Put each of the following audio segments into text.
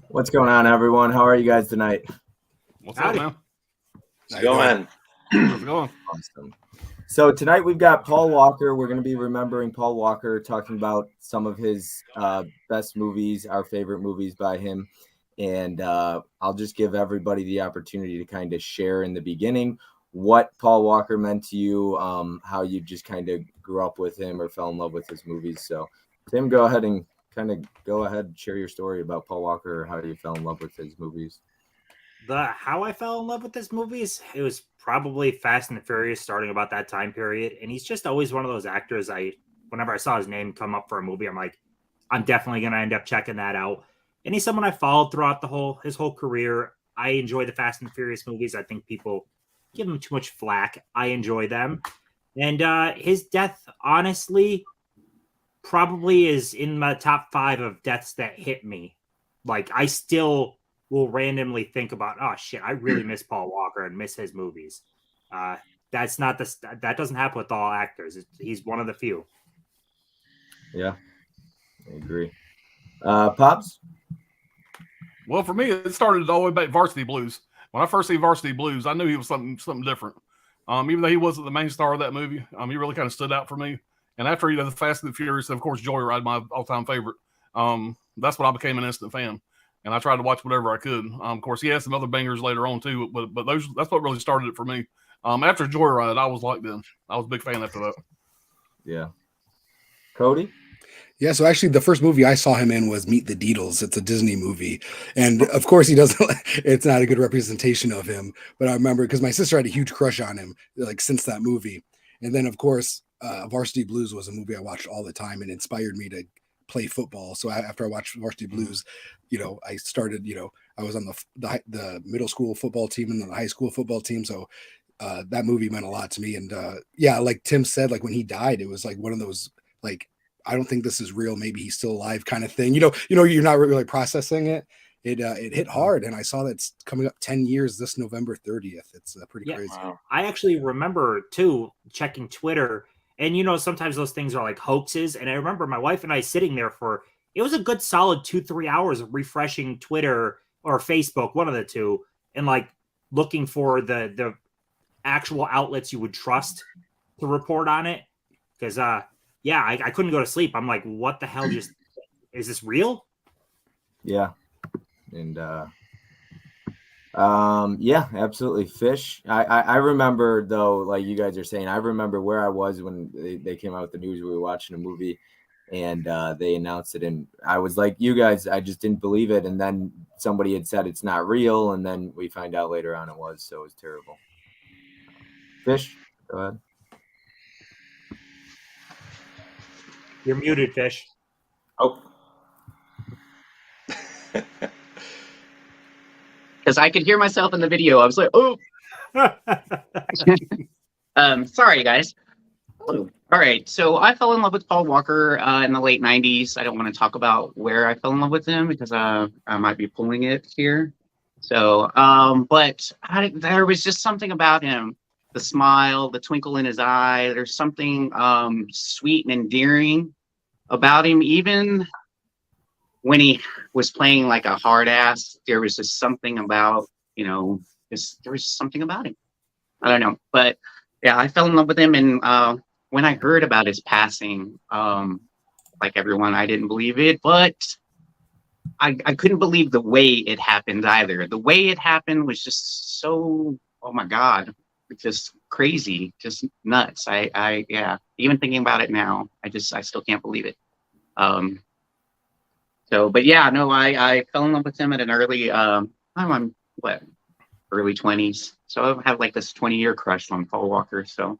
What's going on, everyone? How are you guys tonight? What's up, man? How's it going? How's it going? Awesome. So tonight we've got Paul Walker. We're going to be remembering Paul Walker, talking about some of his best movies, our favorite movies by him. And I'll just give everybody the opportunity to kind of share in the beginning what Paul Walker meant to you, how you just kind of grew up with him or fell in love with his movies. So Tim, go ahead and share your story about Paul Walker or how you fell in love with his movies. How I fell in love with his movies, it was probably Fast and the Furious, starting about that time period. And he's just always one of those actors. Whenever I saw his name come up for a movie, I'm like, I'm definitely going to end up checking that out. And he's someone I followed throughout his whole career. I enjoy the Fast and the Furious movies. I think people give him too much flack. I enjoy them. And his death, honestly, probably is in my top 5 of deaths that hit me. Like, I still will randomly think about, oh shit, I really miss Paul Walker and miss his movies. That doesn't happen with all actors. He's one of the few. Yeah, I agree. Pops? Well, for me, it started all the way back Varsity Blues. When I first see Varsity Blues, I knew he was something different. Even though he wasn't the main star of that movie, he really kind of stood out for me. And after the Fast and the Furious, of course, Joyride, my all-time favorite. That's when I became an instant fan, and I tried to watch whatever I could. Of course, he had some other bangers later on too, but that's what really started it for me. After Joyride, I was like them. I was a big fan after that. Yeah. Cody? Yeah, so actually the first movie I saw him in was Meet the Deedles. It's a Disney movie. And of course he doesn't, it's not a good representation of him. But I remember because my sister had a huge crush on him, like since that movie. And then of course, Varsity Blues was a movie I watched all the time and inspired me to play football. So after I watched Varsity Blues, I started, I was on the middle school football team and the high school football team. So that movie meant a lot to me. And yeah, like Tim said, like when he died, it was like one of those, like, I don't think this is real. Maybe he's still alive kind of thing. You're not really processing it. It hit hard. And I saw that it's coming up 10 years this November 30th. It's pretty crazy. Wow. I actually remember too, checking Twitter, and sometimes those things are like hoaxes. And I remember my wife and I sitting there it was a good solid 2-3 hours of refreshing Twitter or Facebook, one of the two, and like looking for the actual outlets you would trust to report on it. Because I couldn't go to sleep. I'm like, what the hell is this real? Yeah. And yeah, absolutely. Fish. I remember though, like you guys are saying, I remember where I was when they came out with the news. We were watching a movie and they announced it, and I was like you guys, I just didn't believe it. And then somebody had said it's not real, and then we find out later on it was, so it was terrible. Fish, go ahead. You're muted, Fish. Oh. Because I could hear myself in the video. I was like, oh. Sorry, guys. Oh. All right. So I fell in love with Paul Walker in the late 90s. I don't want to talk about where I fell in love with him because I might be pulling it here. So, but there was just something about him. The smile, the twinkle in his eye. There's something sweet and endearing about him. Even when he was playing like a hard ass, there was just something about, there was something about him. I don't know. But yeah, I fell in love with him, and when I heard about his passing, like everyone, I didn't believe it, but I couldn't believe the way it happened either. The way it happened was just so, oh my God, just crazy, just nuts. Yeah, even thinking about it now, I still can't believe it. But yeah, no, I fell in love with him at an early, I'm early 20s. So I have like this 20-year crush on Paul Walker. So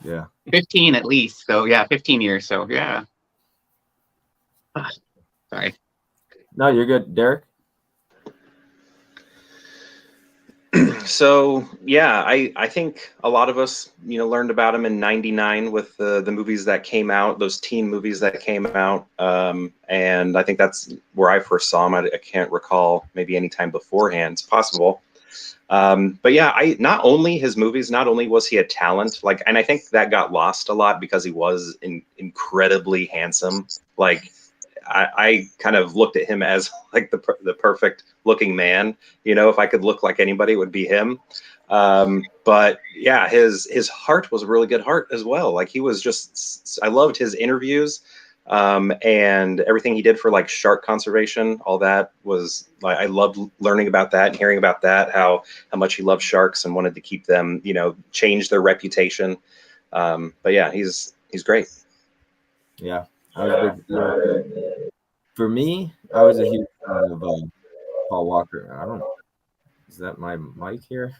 Yeah. 15 at least. So yeah, 15 years. So yeah. Sorry. No, you're good, Derek. So yeah, I think a lot of us, learned about him in '99 with the movies that came out, those teen movies that came out, and I think that's where I first saw him. I can't recall, maybe any time beforehand. It's possible. But yeah, not only his movies, not only was he a talent, and I think that got lost a lot because he was incredibly handsome. Like I kind of looked at him as like the perfect looking man. If I could look like anybody, it would be him. But yeah, his heart was a really good heart as well. Like he was just, I loved his interviews. And everything he did for like shark conservation, all that was like, I loved learning about that and hearing about that, how much he loved sharks and wanted to keep them, change their reputation. But yeah, he's great. Yeah. For me, I was a huge fan of Paul Walker. I don't know. Is that my mic here?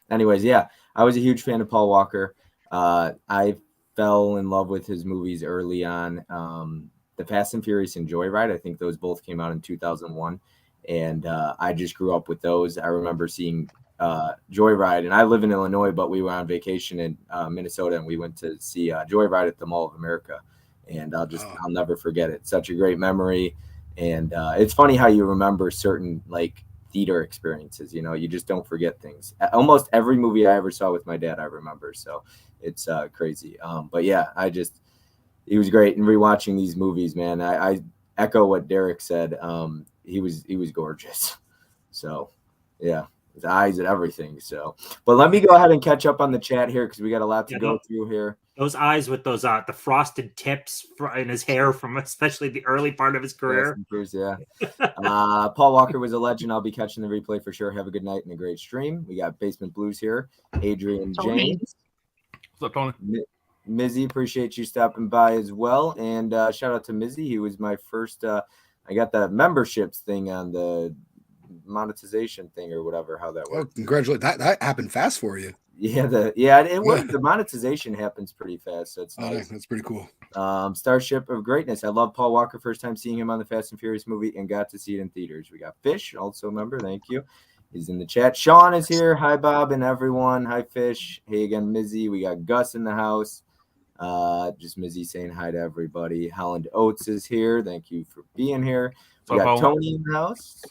Anyways, yeah, I was a huge fan of Paul Walker. I fell in love with his movies early on. The Fast and Furious and Joyride, I think those both came out in 2001. And I just grew up with those. I remember seeing Joyride, and I live in Illinois, but we were on vacation in Minnesota, and we went to see Joyride at the Mall of America. And I'll never forget it. Such a great memory. And it's funny how you remember certain like theater experiences, you just don't forget things. Almost every movie I ever saw with my dad, I remember. So it's crazy. But yeah, he was great. And rewatching these movies, man, I echo what Derek said. He was gorgeous. So yeah, his eyes and everything. So, but let me go ahead and catch up on the chat here, because we got a lot to go through here. Those eyes with those the frosted tips in his hair from especially the early part of his career. Yeah. Paul Walker was a legend. I'll be catching the replay for sure. Have a good night and a great stream. We got Basement Blues here. Adrian James. What's up, Tony? Mizzy, appreciate you stopping by as well. And shout out to Mizzy. He was my first. I got the memberships thing on the monetization thing or whatever, how that works. Oh, congratulations. That happened fast for you. The monetization happens pretty fast, so it's nice. That's pretty cool. Starship of Greatness. I love Paul Walker. First time seeing him on the Fast and Furious movie and got to see it in theaters. We got Fish, also a member. Thank you. He's in the chat. Sean is here. Hi, Bob and everyone. Hi, Fish. Hey again, Mizzy. We got Gus in the house. Just Mizzy saying hi to everybody. Holland Oates is here. Thank you for being here. We got Tony in the house.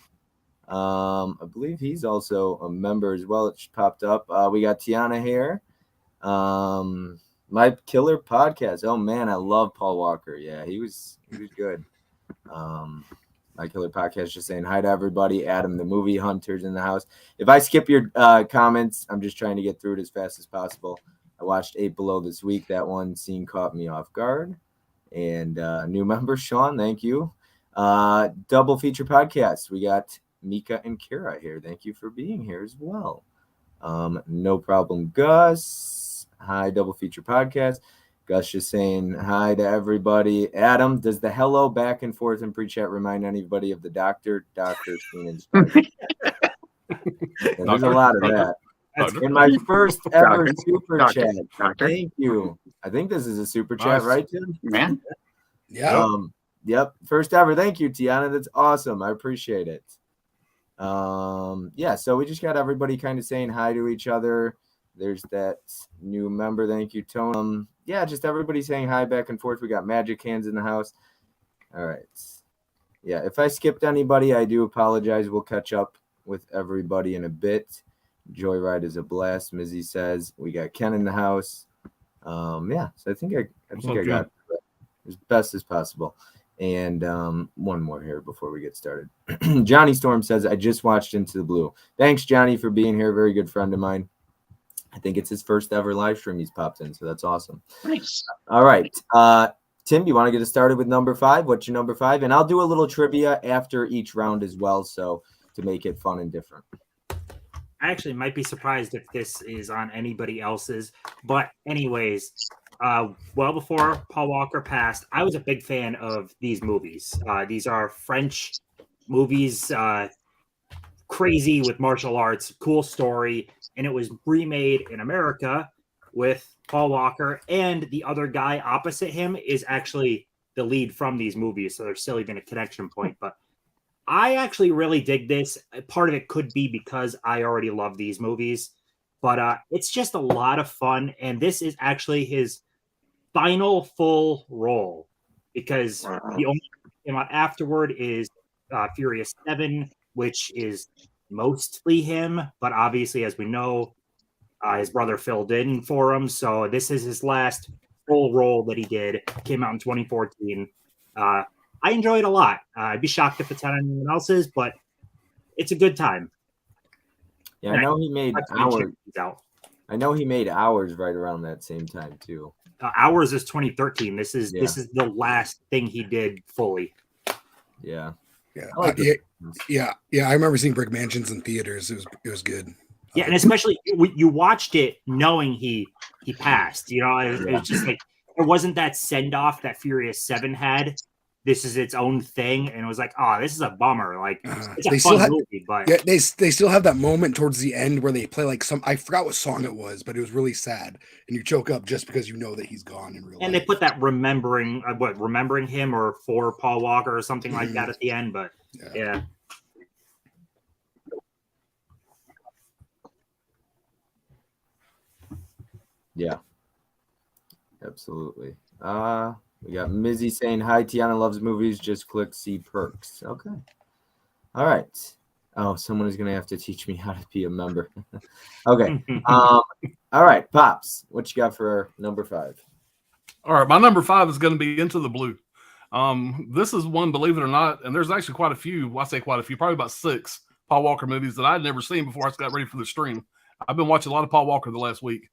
I believe he's also a member as well. It just popped up. We got Tiana here. My Killer Podcast. Oh man, I love Paul Walker. Yeah, he was good. My Killer Podcast, just saying hi to everybody. Adam the Movie Hunter's in the house. If I skip your comments, I'm just trying to get through it as fast as possible. I watched 8 Below this week. That one scene caught me off guard. And new member Sean, thank you. Double feature podcast. We got Mika and Kira here. Thank you for being here as well. No problem, Gus. Hi, Double Feature Podcast. Gus just saying hi to everybody. Adam, does the hello back and forth in pre-chat remind anybody of the doctor scene in Spider-Man? There's a lot of that. In my first ever super chat. Thank you. I think this is a super chat, right, Tim? Man. Yeah. Yep. First ever. Thank you, Tiana. That's awesome. I appreciate it. So we just got everybody kind of saying hi to each other. There's that new member. Thank you, Tony. Just everybody saying hi back and forth. We got Magic Hands in the house. All right. Yeah, if I skipped anybody, I do apologize. We'll catch up with everybody in a bit. Joyride is a blast, Mizzy says. We got Ken in the house. So I think I got it as best as possible. And one more here before we get started. Johnny Storm says, I just watched Into the Blue. Thanks, Johnny, for being here. Very good friend of mine. I think it's his first ever live stream he's popped in, so that's awesome. Nice. All right. Tim, you want to get us started with number 5? What's your number 5? And I'll do a little trivia after each round as well, so to make it fun and different. I actually might be surprised if this is on anybody else's. But anyways, well before Paul Walker passed, I was a big fan of these movies. These are French movies, crazy with martial arts, cool story. And it was remade in America with Paul Walker. And the other guy opposite him is actually the lead from these movies. So there's still even a connection point. But I actually really dig this. Part of it could be because I already love these movies, but it's just a lot of fun. And this is actually his final full role, because the only thing that came out afterward is Furious 7, which is mostly him. But obviously, as we know, his brother filled in for him. So this is his last full role that he did. Came out in 2014. I enjoy it a lot. I'd be shocked if it's on anyone else's, but it's a good time. Yeah, I know he made Hours. I know he made Hours right around that same time too. Hours is 2013. This is the last thing he did fully. Yeah. Yeah. I remember seeing Brick Mansions in theaters. It was good. Yeah, and especially you watched it knowing he passed. You know, it was just like it wasn't that send off that Furious 7 had. This is its own thing, and it was like, oh, this is a bummer. Like it's a fun movie, but they still have that moment towards the end where they play like I forgot what song it was, but it was really sad, and you choke up just because you know that he's gone in real life. And they put that remembering him or for Paul Walker or something like that at the end, but yeah. Yeah, absolutely. We got Mizzy saying, hi, Tiana loves movies. Just click see perks. Okay. All right. Oh, someone is going to have to teach me how to be a member. Okay. All right, Pops, what you got for number 5? All right, my number 5 is going to be Into the Blue. This is one, believe it or not, and there's actually quite a few. Well, I say quite a few, probably about 6 Paul Walker movies that I'd never seen before I got ready for the stream. I've been watching a lot of Paul Walker the last week.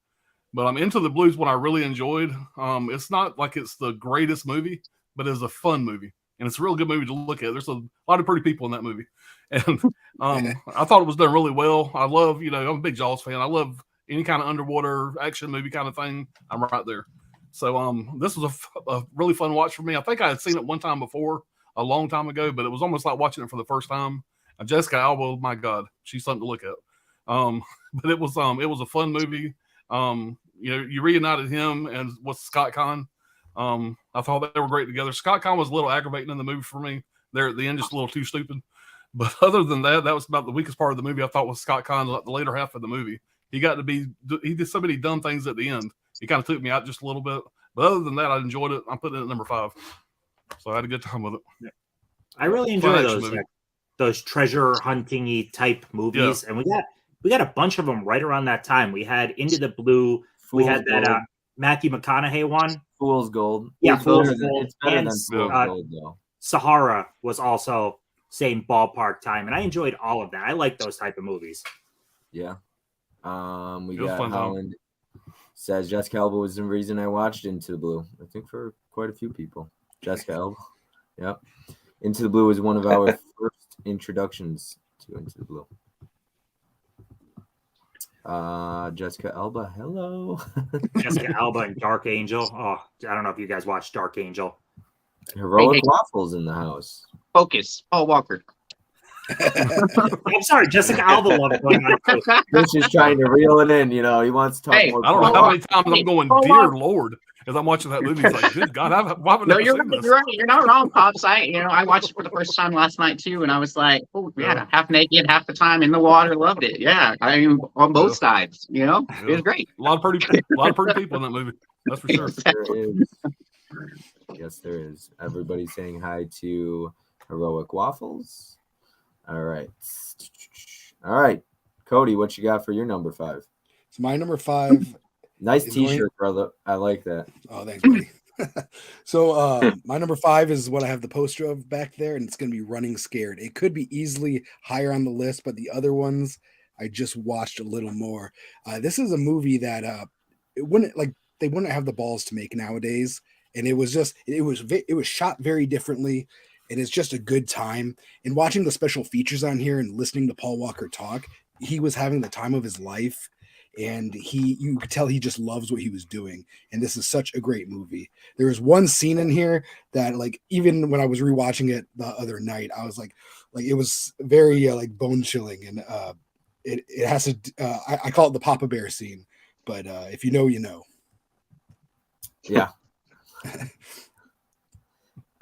But Into the Blue is what I really enjoyed. It's not like it's the greatest movie, but it's a fun movie. And it's a real good movie to look at. There's a lot of pretty people in that movie. And I thought it was done really well. I love, I'm a big Jaws fan. I love any kind of underwater action movie kind of thing. I'm right there. So this was a really fun watch for me. I think I had seen it one time before, a long time ago, but it was almost like watching it for the first time. Jessica Alba, my God, she's something to look at. But it was a fun movie. You reunited him and with Scott Conn. I thought they were great together. Scott Conn was a little aggravating in the movie for me. There at the end, just a little too stupid. But other than that, that was about the weakest part of the movie. I thought was Scott Conn, the later half of the movie. He did so many dumb things at the end. It kind of took me out just a little bit. But other than that, I enjoyed it. I'm putting it at number 5. So I had a good time with it. Yeah. I really enjoy those treasure hunting-y type movies. Yeah. And we got a bunch of them right around that time. We had Into the Blue. We had that Matthew McConaughey one. Fool's Gold. Yeah, Fool's Gold. It's better than Fool's Gold, though. Sahara was also same ballpark time, and I enjoyed all of that. I like those type of movies. Yeah. We got Holland says Jessica Alba was the reason I watched Into the Blue. I think for quite a few people. Jessica Alba. Yep. Into the Blue was one of our first introductions to Into the Blue. Jessica Alba, hello. Jessica Alba and Dark Angel. Oh, I don't know if you guys watched Dark Angel. Heroic Waffles in the house. Focus, Paul Walker. I'm sorry, Jessica Alba loved going on too. Rich is trying to reel it in, he wants to talk more. I don't know how many times I'm going, dear Lord, as I'm watching that movie. It's like, good God, you're right. You're not wrong, Pops. I watched it for the first time last night too, and I was like, oh yeah, half naked, half the time in the water. Loved it. Yeah, I mean, on both sides. It was great. A lot of pretty people in that movie. That's for sure. Yes, there is. Everybody saying hi to Heroic Waffles. All right, Cody, what you got for your number 5? It's my number 5. Nice T-shirt, brother. I like that. Oh, thanks, buddy. So my number 5 is what I have the poster of back there, and it's going to be Running Scared. It could be easily higher on the list, but the other ones I just watched a little more. This is a movie that they wouldn't have the balls to make nowadays, and it was shot very differently, and it's just a good time. And watching the special features on here and listening to Paul Walker talk, he was having the time of his life, and you could tell he just loves what he was doing. And this is such a great movie. There was one scene in here that, like, even when I was rewatching it the other night, I was like it was very like bone chilling, and it has to. I call it the Papa Bear scene, but if you know, you know. Yeah.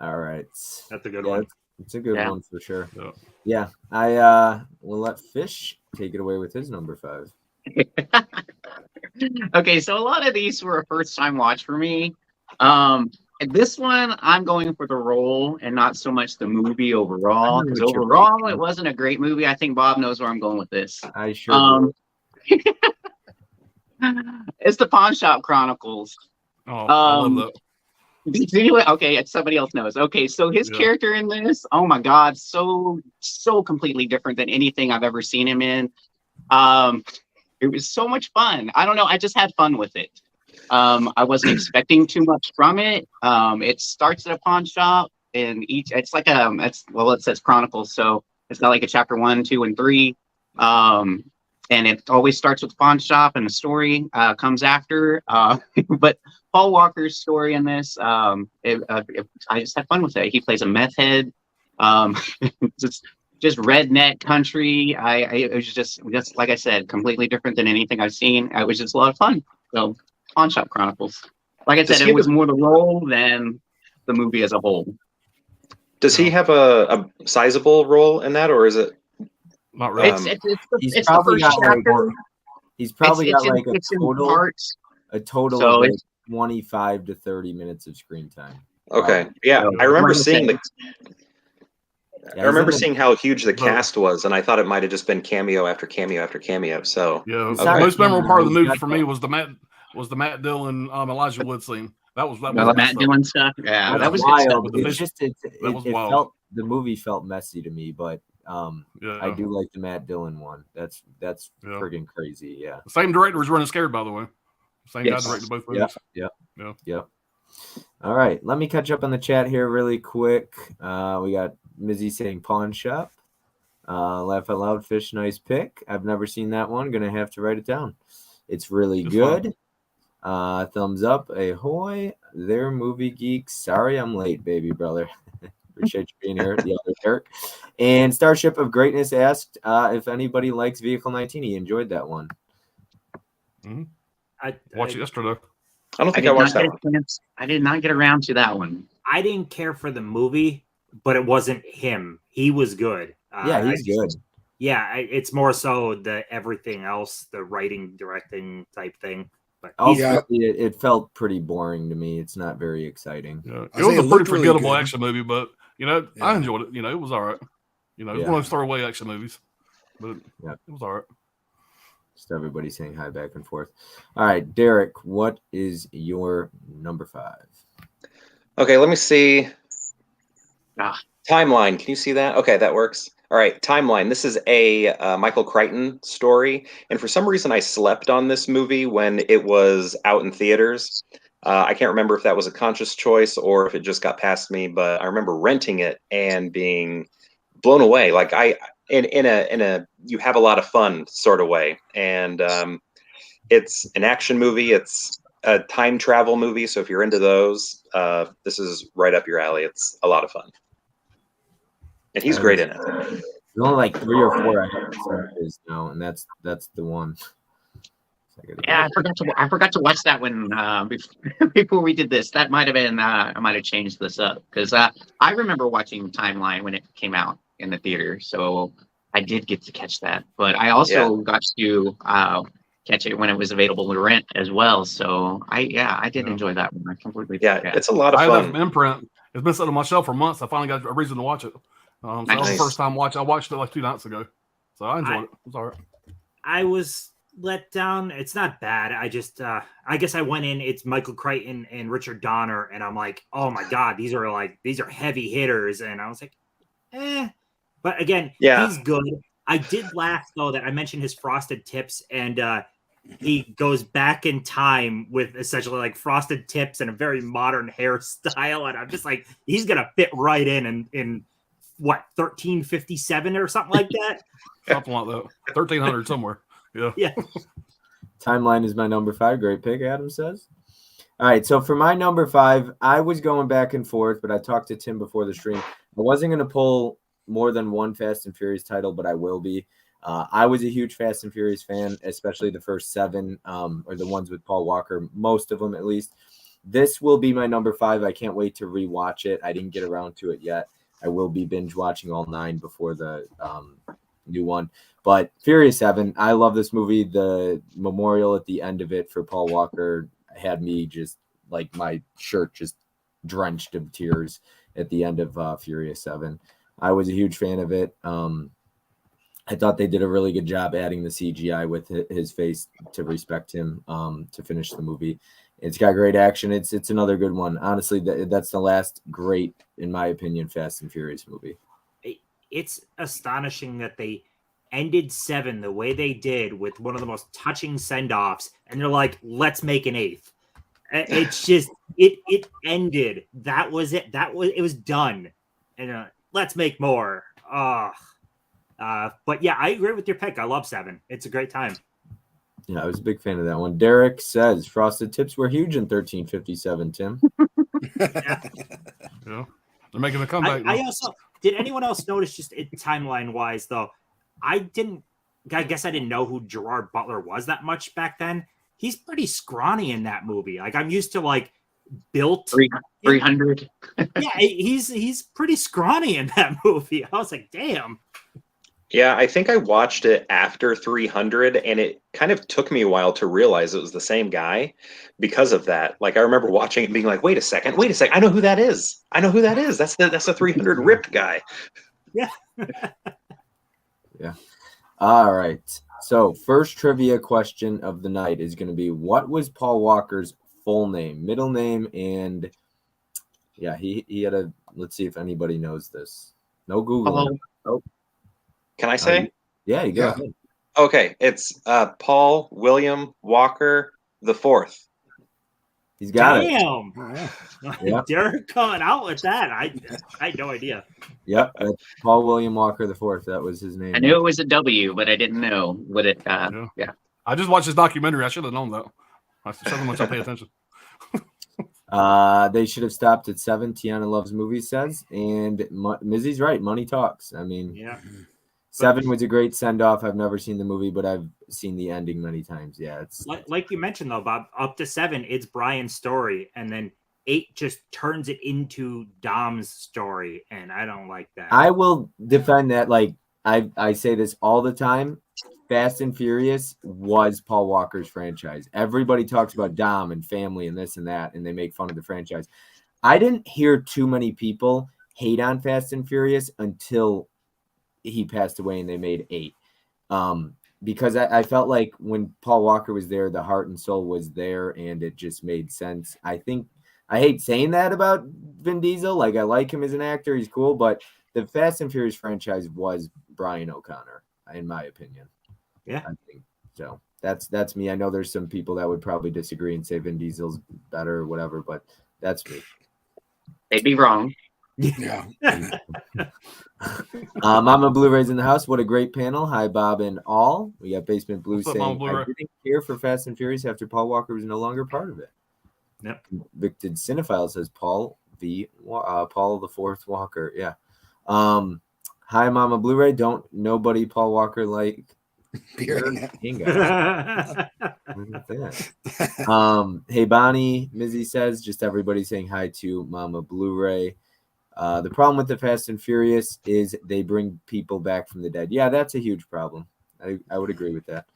All right. That's a good one. It's a good one for sure. Yeah. Yeah. I will let Fish take it away with his number 5. Okay, so a lot of these were a first time watch for me. This one, I'm going for the role and not so much the movie overall. Because overall, it wasn't a great movie. I think Bob knows where I'm going with this. I sure do. It's the Pawn Shop Chronicles. Oh, I love that. Okay, somebody else knows. Okay, so his character in this, oh my God, so completely different than anything I've ever seen him in. It was so much fun. I don't know. I just had fun with it. I wasn't expecting too much from it. It starts at a pawn shop, and it says Chronicles, so it's got like a chapter 1, 2, and 3. And it always starts with pawn shop, and the story comes after. But Paul Walker's story in this, I just had fun with it. He plays a meth head. Just redneck country. It was just like I said, completely different than anything I've seen. It was just a lot of fun. So, Pawn Shop Chronicles. Like I said, it was more the role than the movie as a whole. Does he have a sizable role in that, or is it? Not really. He's probably got like a total of like 25 to 30 minutes of screen time. Okay. Yeah, I remember seeing seeing how huge the cast was, and I thought it might have just been cameo after cameo after cameo. So the most memorable part of the movie for me was the Matt Dillon Elijah Wood scene. That was Matt Dillon stuff. Yeah, that was wild. It felt, the movie felt messy to me, but I do like the Matt Dillon one. That's friggin' crazy. Yeah. The same director was Running Scared, by the way. Same guy directed both movies. Yep. All right, let me catch up on the chat here really quick. We got Mizzy saying Pawn Shop. Laugh Out Loud, Fish, nice pick. I've never seen that one. Gonna have to write it down. It's really good. Thumbs up. Ahoy. They're movie geeks. Sorry I'm late, baby brother. Appreciate you being here. The other Eric. And Starship of Greatness asked if anybody likes Vehicle 19. He enjoyed that one. Mm-hmm. I watched it yesterday. I don't think I watched that one. I did not get around to that one. I didn't care for the movie, but it wasn't him. He was good. He's good. Yeah, it's more so the everything else, the writing, directing type thing. But it felt pretty boring to me. It's not very exciting. Yeah. It was a pretty forgettable action movie, but I enjoyed it. It was all right. It was one of those throwaway action movies, but it was all right. Just everybody saying hi back and forth. All right, Derek, what is your number 5? Okay, let me see. Timeline. Can you see that? Okay, that works. All right, Timeline. This is a Michael Crichton story, and for some reason I slept on this movie when it was out in theaters. I can't remember if that was a conscious choice or if it just got past me, but I remember renting it and being blown away. Like in a you have a lot of fun sort of way, and it's an action movie. It's a time travel movie, so if you're into those, this is right up your alley. It's a lot of fun. And he's great in it. There's only like 3 or 4 I have now, and that's the one. Yeah, I forgot to watch that one before we did this. That might have been I might have changed this up because I remember watching Timeline when it came out in the theater, so I did get to catch that. But I also got to catch it when it was available to rent as well. So I did enjoy that one. I completely it's a lot of fun. I left Imprint. It's been sitting on my shelf for months. I finally got a reason to watch it. So that was the first time watch. I watched it like 2 nights ago, so I enjoyed it. It was all right. I was let down. It's not bad. I just I guess I went in. It's Michael Crichton and Richard Donner, and I'm like, oh my god, these are heavy hitters. And I was like, But again, he's good. I did laugh though that I mentioned his frosted tips, and he goes back in time with essentially like frosted tips and a very modern hairstyle, and I'm just like, he's gonna fit right in what 1357 or something like that. Something like that. 1300 somewhere. Yeah. Yeah. Timeline is my number 5. Great pick, Adam says. All right, so for my number 5, I was going back and forth, but I talked to Tim before the stream. I wasn't going to pull more than one Fast and Furious title, but I will be. I was a huge Fast and Furious fan, especially the first 7, or the ones with Paul Walker, most of them at least. This will be my number 5. I can't wait to rewatch it. I didn't get around to it yet. I will be binge watching all 9 before the new one. But Furious 7, I love this movie. The memorial at the end of it for Paul Walker had me just like my shirt just drenched of tears at the end of Furious 7. I was a huge fan of it. I thought they did a really good job adding the CGI with his face to respect him to finish the movie. It's got great action. It's another good one. Honestly, that's the last great, in my opinion, Fast and Furious movie. It's astonishing that they ended 7 the way they did with one of the most touching send-offs, and they're like, let's make an 8th. It's just it ended. That was it. It was done. And let's make more. But yeah, I agree with your pick. I love 7. It's a great time. Yeah, I was a big fan of that one. Derek says frosted tips were huge in 1357, Tim. Yeah. They're making a comeback. I also did anyone else notice, just timeline wise though, I guess I didn't know who Gerard Butler was that much back then. He's pretty scrawny in that movie. Like, I'm used to like built 300. Yeah, he's pretty scrawny in that movie. I was like, damn. Yeah, I think I watched it after 300, and it kind of took me a while to realize it was the same guy because of that. Like, I remember watching it and being like, wait a second, I know who that is. That's the 300 ripped guy. Yeah. Yeah. All right. So first trivia question of the night is going to be, what was Paul Walker's full name, middle name, and yeah, he had a, let's see if anybody knows this. No Google. Oh. Can I say? Yeah, you go ahead. Okay, it's Paul William Walker the Fourth. He's got it. Damn. Yep. Derek coming out with that. I had no idea. Yep, that's Paul William Walker the Fourth. That was his name. I knew it was a W, but I didn't know what it. Yeah. I just watched this documentary. I should have known that. I should have much I pay attention. They should have stopped at 7. Tiana loves movies, says, and Mizzy's right. Money talks. I mean, Yeah. 7 was a great send off. I've never seen the movie, but I've seen the ending many times. Yeah, it's like you mentioned though, Bob. Up to 7, it's Brian's story, and then 8 just turns it into Dom's story, and I don't like that. I will defend that. Like I say this all the time. Fast and Furious was Paul Walker's franchise. Everybody talks about Dom and family and this and that, and they make fun of the franchise. I didn't hear too many people hate on Fast and Furious until he passed away and they made 8. Because I felt like when Paul Walker was there, the heart and soul was there, and it just made sense. I think I hate saying that about Vin Diesel. Like, I like him as an actor. He's cool, but the Fast and Furious franchise was Brian O'Connor, in my opinion. Yeah. I think so. That's me. I know there's some people that would probably disagree and say Vin Diesel's better or whatever, but that's me. They'd be wrong. Yeah. Mama Blu-ray's in the house. What a great panel. Hi, Bob and all. We got Basement Blues What's up, saying, Mama Blu-ray? I didn't care for Fast and Furious after Paul Walker was no longer part of it. Yep. Convicted Cinephile says Paul the Fourth Walker. Yeah. Hi, Mama Blu-ray. Don't nobody Paul Walker like Beer in it. Hey, Bonnie, Mizzy says, just everybody saying hi to Mama Blu-ray. The problem with the Fast and Furious is they bring people back from the dead. Yeah, that's a huge problem. I would agree with that.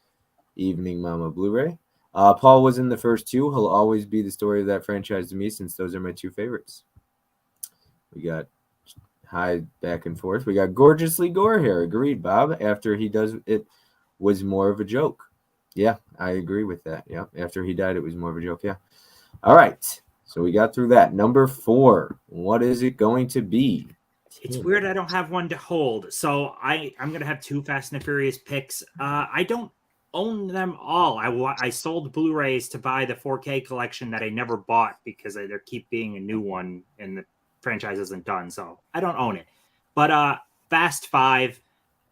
Evening, Mama Blu-ray. Paul was in the first 2. He'll always be the story of that franchise to me, since those are my 2 favorites. We got hi back and forth. We got Gorgeously Gore here. Agreed, Bob. After he does it was more of a joke. Yeah, I agree with that. Yeah, after he died, it was more of a joke. Yeah. All right. So we got through that. Number 4. What is it going to be? It's weird I don't have one to hold. So I'm gonna have 2 Fast and the Furious picks. I don't own them all. I sold Blu-rays to buy the 4K collection that I never bought because there keep being a new one and the franchise isn't done. So I don't own it. But Fast 5,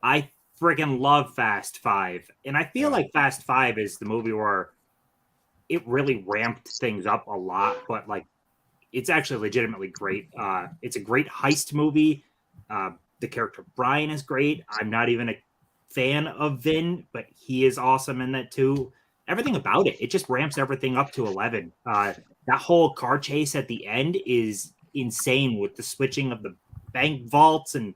I friggin' love Fast 5. And I feel like Fast 5 is the movie where it really ramped things up a lot, but like it's actually legitimately great. It's a great heist movie. The character Brian is great. I'm not even a fan of Vin, but he is awesome in that too. Everything about it just ramps everything up to 11. That whole car chase at the end is insane with the switching of the bank vaults, and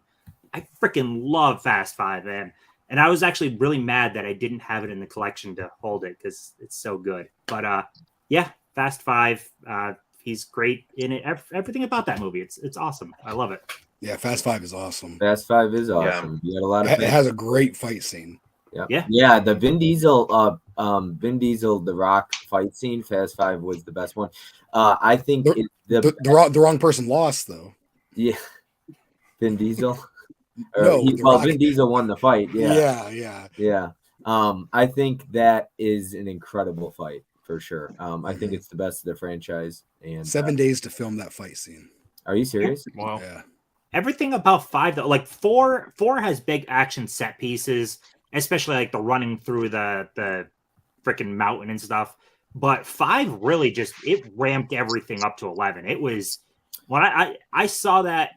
I freaking love Fast 5, man. And I was actually really mad that I didn't have it in the collection to hold it because it's so good. But yeah, Fast 5. He's great in it. Everything about that movie, it's awesome. I love it. Yeah, Fast 5 is awesome. Fast 5 is awesome. You got a lot of. It has a great fight scene. Yeah. The Vin Diesel, The Rock fight scene. Fast 5 was the best one. I think The wrong person lost though. Yeah, Vin Diesel. Vin Diesel won the fight. Yeah. I think that is an incredible fight for sure. I think it's the best of the franchise. And 7 days to film that fight scene. Are you serious? Wow. Yeah. Everything about 5 though, like 4 has big action set pieces, especially like the running through the freaking mountain and stuff. But 5 really it ramped everything up to 11. It was when I saw that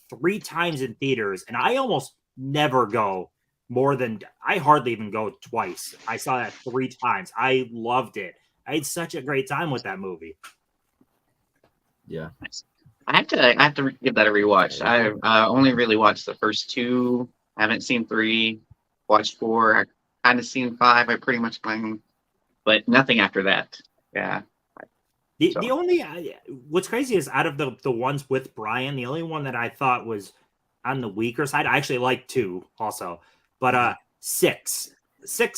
3 times in theaters, and I almost never go more than I hardly even go twice. I saw that 3 times. I loved it. I had such a great time with that movie. Yeah. I have to give that a rewatch. I only really watched the first 2. I haven't seen 3. Watched 4. I kind of seen 5. I pretty much claim, but nothing after that. Yeah. The only what's crazy is out of the ones with Brian, the only one that I thought was on the weaker side. I actually like 2 also, but 6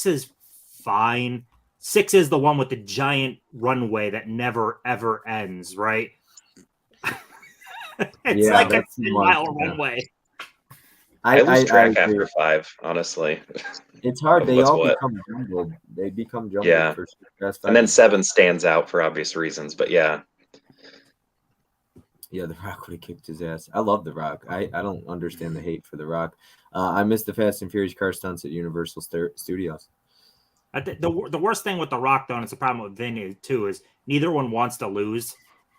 is fine. 6 is the one with the giant runway that never ever ends, right? It's like a 10-mile runway. I lose track after 5, honestly. It's hard. They all become jumbled. They become jumbled. Yeah. For sure. And then 7 stands out for obvious reasons, but yeah. Yeah, The Rock would have kicked his ass. I love The Rock. I don't understand the hate for The Rock. I miss the Fast and Furious car stunts at Universal Studios. The worst thing with The Rock, though, and it's a problem with Vin is neither one wants to lose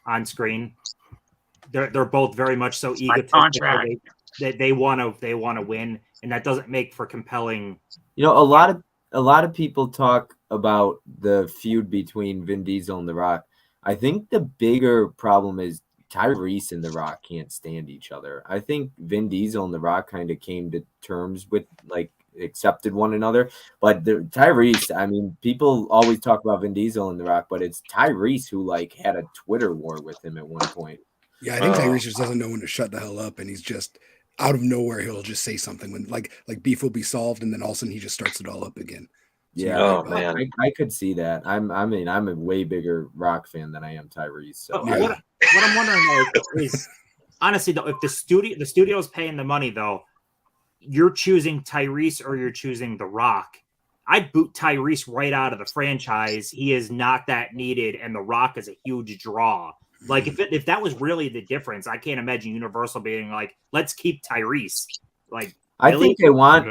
on screen. They're both very much so egotistical. They want to win, and that doesn't make for compelling. You know, a lot of people talk about the feud between Vin Diesel and The Rock. I think the bigger problem is Tyrese and The Rock can't stand each other. I think Vin Diesel and The Rock kind of came to terms with, like, accepted one another. But Tyrese, I mean, people always talk about Vin Diesel and The Rock, but it's Tyrese who like had a Twitter war with him at one point. Yeah, I think Tyrese just doesn't know when to shut the hell up, and he's just out of nowhere. He'll just say something when like beef will be solved, and then all of a sudden he just starts it all up again. Yeah, man, I could see that. I'm a way bigger Rock fan than I am Tyrese. So what I'm wondering though is honestly though, if the studio's paying the money though, you're choosing Tyrese or you're choosing The Rock. I'd boot Tyrese right out of the franchise. He is not that needed, and The Rock is a huge draw. Like if that was really the difference, I can't imagine Universal being like, let's keep Tyrese. Like I think they want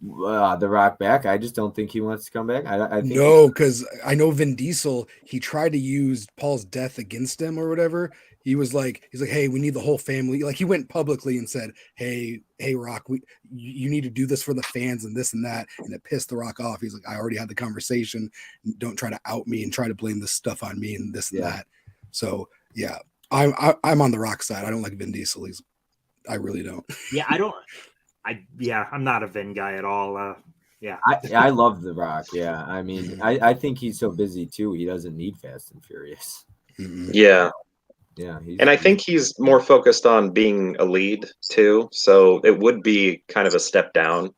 The Rock back. I just don't think he wants to come back. I think no, because I know Vin Diesel. He tried to use Paul's death against him or whatever. He's like, hey, we need the whole family. Like he went publicly and said, hey, Rock, you need to do this for the fans and this and that. And it pissed The Rock off. He's like, I already had the conversation. Don't try to out me and try to blame this stuff on me and this and that. So yeah, I'm on The Rock side. I don't like Vin Diesel. I really don't. Yeah, I'm not a Vin guy at all. Yeah, I love The Rock. Yeah, I mean, I think he's so busy too. He doesn't need Fast and Furious. Yeah. Yeah, and I think he's more focused on being a lead too. So it would be kind of a step down.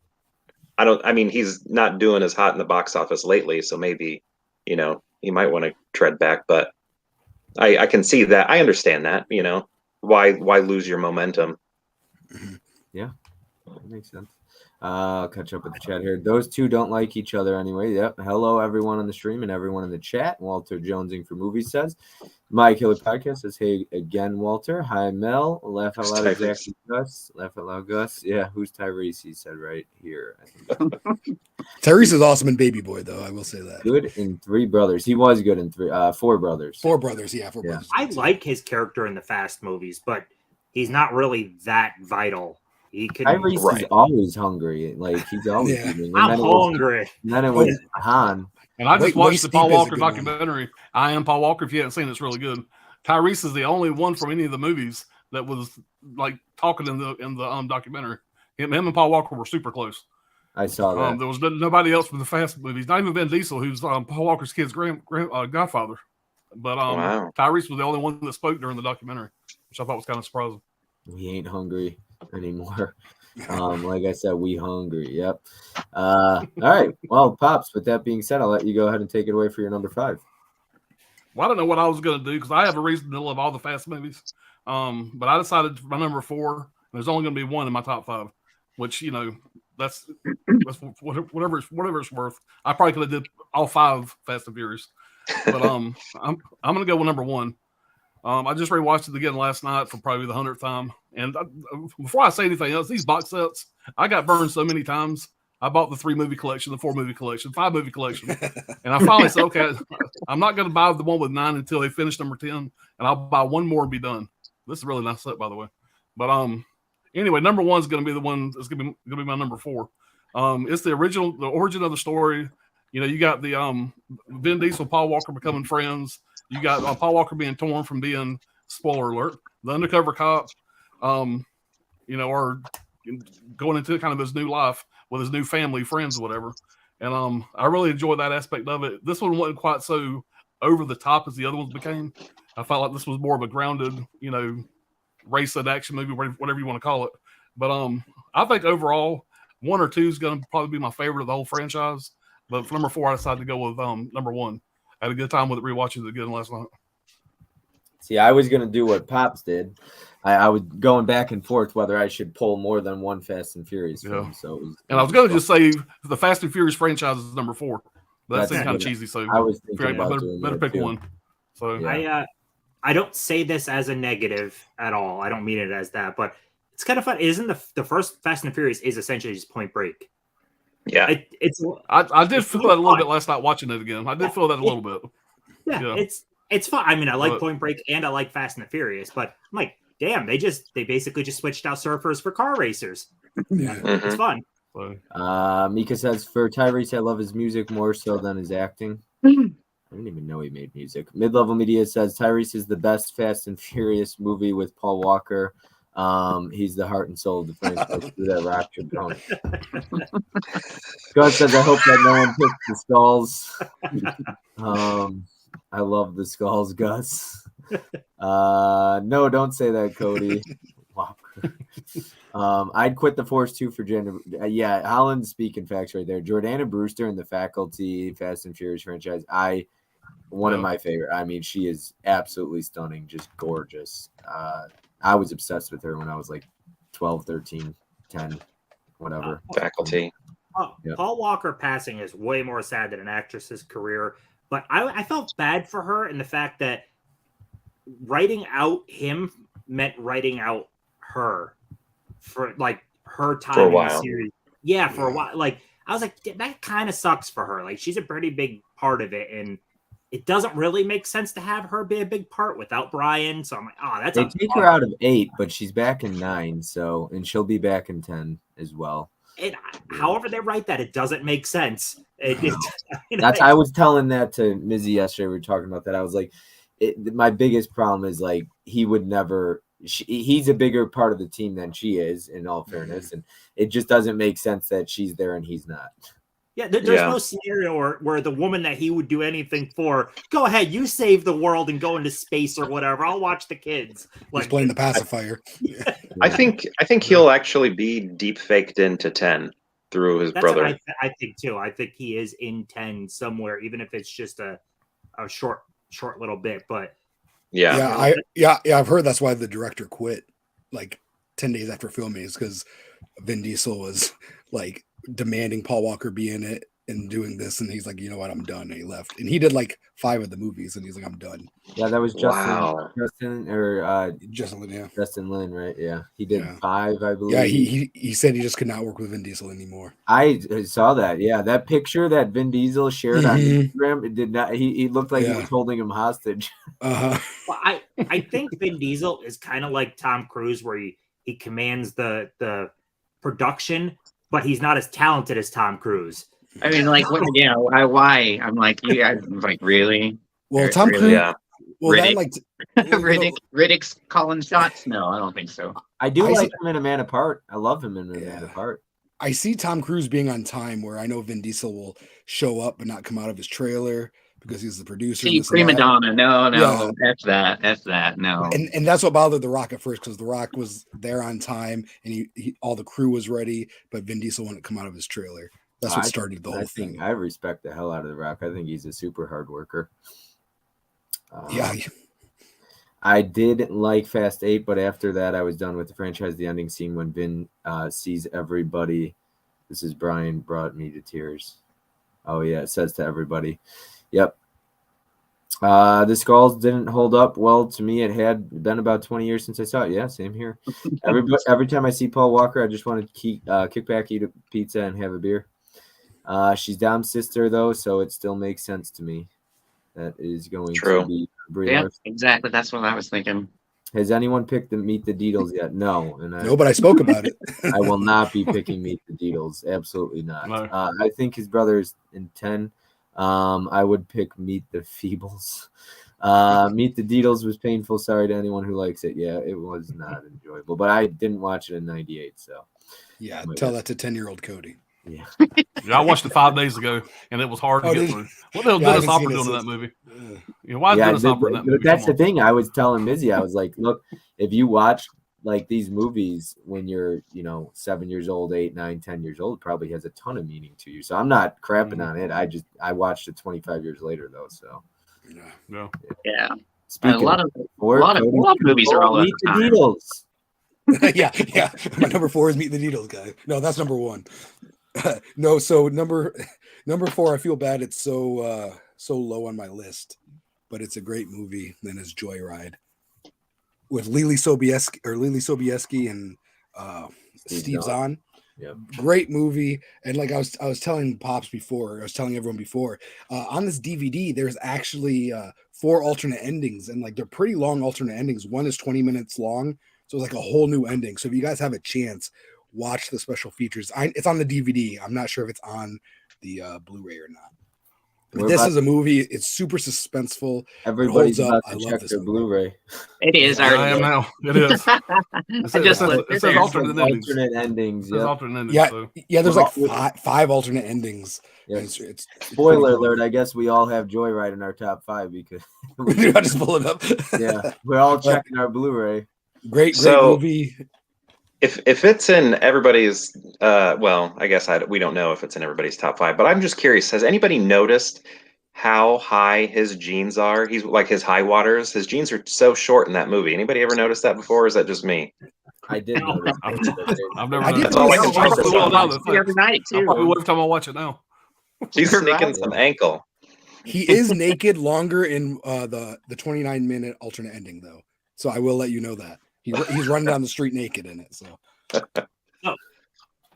I mean, he's not doing as hot in the box office lately, so maybe, he might want to tread back. But I can see that. I understand that. Why lose your momentum? Mhm. Yeah, that makes sense. I'll catch up with the chat here. Those two don't like each other anyway. Yep. Hello, everyone on the stream and everyone in the chat. Walter Jonesing for Movies says, My Killer Podcast says, hey again, Walter. Hi, Mel. Laugh out loud, Tyrese. exactly, Gus. Laugh out loud, Gus. Yeah, who's Tyrese? He said right here. I think. Tyrese is awesome in Baby Boy, though. I will say that. Good in Three Brothers. He was good in Four Brothers. Four Brothers, yeah, Four Yeah. Brothers. I like his character in the Fast movies, but he's not really that vital. He can. Tyrese is Right. always hungry. Like he's always Yeah. eating. I'm hungry. Then it was Han. And I just Wait, watched Waist the Deep Paul is a Walker good one. documentary. I Am Paul Walker. If you haven't seen it, it's really good. Tyrese is the only one from any of the movies that was like talking in the documentary. Him and Paul Walker were super close. I saw that. There was nobody else from the Fast movies. Not even Vin Diesel, who's Paul Walker's kid's godfather. But Wow. Tyrese was the only one that spoke during the documentary, which I thought was kind of surprising. We ain't hungry anymore. Like I said, we hungry. Yep. All right. Well, Pops, with that being said, I'll let you go ahead and take it away for your number 5. Well, I don't know what I was going to do because I have a reason to love all the Fast movies. But I decided for my number 4, there's only going to be one in my top 5, which, you know, that's whatever it's worth. I probably could have did all 5 Fast and Furious. But I'm going to go with number 1. I just rewatched it again last night for probably the 100th time. And before I say anything else, these box sets, I got burned so many times. I bought the 3-movie collection, the 4-movie collection, 5-movie collection. And I finally said, okay, I'm not going to buy the one with 9 until they finish number 10. And I'll buy one more and be done. This is a really nice set, by the way. But anyway, number 1 is going to be the one that's going to be my number 4. It's the origin of the story. You know, you got the Vin Diesel, Paul Walker becoming friends. You got Paul Walker being torn from being, spoiler alert, the undercover cop, you know, or going into kind of his new life with his new family, friends, whatever. And I really enjoyed that aspect of it. This one wasn't quite so over the top as the other ones became. I felt like this was more of a grounded, you know, race and action movie, whatever you want to call it. But I think overall, 1 or 2 is going to probably be my favorite of the whole franchise. But for number 4, I decided to go with number 1. I had a good time with it, rewatching it again last night. See, I was going to do what Pops did. I was going back and forth whether I should pull more than one Fast and Furious film. So I was going to just say the Fast and Furious franchise is number 4. But that That's seems kind of good. cheesy. So I was thinking about better pick one. So Yeah. I don't say this as a negative at all. I don't mean it as that, but it's kind of fun. Isn't the first Fast and Furious is essentially just Point Break? Yeah. I did feel that a little bit last night watching it again. I did feel that a little bit. Yeah. It's fun. I mean, I like But- Point Break and I like Fast and the Furious, but I'm like, damn, they basically just switched out surfers for car racers. Yeah. Mhm. It's fun. So, Mika says, for Tyrese, I love his music more so than his acting. I didn't even know he made music. Mid-Level Media says, Tyrese is the best Fast and Furious movie with Paul Walker. He's the heart and soul of the franchise. Through that rock should go. Gus says, I hope that no one picks the skulls. I love the skulls, Gus. No, don't say that, Cody. I'd quit the Force too for Jordana. Yeah, Holland's speaking facts right there. Jordana Brewster in the Faculty Fast and Furious franchise. One of my favorite. I mean, she is absolutely stunning, just gorgeous. I was obsessed with her when I was like 12, 13, 10, whatever. Faculty. Yeah. Paul Walker passing is way more sad than an actress's career, but I felt bad for her in the fact that writing out him meant writing out her for like her time For a in the while. series. Yeah, for a while. Like I was like, that kind of sucks for her. Like she's a pretty big part of it, and it doesn't really make sense to have her be a big part without Brian. So I'm like, oh, that's They take her out of 8, but she's back in 9, and she'll be back in 10 as well. And however they write that, it doesn't make sense. I was telling that to Mizzy yesterday. We were talking about that. I was like, my biggest problem is like he would never. He's a bigger part of the team than she is, in all fairness, and it just doesn't make sense that she's there and he's not. Yeah, there's no scenario where the woman that he would do anything for, go ahead, you save the world and go into space or whatever. I'll watch the kids. He's playing the pacifier. I think he'll actually be deep faked into 10 through his that's brother. what I think too. I think he is in 10 somewhere, even if it's just a short little bit. But Yeah. I've heard that's why the director quit. Like 10 days after filming is because Vin Diesel was like demanding Paul Walker be in it and doing this, and he's like, you know what, I'm done. And he left, and he did like 5 of the movies, and he's like, I'm done. Yeah, that was Wow. Justin Justin Lin, yeah. Justin Lin, right? Yeah, he did Yeah. 5, I believe. Yeah, he said he just could not work with Vin Diesel anymore. I saw that. Yeah, that picture that Vin Diesel shared on Mhm. Instagram, it did not. He looked like he Yeah. was holding him hostage. Uh-huh. Well, I think Vin Diesel is kind of like Tom Cruise, where he commands the production, but he's not as talented as Tom Cruise. I mean, like, what? You know, why? I'm like, I'm like, really? Well, Tom Really? Cruise. Yeah. Well, Riddick. that like Riddick's calling shots? No, I don't think so. I do I like see- him in A Man Apart. I love him in A Man Yeah. Apart. I see Tom Cruise being on time, where I know Vin Diesel will show up but not come out of his trailer because he's the producer. See, this and prima that. donna. No, Yeah. F that. No. And that's what bothered The Rock at first, because The Rock was there on time and he all the crew was ready, but Vin Diesel wouldn't come out of his trailer. That's what started the whole I thing. think I respect the hell out of The Rock. I think he's a super hard worker. Yeah, I did like Fast 8, but after that, I was done with the franchise. The ending scene when Vin sees everybody. This is Brian brought me to tears. Oh, yeah, it says to everybody. Yep. The Skulls didn't hold up well to me. It had been about 20 years since I saw it. Yeah, same here. Every time I see Paul Walker, I just want to kick back, eat a pizza, and have a beer. She's Dom's sister, though, so it still makes sense to me. That is going True. to be Brie Yeah, Larson. exactly. That's what I was thinking. Has anyone picked the Meet the Deedles yet? No, and no, but I spoke about it. I will not be picking Meet the Deedles. Absolutely not. No. I think his brother is in 10. I would pick Meet the Feebles. Meet the Deedles was painful. Sorry to anyone who likes it. Yeah, it was not enjoyable, but I didn't watch it in '98, so Yeah, My tell bad. that to 10-year-old Cody. yeah. Yeah, I watched it 5 days ago, and it was hard to Oh, get did through. you? What the hell Yeah, I Dennis haven't Hopper seen it doing in that since- movie? Ugh. You know, why is Yeah, Dennis Hopper in that movie? that's Come the on. thing. I was telling Mizzy, I was like, look, if you watch like these movies when you're, 7 years old, 8, 9, 10 years old, it probably has a ton of meaning to you. So I'm not crapping on it. I watched it 25 years later though. So Yeah. Yeah. Yeah. speaking a lot of Ford, a lot of movies are all Meet the about time. Deedles. yeah. My number 4 is Meet the Needles guy. No, that's number 1. No, so number 4, I feel bad it's so low on my list, but it's a great movie. Then is Joyride with Lily Sobieski and Steve Zahn. Yep. Great movie. And like I was telling Pops before, I was telling everyone before, on this DVD, there's actually 4 alternate endings, and like they're pretty long alternate endings. One is 20 minutes long, so it's like a whole new ending. So if you guys have a chance, watch the special features. It's on the DVD. I'm not sure if it's on the Blu-ray or not. But this is a movie. It's super suspenseful. Everybody's holds up. about I to love check this their movie. Blu-ray. It is. Yeah, I I already am looked. now. It is. I just it looked. says There. alternate endings. It Alternate endings. says Yeah. alternate endings. Yeah, So. yeah. There's like Well, 5 alternate endings. And Yes. it's Spoiler alert! I guess we all have Joyride in our top 5 because I just pull it up. yeah, we're all checking our Blu-ray. Great So- movie. If it's in everybody's, well, I guess we don't know if it's in everybody's top 5, but I'm just curious. Has anybody noticed how high his jeans are? He's like his high waters. His jeans are so short in that movie. Anybody ever noticed that before? Or is that just me? I did notice. I've never I done did that. all I notice can I check probably this will out. now, I though. watch it every night I probably too. will every time I watch it now. He's You're sneaking right. some ankle. He is naked longer in the 29-minute alternate ending though, so I will let you know that he's running down the street naked in it. So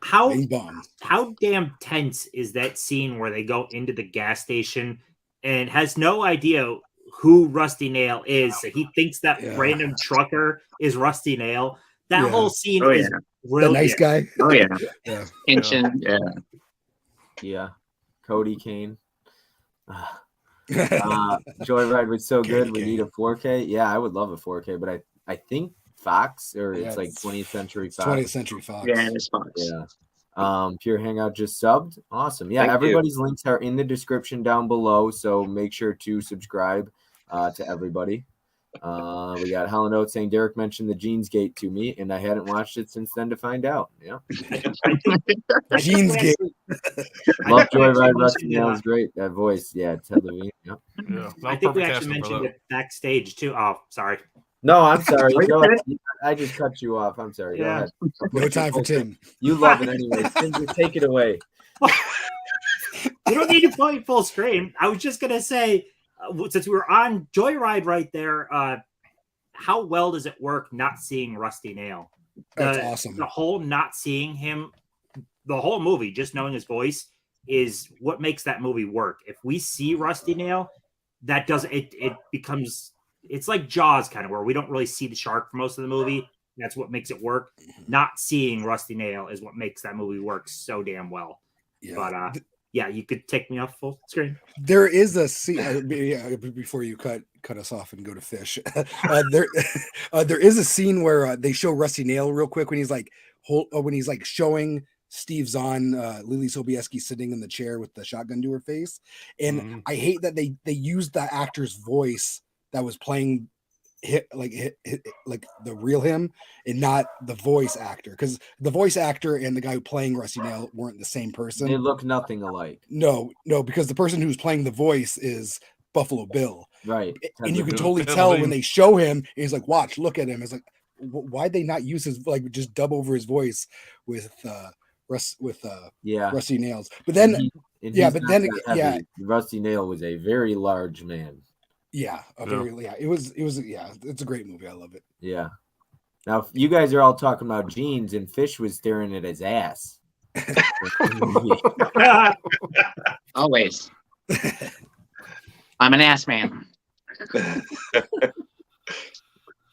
How bing bong. how damn tense is that scene where they go into the gas station and has no idea who Rusty Nail is? He thinks that Yeah. random trucker is Rusty Nail. That Yeah. whole scene Oh, is yeah. The brilliant. nice guy. Oh yeah. Yeah. Tension. Yeah. Yeah, Cody Kane. Joyride was so good. We need a 4K. Yeah, I would love a 4K, but I think Fox or Yeah, it's like it's- 20th Century It's Fox. 20th Century Fox. Yeah. It's Fox. Yeah. Pure Hangout just subbed. Awesome. Yeah, Thank you. everybody's links are in the description down below, so make sure to subscribe to everybody. We got Helen Oates saying Derek mentioned the Jeans Gate to me, and I hadn't watched it since then to find out. Yeah, Jeans Gate. love think we actually Joyride. Rusty mentioned Nail's great. That voice, yeah, Ted Levine. Yeah, Yeah, that I was think we perfect actually casting for mentioned that. it backstage too. Oh, sorry. No, I'm sorry. Are you Go ahead. finished? I just cut you off. I'm sorry. Go Yeah. ahead. No time for Tim. You love it anyway. Tim, just take it away. You don't need to point full screen. I was just gonna say, since we were on Joyride right there, how well does it work not seeing Rusty Nail? That's awesome. The whole not seeing him, the whole movie, just knowing his voice is what makes that movie work. If we see Rusty Nail, that doesn't. It becomes. It's like Jaws, kind of, where we don't really see the shark for most of the movie. That's what makes it work. Not seeing Rusty Nail is what makes that movie work so damn well. Yeah. But yeah, you could take me off full screen. There is a scene before you cut us off and go to fish. There is a scene where they show Rusty Nail real quick when he's like showing Steve Zahn, Lily Sobieski sitting in the chair with the shotgun to her face, and I hate that they used that actor's voice that was playing like the real him and not the voice actor, because the voice actor and the guy who playing Rusty Nail weren't the same person. They look nothing alike. No, because the person who's playing the voice is Buffalo Bill, right? And you can Bill. totally Ted tell Levine. when they show him. He's like, "Watch, look at him." It's like, why'd they not use his just dub over his voice with Yeah. Rusty Nails? But then Rusty Nail was a very large man. It's a great movie. I love it. Yeah. Now you guys are all talking about jeans, and Fish was staring at his ass. Always. I'm an ass man.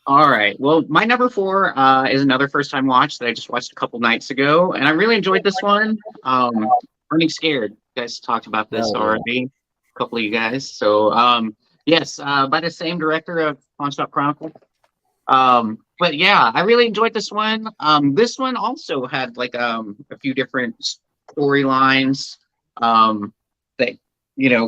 All right. Well, my number 4 is another first-time watch that I just watched a couple nights ago, and I really enjoyed this one. Running Scared. You guys talked about this already. A couple of you guys. So, yes, by the same director of Pawn Shop Chronicle. But yeah, I really enjoyed this one. This one also had like a few different storylines that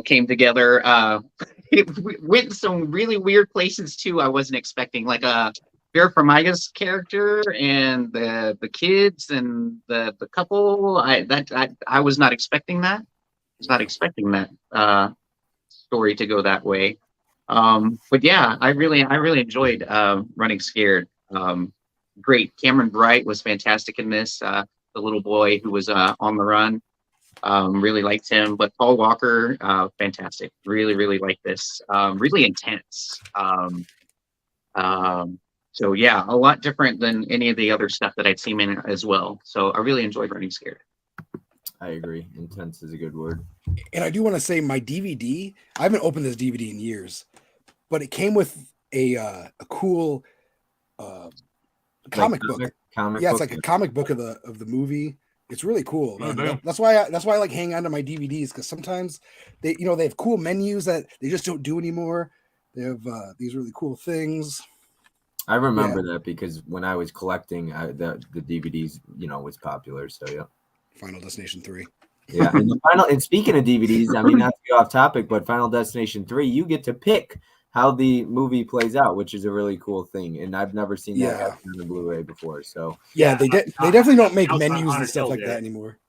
came together. It went some really weird places too. I wasn't expecting, like Vera Farmiga's character and the kids and the couple. I was not expecting that. I was not expecting that story to go that way. But yeah, I really enjoyed Running Scared. Great. Cameron Bright was fantastic in this. The little boy who was on the run. Really liked him. But Paul Walker, fantastic. Really liked this. Really intense. So yeah, a lot different than any of the other stuff that I'd seen in as well. So I really enjoyed Running Scared. I agree. Intense is a good word. And I do want to say my DVD, I haven't opened this DVD in years, but it came with a cool comic book. It's like a comic book of the movie. It's really cool. Oh, that's why I like hang on to my DVDs, because sometimes they have cool menus that they just don't do anymore. They have these really cool things. I remember that because when I was collecting the DVDs, was popular. So yeah. Final Destination 3. Yeah, and speaking of DVDs, I mean, not to get off topic, but Final Destination 3, you get to pick how the movie plays out, which is a really cool thing, and I've never seen that happen on the Blu-ray before. So yeah, they definitely don't make menus and stuff like that anymore.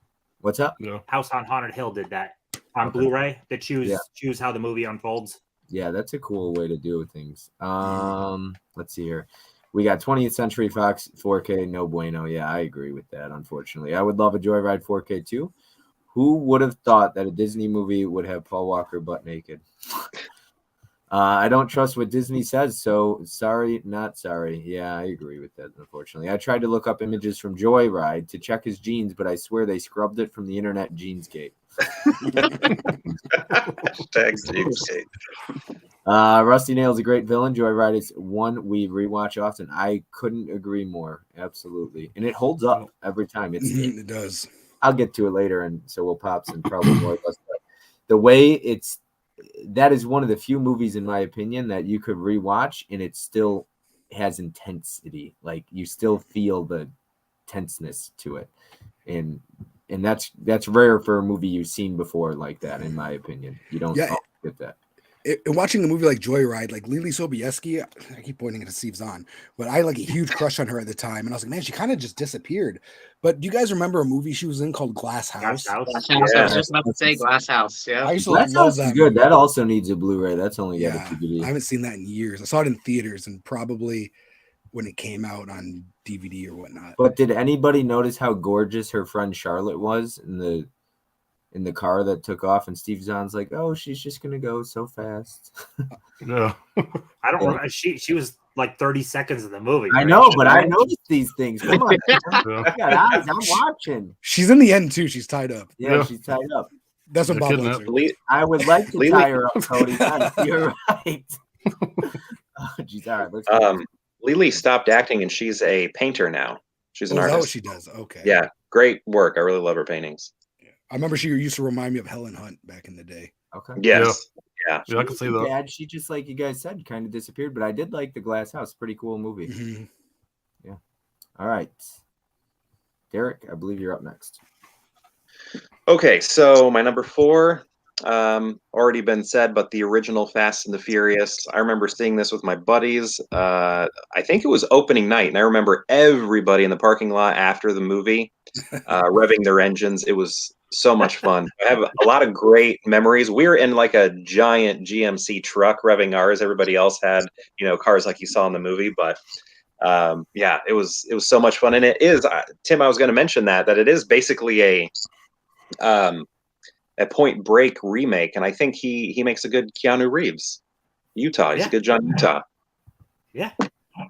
What's up? Yeah. House on Haunted Hill did that on Blu-ray to choose how the movie unfolds. Yeah, that's a cool way to do things. Let's see here. We got 20th Century Fox 4K, no bueno. Yeah, I agree with that, unfortunately. I would love a Joyride 4K too. Who would have thought that a Disney movie would have Paul Walker butt naked? I don't trust what Disney says, so sorry, not sorry. Yeah, I agree with that, unfortunately. I tried to look up images from Joyride to check his jeans, but I swear they scrubbed it from the internet Jeansgate. Jeansgate. Rusty Nail is a great villain. Joyride is one we rewatch often. I couldn't agree more. Absolutely. And it holds up every time. It does. I'll get to it later, and so will Pops and probably more or less. The way that is one of the few movies, in my opinion, that you could rewatch and it still has intensity. Like you still feel the tenseness to it. And that's rare for a movie you've seen before like that, in my opinion. You don't get that. watching a movie like Joyride, like Lily Sobieski, I keep pointing at Steve Zahn, but I had like a huge crush on her at the time, and I was like, man, she kind of just disappeared. But do you guys remember a movie she was in called Glass House? Glass House. Glass House. I was just about to say Glass House. Yeah. I used to Glass love House is that. good. That also needs a Blu-ray. That's only got Yeah, a DVD. I haven't seen that in years. I saw it in theaters and probably when it came out on DVD or whatnot. But did anybody notice how gorgeous her friend Charlotte was in the car that took off? And Steve Zahn's like, "Oh, she's just gonna go so fast." Yeah. I don't remember. She was like 30 seconds in the movie. I right? know, but I noticed these things. Come on, Yeah. I got eyes. I'm watching. She's in the end too. She's tied up. Yeah, Yeah. she's tied up. That's when Yeah, Bob kidnapped. likes her. I would like to Lily- tie her up, Cody. You're right. Oh, geez, all right. Let's go. Lily stopped acting and she's a painter now. She's an Oh, is that what artist. she does? Okay. Yeah, great work. I really love her paintings. I remember she used to remind me of Helen Hunt back in the day. Okay. Yes. Yeah, I can see that. Dad, she just like you guys said, kind of disappeared. But I did like the Glass House. Pretty cool movie. Mhm. All right, Derek, I believe you're up next. Okay, so my number 4, already been said, but the original Fast and the Furious. I remember seeing this with my buddies. I think it was opening night, and I remember everybody in the parking lot after the movie revving their engines. It was so much fun. I have a lot of great memories. We were in like a giant GMC truck revving ours. Everybody else had, cars like you saw in the movie, but yeah, it was so much fun. And it is, Tim, I was going to mention that it is basically a Point Break remake, and I think he makes a good Keanu Reeves. Utah, he's a good John Utah. Yeah.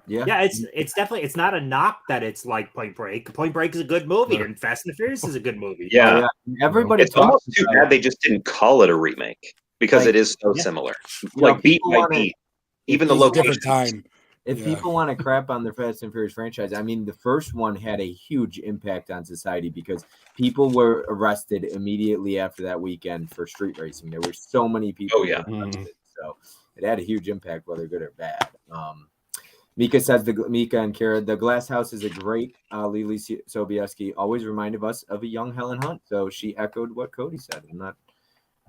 Yeah, Yeah, it's definitely, it's not a knock that it's like Point Break. Point Break is a good movie, and Fast and the Furious is a good movie. Yeah, Everybody it's almost talks too about bad they just didn't call it a remake because Like, it is so yeah. similar, You know, like beat people by wanna- beat. Even the It was a different location. time. If Yeah. people want to crap on the Fast and Furious franchise, I mean, the first one had a huge impact on society because people were arrested immediately after that weekend for street racing. There were so many people. Oh, yeah. who were arrested, so it had a huge impact, whether good or bad. Mika says Mika and Kara, the Glass House is a great Lily Sobieski. Always reminded us of a young Helen Hunt. So she echoed what Cody said. I'm not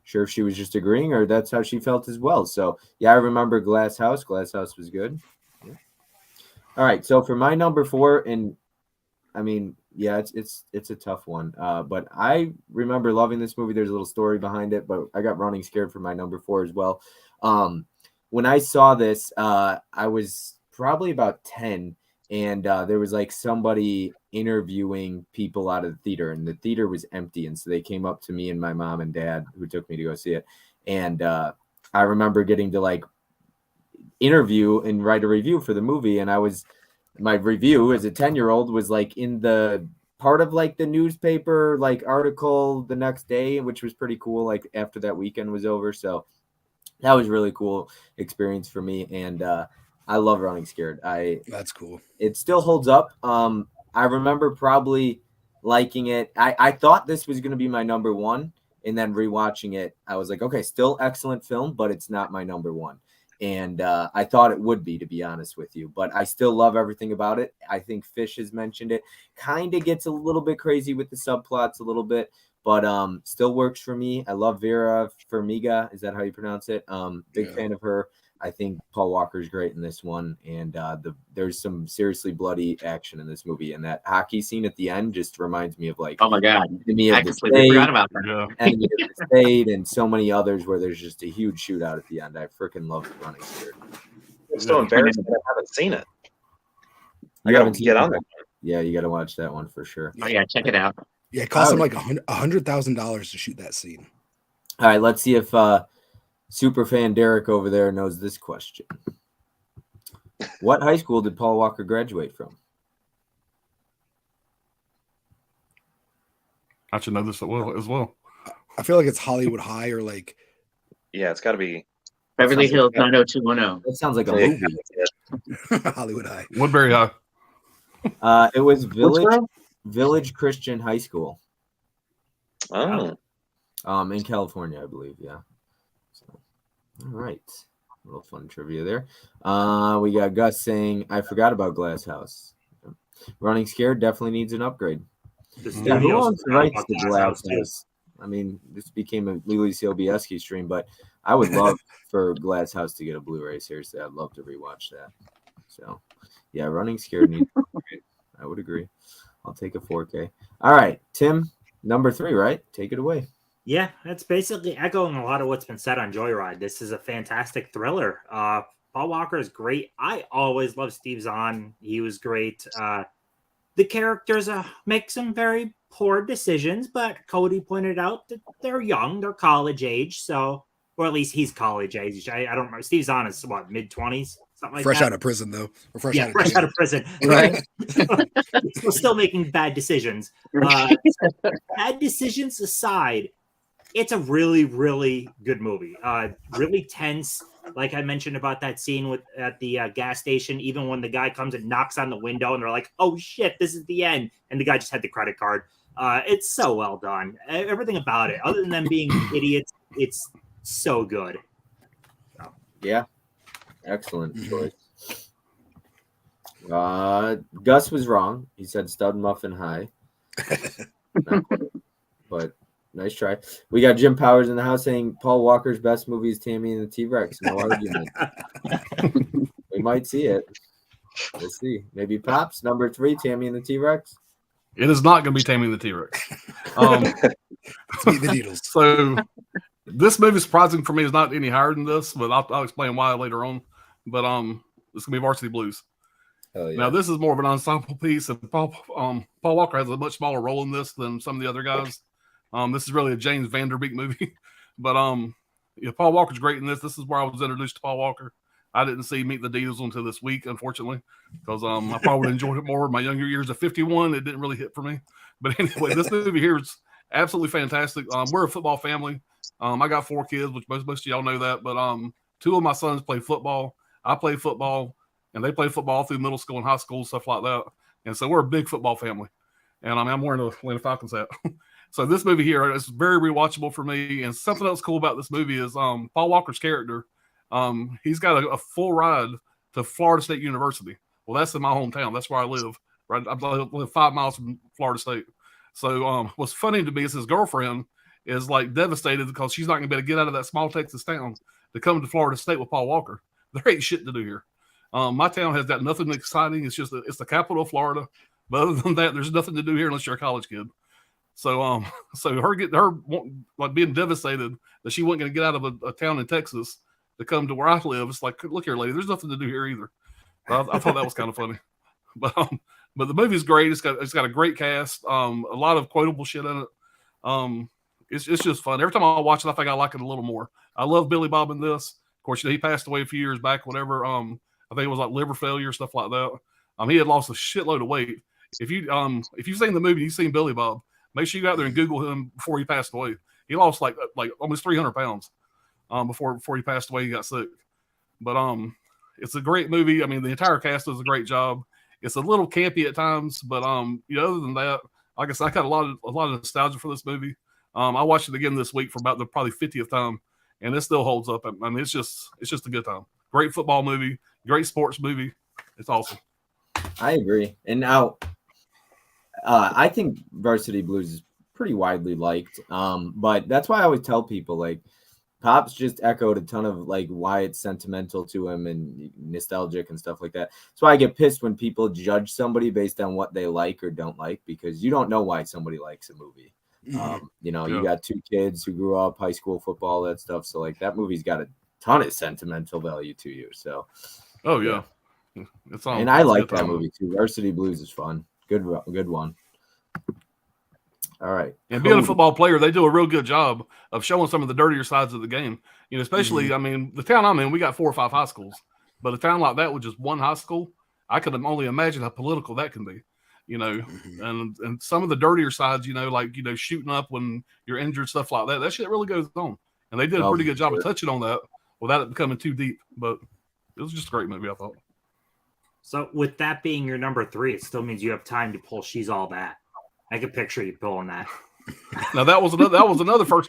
sure if she was just agreeing or that's how she felt as well. So yeah, I remember Glass House. Glass House was good. Yeah. All right. So for my number 4, and I mean, yeah, it's a tough one. But I remember loving this movie. There's a little story behind it, but I got running scared for my number 4 as well. When I saw this, I was probably about 10, and there was like somebody interviewing people out of the theater, and the theater was empty, and so they came up to me and my mom and dad, who took me to go see it, and I remember getting to like interview and write a review for the movie, and my review as a 10-year-old was like in the part of like the newspaper like article the next day, which was pretty cool, like after that weekend was over. So that was really cool experience for me, and I love Running Scared. That's cool. It still holds up. I remember probably liking it. I thought this was going to be my number 1, and then rewatching it, I was like, okay, still excellent film, but it's not my number 1. And I thought it would be, to be honest with you, but I still love everything about it. I think Fish has mentioned it. Kind of gets a little bit crazy with the subplots a little bit, but still works for me. I love Vera Farmiga. Is that how you pronounce it? Big fan of her. I think Paul Walker is great in this one, and there's some seriously bloody action in this movie, and that hockey scene at the end just reminds me of like, Oh my god, Enemy I of the completely State, forgot about that. Yeah. Enemy of the State, and so many others where there's just a huge shootout at the end. I freaking love Running Scared. I'm so embarrassed that I haven't seen it. I You gotta haven't seen get it? on that. Yeah, you got to watch that one for sure. Oh yeah, check it out. Yeah, it cost him like $100,000 to shoot that scene. All right, let's see if super fan Derek over there knows this question. What high school did Paul Walker graduate from? I should know this as well. I feel like it's Hollywood High or like Yeah, it's got to be. Beverly Hills 90210. That sounds like a Yeah, movie. Hollywood High. Woodbury High. It was What's wrong? Village Christian High School. Oh, In California, I believe. Yeah. So, all right. A little fun trivia there. We got Gus saying, I forgot about Glass House. Running Scared definitely needs an upgrade. The Yeah, who studios owns the forgot rights about to Glass Glass House, too. House? I mean, this became a Lily Sobieski stream, but I would love for Glass House to get a Blu-ray. Seriously, I'd love to rewatch that. So, yeah, Running Scared needs. I would agree. I'll take a 4K. All right, Tim, number 3, right? Take it away. Yeah, that's basically echoing a lot of what's been said on Joyride. This is a fantastic thriller. Paul Walker is great. I always love Steve Zahn. He was great. The characters make some very poor decisions, but Cody pointed out that they're young, they're college age, so, or at least he's college age. I don't remember. Steve Zahn is what, mid-20s, something like Fresh that. out of prison, though. Or fresh out of prison, right? So still making bad decisions. Bad decisions aside, it's a really, really good movie. Really tense. Like I mentioned about that scene at the gas station, even when the guy comes and knocks on the window and they're like, oh shit, this is the end. And the guy just had the credit card. It's so well done. Everything about it, other than them being idiots, it's so good. So. Yeah. Excellent choice. Gus was wrong. He said Stud Muffin High. Not quite, but nice try. We got Jim Powers in the house saying Paul Walker's best movie is Tammy and the T-Rex. No argument. We might see it. We'll see. Maybe Pops, number 3, Tammy and the T-Rex. It is not going to be Tammy and the T-Rex. Meet the Needles. So this movie, surprising for me, is not any higher than this, but I'll explain why later on. But it's going to be Varsity Blues. Oh, yeah. Now, this is more of an ensemble piece, and Paul Walker has a much smaller role in this than some of the other guys. This is really a James Van Der Beek movie. But Paul Walker's great in this. This is where I was introduced to Paul Walker. I didn't see Meet the Deedles until this week, unfortunately, because I probably would have enjoyed it more in my younger years. At 51, it didn't really hit for me. But anyway, this movie here is absolutely fantastic. We're a football family. I got 4 kids, which most of y'all know that. But 2 of my sons play football. I play football, and they play football through middle school and high school, stuff like that. And so we're a big football family. And I'm wearing a Atlanta Falcons hat. So this movie here is very rewatchable for me. And something else cool about this movie is Paul Walker's character. He's got a full ride to Florida State University. Well, that's in my hometown. That's where I live. Right, I live 5 miles from Florida State. So what's funny to me is his girlfriend is like devastated because she's not going to be able to get out of that small Texas town to come to Florida State with Paul Walker. There ain't shit to do here. My town has got nothing exciting. It's just it's the capital of Florida. But other than that, there's nothing to do here unless you're a college kid. So her like being devastated that she wasn't going to get out of a town in Texas to come to where I live. It's like, look here, lady, there's nothing to do here either. I thought that was kind of funny. But the movie's great. It's got a great cast. A lot of quotable shit in it. It's just fun. Every time I watch it, I think I like it a little more. I love Billy Bob in this. Of course, he passed away a few years back. Whatever. I think it was like liver failure, stuff like that. He had lost a shitload of weight. If you've seen the movie, you've seen Billy Bob. Make sure you go out there and Google him before he passed away. He lost like almost 300 pounds before he passed away. He got sick. But it's a great movie. I mean, the entire cast does a great job. It's a little campy at times, but other than that, like I said, I got a lot of nostalgia for this movie. I watched it again this week for about the probably 50th time, and it still holds up. I mean, it's just a good time. Great football movie, great sports movie. It's awesome. I agree. And now, I think Varsity Blues is pretty widely liked. But that's why I always tell people, like, Pops just echoed a ton of like why it's sentimental to him and nostalgic and stuff like that. That's why I get pissed when people judge somebody based on what they like or don't like, because you don't know why somebody likes a movie. You got 2 kids who grew up high school football, that stuff. So like that movie's got a ton of sentimental value to you. So, oh yeah, it's on. And I like that movie too. Varsity Blues is fun. Good one. All right. And being a football player, they do a real good job of showing some of the dirtier sides of the game. Especially, I mean, the town I'm in, we got 4 or 5 high schools. But a town like that with just one high school, I could only imagine how political that can be. And some of the dirtier sides, like shooting up when you're injured, stuff like that. That shit really goes on. And they did a pretty good job of touching on that without it becoming too deep. But it was just a great movie, I thought. So with that being your number 3, it still means you have time to pull She's All That. I can picture you pulling that. Now that was another first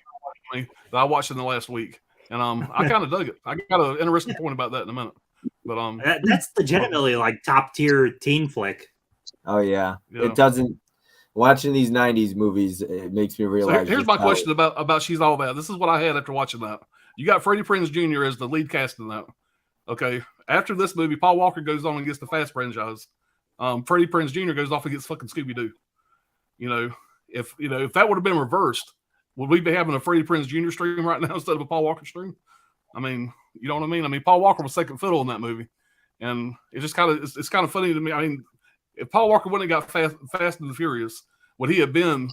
movie that I watched in the last week, and I kind of dug it. I got an interesting point about that in a minute, but that's legitimately like top tier teen flick. Oh yeah. It doesn't. watching these '90s movies, it makes me So realize. here's just my how- question about She's All That. This is what I had after watching that. You got Freddie Prinze Jr. as the lead cast in that. Okay. After this movie, Paul Walker goes on and gets the Fast franchise. Freddie Prinze Jr. goes off and gets fucking Scooby Doo. If that would have been reversed, would we be having a Freddie Prinze Jr. stream right now instead of a Paul Walker stream? I mean, you know what I mean? I mean, Paul Walker was second fiddle in that movie, and it's just it's kind of funny to me. I mean, if Paul Walker wouldn't have got Fast and the Furious, would he have been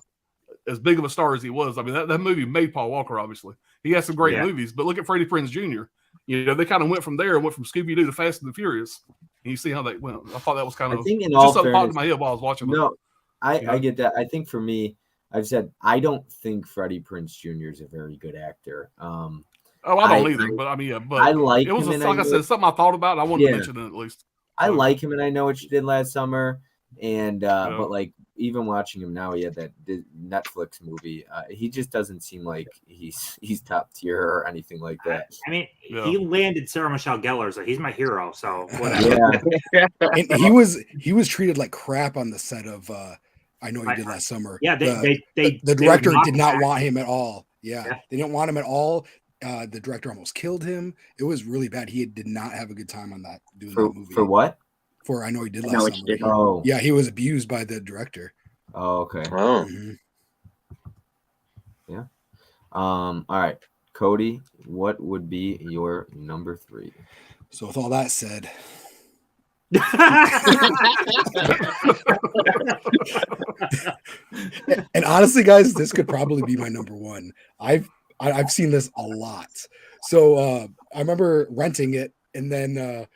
as big of a star as he was? I mean, that movie made Paul Walker. Obviously, he has some great movies, but look at Freddie Prinze Jr. They kind of went from there and went from Scooby Doo to Fast and the Furious. And you see how they went. I thought that was kind of just something popped in my head while I was watching. No, I get that. I think for me, I've said I don't think Freddie Prinze Jr. is a very good actor. I don't either, but I mean, yeah, but I like it was him, like I said, something I thought about. And I wanted to mention it at least. I like him, and I know what you did last summer. And but like even watching him now, he had that Netflix movie. He just doesn't seem like he's top tier or anything like that. I mean, he landed Sarah Michelle Gellar, so he's my hero. So whatever. And he was treated like crap on the set of I Know You Did Last Summer. Yeah, the director did not want him at all. Yeah, they didn't want him at all. The director almost killed him. It was really bad. He did not have a good time on that doing that movie. For what? For I Know You Did Last Summer. Oh, yeah, he was abused by the director. Oh, okay. Oh. Mm-hmm. Yeah. All right, Cody, what would be your number 3? So with all that said, and honestly, guys, this could probably be my number 1. I've seen this a lot. So I remember renting it, and then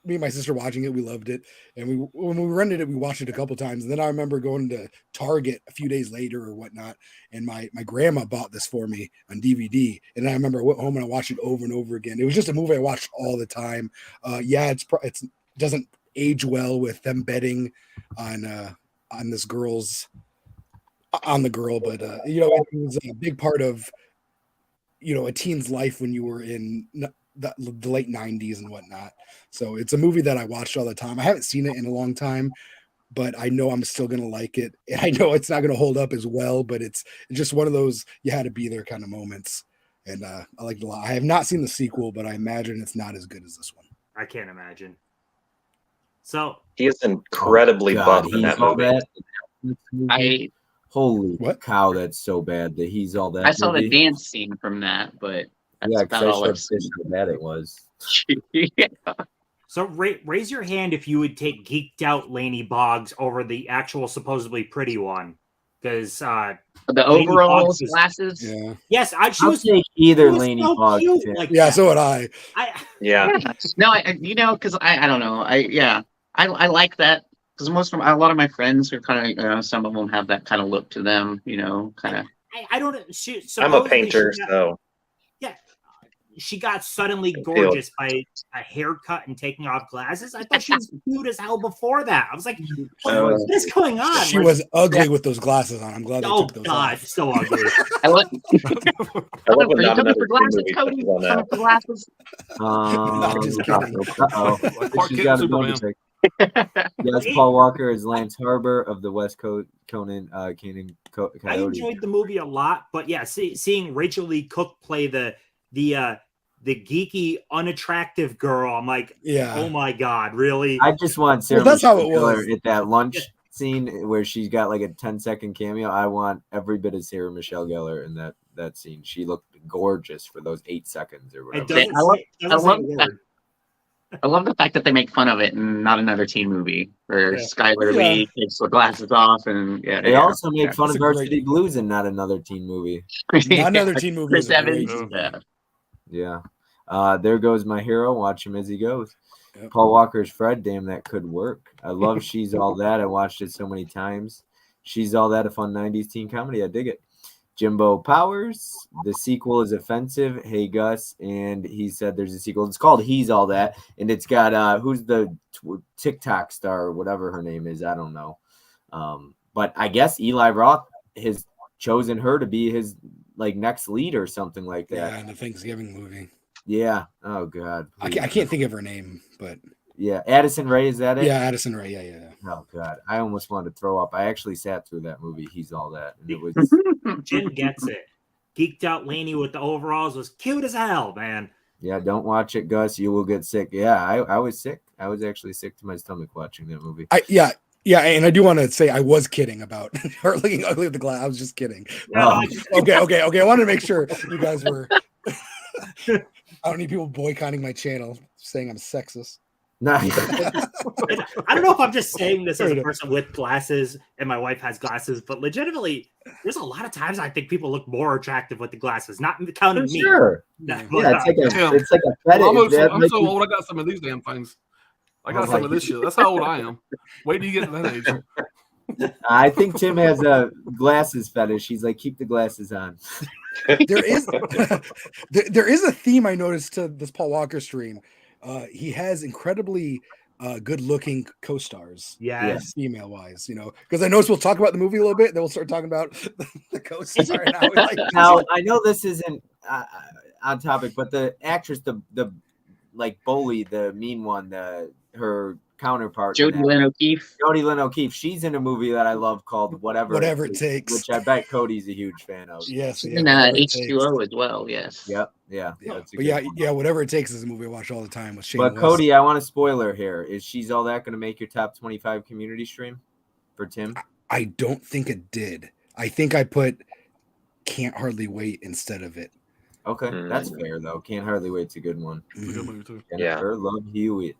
me and my sister watching it, we loved it, and when we rented it, we watched it a couple times. And then I remember going to Target a few days later or whatnot, and my grandma bought this for me on DVD. And I remember I went home and I watched it over and over again. It was just a movie I watched all the time. It doesn't age well with them betting on this on the girl, but it was a big part of a teen's life when you were in the late 90s and whatnot. So it's a movie that I watched all the time. I haven't seen it in a long time, but I know I'm still going to like it. And I know it's not going to hold up as well, but it's just one of those you had to be there kind of moments. And I liked it a lot. I have not seen the sequel, but I imagine it's not as good as this one. I can't imagine. So he is incredibly buff in that movie. Holy cow, that's so bad that he's all that. I saw the dance scene from that, but that's about all I've seen. How bad it was. Yeah. So raise your hand if you would take geeked out Lainey Boggs over the actual supposedly pretty one, because the overalls, glasses. Yeah. Yes, she was either Lainey Boggs. So would I. No, because I don't know. I like that because a lot of my friends are kind of some of them have that kind of look to them. Kind of. I don't. I'm a painter, so. She got suddenly gorgeous by a haircut and taking off glasses. I thought she was cute as hell before that. I was like, what is going on? She was ugly with those glasses on. I'm glad they took those off. So ugly. I love Are you looking for glasses, Cody? For glasses? No, just kidding. She's got a bonus. Yes, Paul Walker is Lance Harbor of the West Coast Conan Coyote. I enjoyed the movie a lot, but yeah, seeing Rachel Lee Cook play the geeky, unattractive girl, I'm like, oh my god, really? I just want Sarah Michelle Gellar at that lunch scene where she's got like a 10-second cameo. I want every bit of Sarah Michelle Gellar in that scene. She looked gorgeous for those 8 seconds or whatever. I love the fact that they make fun of it and not another teen movie where Skylar Lee takes the glasses off and they also make fun of Varsity Blues and not another teen movie. Not another teen movie. Chris Evans. Yeah. There goes my hero. Watch him as he goes. Yep. Paul Walker's Fred. Damn, that could work. I love She's All That. I watched it so many times. She's All That, a fun 90s teen comedy. I dig it. Jimbo Powers. The sequel is offensive. Hey, Gus. And he said there's a sequel. It's called He's All That. And it's got, who's the TikTok star or whatever her name is. I don't know. But I guess Eli Roth has chosen her to be his next lead or something like that. Yeah, in the Thanksgiving movie. Yeah. Oh God. I can't think of her name, but Yeah, Addison Rae, is that it? Yeah, Addison Rae. Yeah. Oh god, I almost wanted to throw up. I actually sat through that movie. He's All That, and it was Jim gets it. Geeked out Laney with the overalls was cute as hell, man. yeah. Don't watch it, Gus. You will get sick. Yeah, I was sick. I was actually sick to my stomach watching that movie. Yeah, and I do want to say I was kidding about her looking ugly with the glass. I was just kidding. Oh. Okay. I wanted to make sure you guys were. I don't need people boycotting my channel saying I'm sexist. Nice. I don't know if I'm just saying this as a person with glasses and my wife has glasses, but legitimately, there's a lot of times I think people look more attractive with the glasses, not counting me. Sure. No, Yeah, it's like a fetish. I'm so old. I got some of these damn things. I got some of this shit. That's how old I am. Wait till you get to that age. I think Tim has a glasses fetish. He's like, keep the glasses on. There is there is a theme I noticed to this Paul Walker stream. He has incredibly good-looking co-stars. Yes. Female-wise, because I noticed we'll talk about the movie a little bit, then we'll start talking about the co-star. Now, I know this isn't on topic, but the actress, the like Bully, the mean one, her counterpart, Jodie Lynn O'Keefe. Jodie Lynn O'Keefe. She's in a movie that I love called Whatever It Takes, which I bet Cody's a huge fan of. Yes, She's in H2O as well. Yes. Yep. Yeah. But yeah, Whatever It Takes is a movie I watch all the time with Shane But West. Cody, I want a spoiler here. Is She's All That going to make your top 25 community stream for Tim? I don't think it did. I think I put Can't Hardly Wait instead of it. Okay, that's fair though. Can't Hardly Wait's a good one. It's a good movie too. Jennifer Love Hewitt.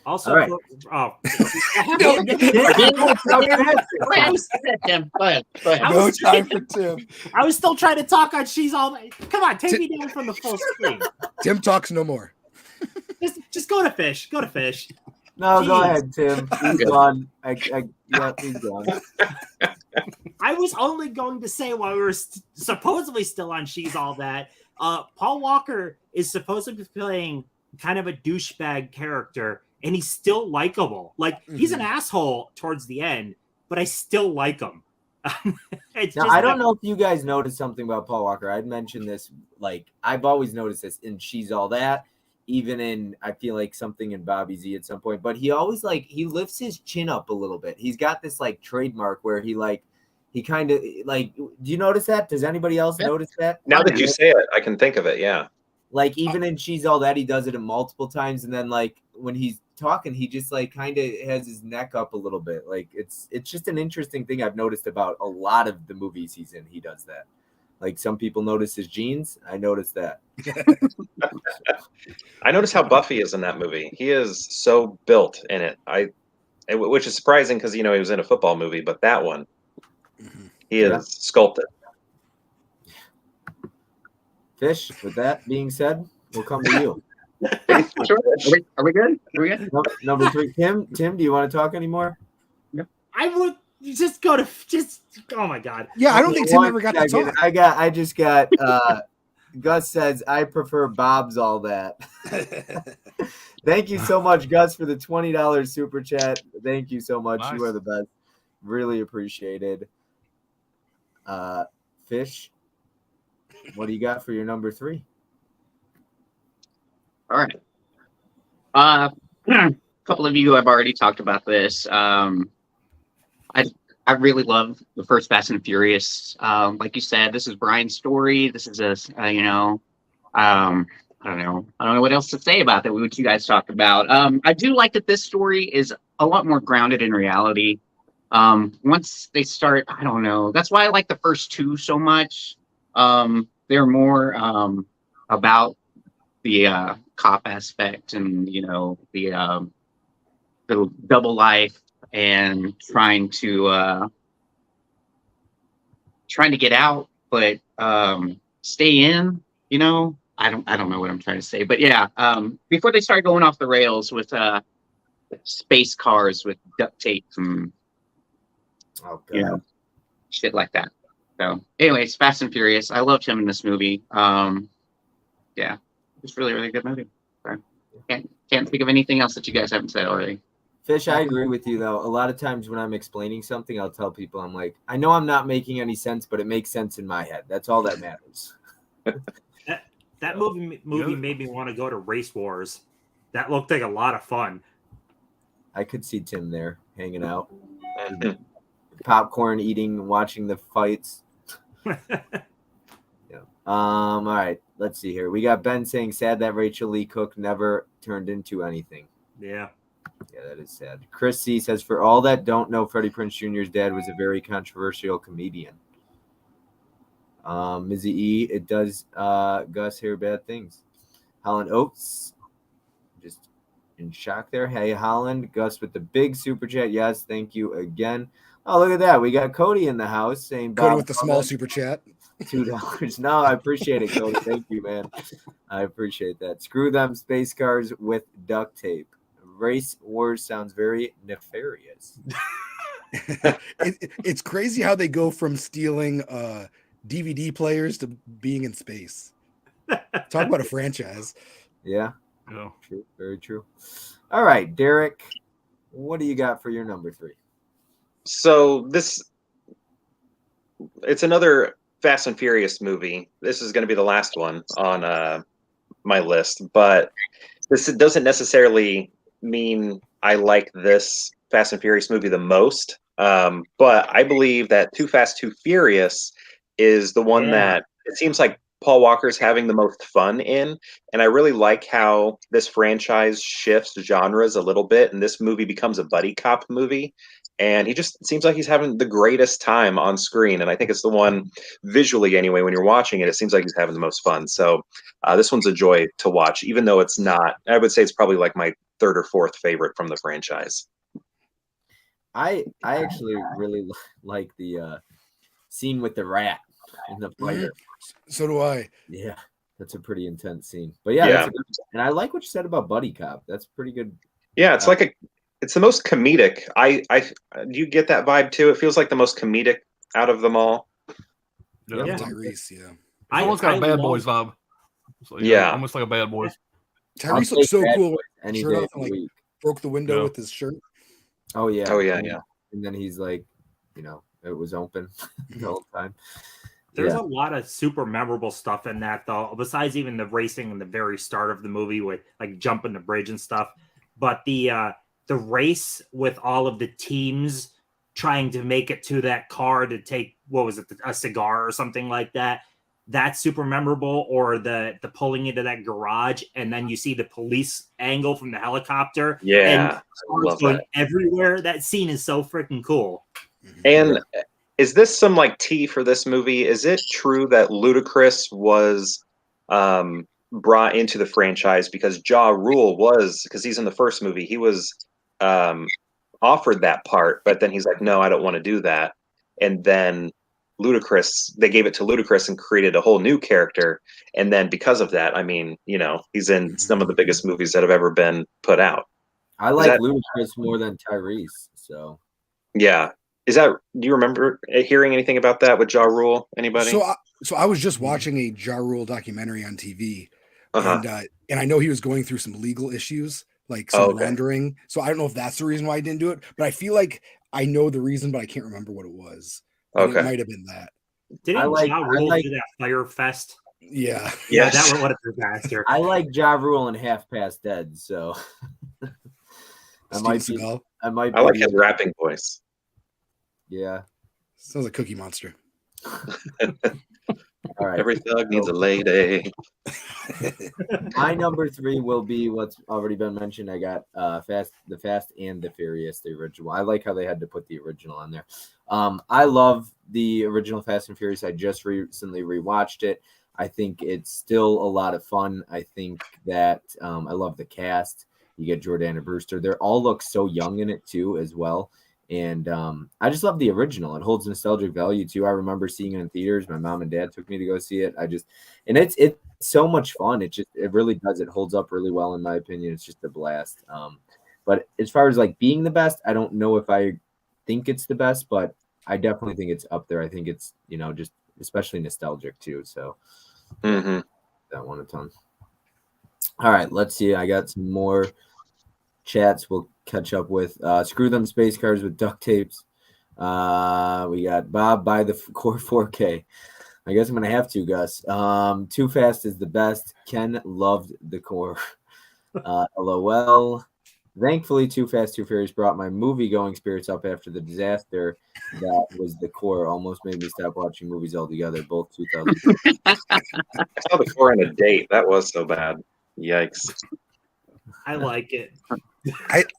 Also, All right. No time for Tim. I was still trying to talk on She's All That. Come on, take me down from the full screen. Tim talks no more. Just go to Fish. Go to Fish. No, Jeez. go ahead, Tim. He's gone. Yeah, he's gone. I was only going to say while we were supposedly still on She's All That, Paul Walker is supposed to be playing kind of a douchebag character, and he's still likable. Like, he's an asshole towards the end, but I still like him. Now, I don't know if you guys noticed something about Paul Walker. I'd mentioned this, like, I've always noticed this in She's All That, even in, I feel like something in Bobby Z at some point, but he always, like, he lifts his chin up a little bit. He's got this, like, trademark where he kind of, like, do you notice that? Does anybody else notice that? Now that you say it, I can think of it. Yeah. Like, even in She's All That, he does it multiple times. And then, like, when he's talking, he just, like, kind of has his neck up a little bit. Like, it's just an interesting thing I've noticed about a lot of the movies he's in. He does that. Like, some people notice his jeans. I noticed that. I noticed how Buffy is in that movie. He is so built in it. Which is surprising because, he was in a football movie, but that one, he is sculpted. Fish, with that being said, we'll come to you. Sure. Are we good? Number 3, Tim, do you want to talk anymore? I would just go to oh my god. Yeah, I don't think Tim ever got to talk. I just got Gus says I prefer Bob's All That. Thank you so much, Gus, for the $20 super chat. Thank you so much. Nice. You are the best. Really appreciated. Fish, what do you got for your number 3? All right. A couple of you have already talked about this. I really love the first Fast and Furious. Like you said, this is Brian's story. This is I don't know what else to say about that. What you guys talked about. I do like that this story is a lot more grounded in reality. Once they start, I don't know. That's why I like the first 2 so much. They're more about the cop aspect and the double life and trying to get out, but stay in. I don't know what I'm trying to say, but yeah. Before they start going off the rails with space cars with duct tape and shit like that. So, anyways, Fast and Furious. I loved him in this movie. Yeah, it's really, really good movie. Sorry. Can't think of anything else that you guys haven't said already. Fish, I agree with you though. A lot of times when I'm explaining something, I'll tell people, I'm like, I know I'm not making any sense, but it makes sense in my head. That's all that matters. That movie made me want to go to Race Wars. That looked like a lot of fun. I could see Tim there hanging out, Mhm. popcorn eating, watching the fights. Yeah. All right. Let's see here. We got Ben saying sad that Rachel Lee Cook never turned into anything. Yeah. Yeah, that is sad. Chris C says, for all that don't know, Freddie Prinze Jr.'s dad was a very controversial comedian. Mizzy E, it does Gus hear bad things. Holland Oates, just in shock there. Hey, Holland, Gus with the big super chat. Yes, thank you again. Oh, look at that. We got Cody in the house saying Cody Bob with the small super chat. $2. No, I appreciate it, Cody. Thank you, man. I appreciate that. Screw them space cars with duct tape. Race wars sounds very nefarious. It's crazy how they go from stealing DVD players to being in space. Talk about a franchise. Yeah, Yeah. true. Very true. All right, Derek, what do you got for your number 3? So it's another Fast and Furious movie. This is going to be the last one on my list, but this doesn't necessarily mean I like this Fast and Furious movie the most. But I believe that Too Fast, Too Furious is the one that it seems like Paul Walker's having the most fun in. And I really like how this franchise shifts genres a little bit, and this movie becomes a buddy cop movie. And he just seems like he's having the greatest time on screen. And I think it's the one visually anyway, when you're watching it, it seems like he's having the most fun. So this one's a joy to watch, even though it's not, I would say it's probably like my 3rd or 4th favorite from the franchise. I actually really like the scene with the rat in the fighter. So do I. Yeah, that's a pretty intense scene. But yeah, Yeah. That's a good, and I like what you said about buddy cop. That's pretty good. Yeah, it's it's the most comedic. I do you get that vibe too? It feels like the most comedic out of them all. Yeah. Yeah. Tyrese, yeah. Almost got a Bad love- Boys vibe. So, Yeah. almost like a Bad Boys. I'll Tyrese looks take so Bad cool. Boys any Shirt day off of and, the like, week. broke the window Yeah. with his shirt. Oh yeah. Oh yeah, and, yeah. And then he's like, it was open the whole time. There's Yeah. a lot of super memorable stuff in that, though, besides even the racing in the very start of the movie with like jumping the bridge and stuff. But the race with all of the teams trying to make it to that car to take, what was it, a cigar or something like that. That's super memorable. Or the pulling into that garage, and then you see the police angle from the helicopter. Yeah, and I cars love going that. everywhere. That scene is so freaking cool. And is this some like tea for this movie? Is it true that Ludacris was brought into the franchise because Ja Rule was, because he's in the first movie, he was offered that part, but then he's like, no, I don't want to do that. And then Ludacris, they gave it to Ludacris and created a whole new character. And then because of that, I mean, he's in some of the biggest movies that have ever been put out. I like that- Ludacris more than Tyrese. So Yeah. Do you remember hearing anything about that with Ja Rule? Anybody? So I was just watching a Ja Rule documentary on TV, Uh-huh. and I know he was going through some legal issues, like Oh, some okay. laundering. So I don't know if that's the reason why I didn't do it, but I feel like I know the reason, but I can't remember what it was. And Okay. It might have been that. Didn't I Ja Rule do that Fire Fest? Yeah. Yeah, Yes. that was what a disaster. I like Ja Rule and Half Past Dead. So I might Steven be. Seagal. I might. I like be- his rapping voice. Yeah. Sounds like Cookie Monster. All right. Every thug needs a lady. My number 3 will be what's already been mentioned. I got the Fast and the Furious, the original. I like how they had to put the original on there. I love the original Fast and Furious. I just recently rewatched it. I think it's still a lot of fun. I think that I love the cast. You get Jordana Brewster. They all look so young in it too, as well. And I just love the original. It holds nostalgic value too. I remember seeing it in theaters. My mom and dad took me to go see it. And it's so much fun. It really does. It holds up really well in my opinion. It's just a blast. But as far as like being the best, I don't know if I think it's the best, but I definitely think it's up there. I think it's just especially nostalgic too. So Mm-hmm. that one a ton. All right, let's see. I got some more chats we'll catch up with. Screw them space cars with duct tapes. We got Bob buy the Core 4K. I guess I'm gonna have to, Gus. Too Fast is the best. Ken loved the Core. LOL. Thankfully, Too Fast, Too Furious brought my movie-going spirits up after the disaster that was The Core. Almost made me stop watching movies altogether, both 2000. I saw The Core on a date. That was so bad. Yikes. I like it.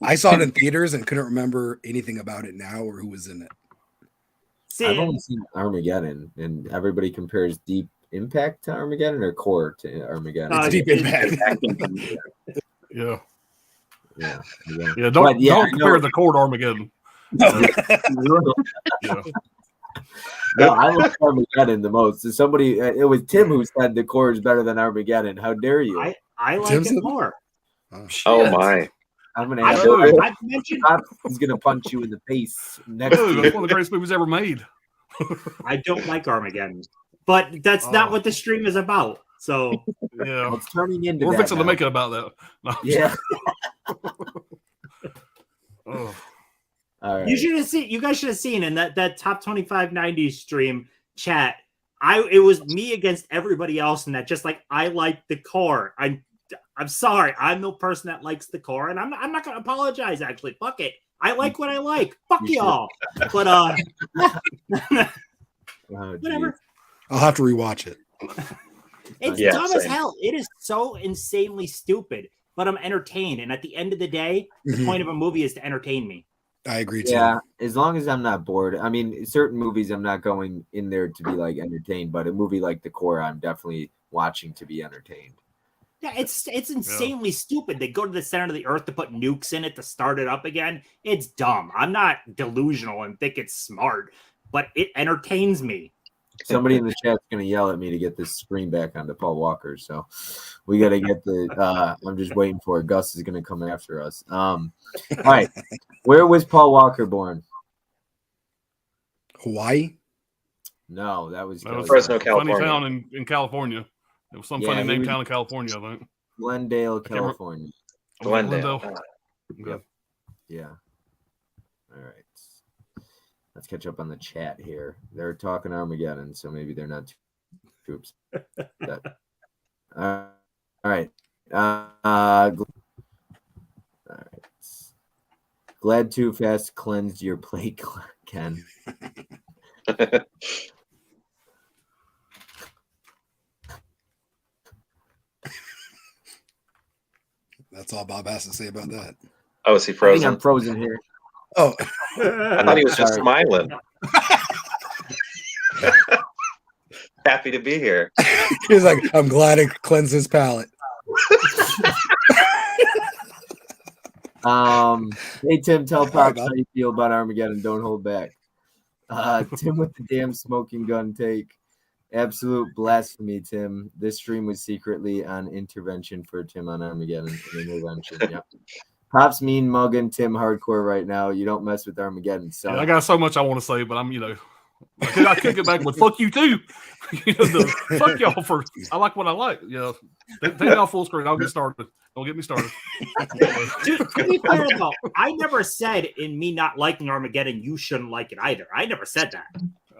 I saw it in theaters and couldn't remember anything about it now or who was in it. I've only seen Armageddon, and everybody compares Deep Impact to Armageddon or Core to Armageddon. It's Deep Impact. Yeah. Yeah. Yeah, But, yeah, don't I compare know- the core to Armageddon. Yeah. No, I love Armageddon the most. So somebody, it was Tim who said The Core is better than Armageddon. How dare you? I like Timson? it more. Oh, Oh my. I'm gonna I have know. to. I've mentioned He's gonna punch you in the face next Dude, year. that's one of the greatest movies ever made. I don't like Armageddon, but that's not Oh. what the stream is about. So Yeah. Well, it's turning into We're that fixing to now. make it about that. No. Yeah. Oh. All right. you should have seen. You guys should have seen in that top 25 90s stream chat. It was me against everybody else, and that just like I like the core. I'm sorry, I'm the person that likes the core, and I'm not gonna apologize. Actually, fuck it. I like what I like. Fuck You should. y'all. But Oh, whatever. geez. I'll have to rewatch it. It's Yeah, dumb as same. hell. It is so insanely stupid, but I'm entertained. And at the end of the day, the Mhm. point of a movie is to entertain me. I agree too. Yeah, as long as I'm not bored. I mean, certain movies I'm not going in there to be like entertained, but a movie like The Core, I'm definitely watching to be entertained. Yeah, it's insanely stupid. They go to the center of the earth to put nukes in it to start it up again. It's dumb. I'm not delusional and think it's smart, but it entertains me. Somebody in the chat's gonna yell at me to get this screen back onto Paul Walker, so we gotta get the. I'm just waiting for it. Gus is gonna come after us. All right, where was Paul Walker born? Hawaii? No, that was That was Fresno, a funny California. town in California. It was some Yeah, funny he named was- town in California, I think. Glendale, can't remember- California. Glendale. Okay. Yeah. All right. Let's catch up on the chat here. They're talking Armageddon, so maybe they're not too upset. All right. All right. Glad Too Fast cleansed your plate, Ken. That's all Bob has to say about that. Oh, is he I think frozen? I'm frozen here. Oh, I thought he was just Sorry. smiling. Happy to be here. he's like, I'm glad it cleansed his palate. Hey Tim, tell All right, Pops Bob. how you feel about Armageddon. Don't hold back. Tim with the damn smoking gun take. Absolute blasphemy, Tim. This stream was secretly on intervention for Tim on Armageddon. Intervention. Yep. Pops mean mugging Tim hardcore right now. You don't mess with Armageddon, son. Yeah, I got so much I want to say, but I'm, I could get back with fuck you too. Fuck y'all for. I like what I like. Take it off full screen. I'll get started. Don't get me started. to be fair though, I never said in me not liking Armageddon, you shouldn't like it either. I never said that.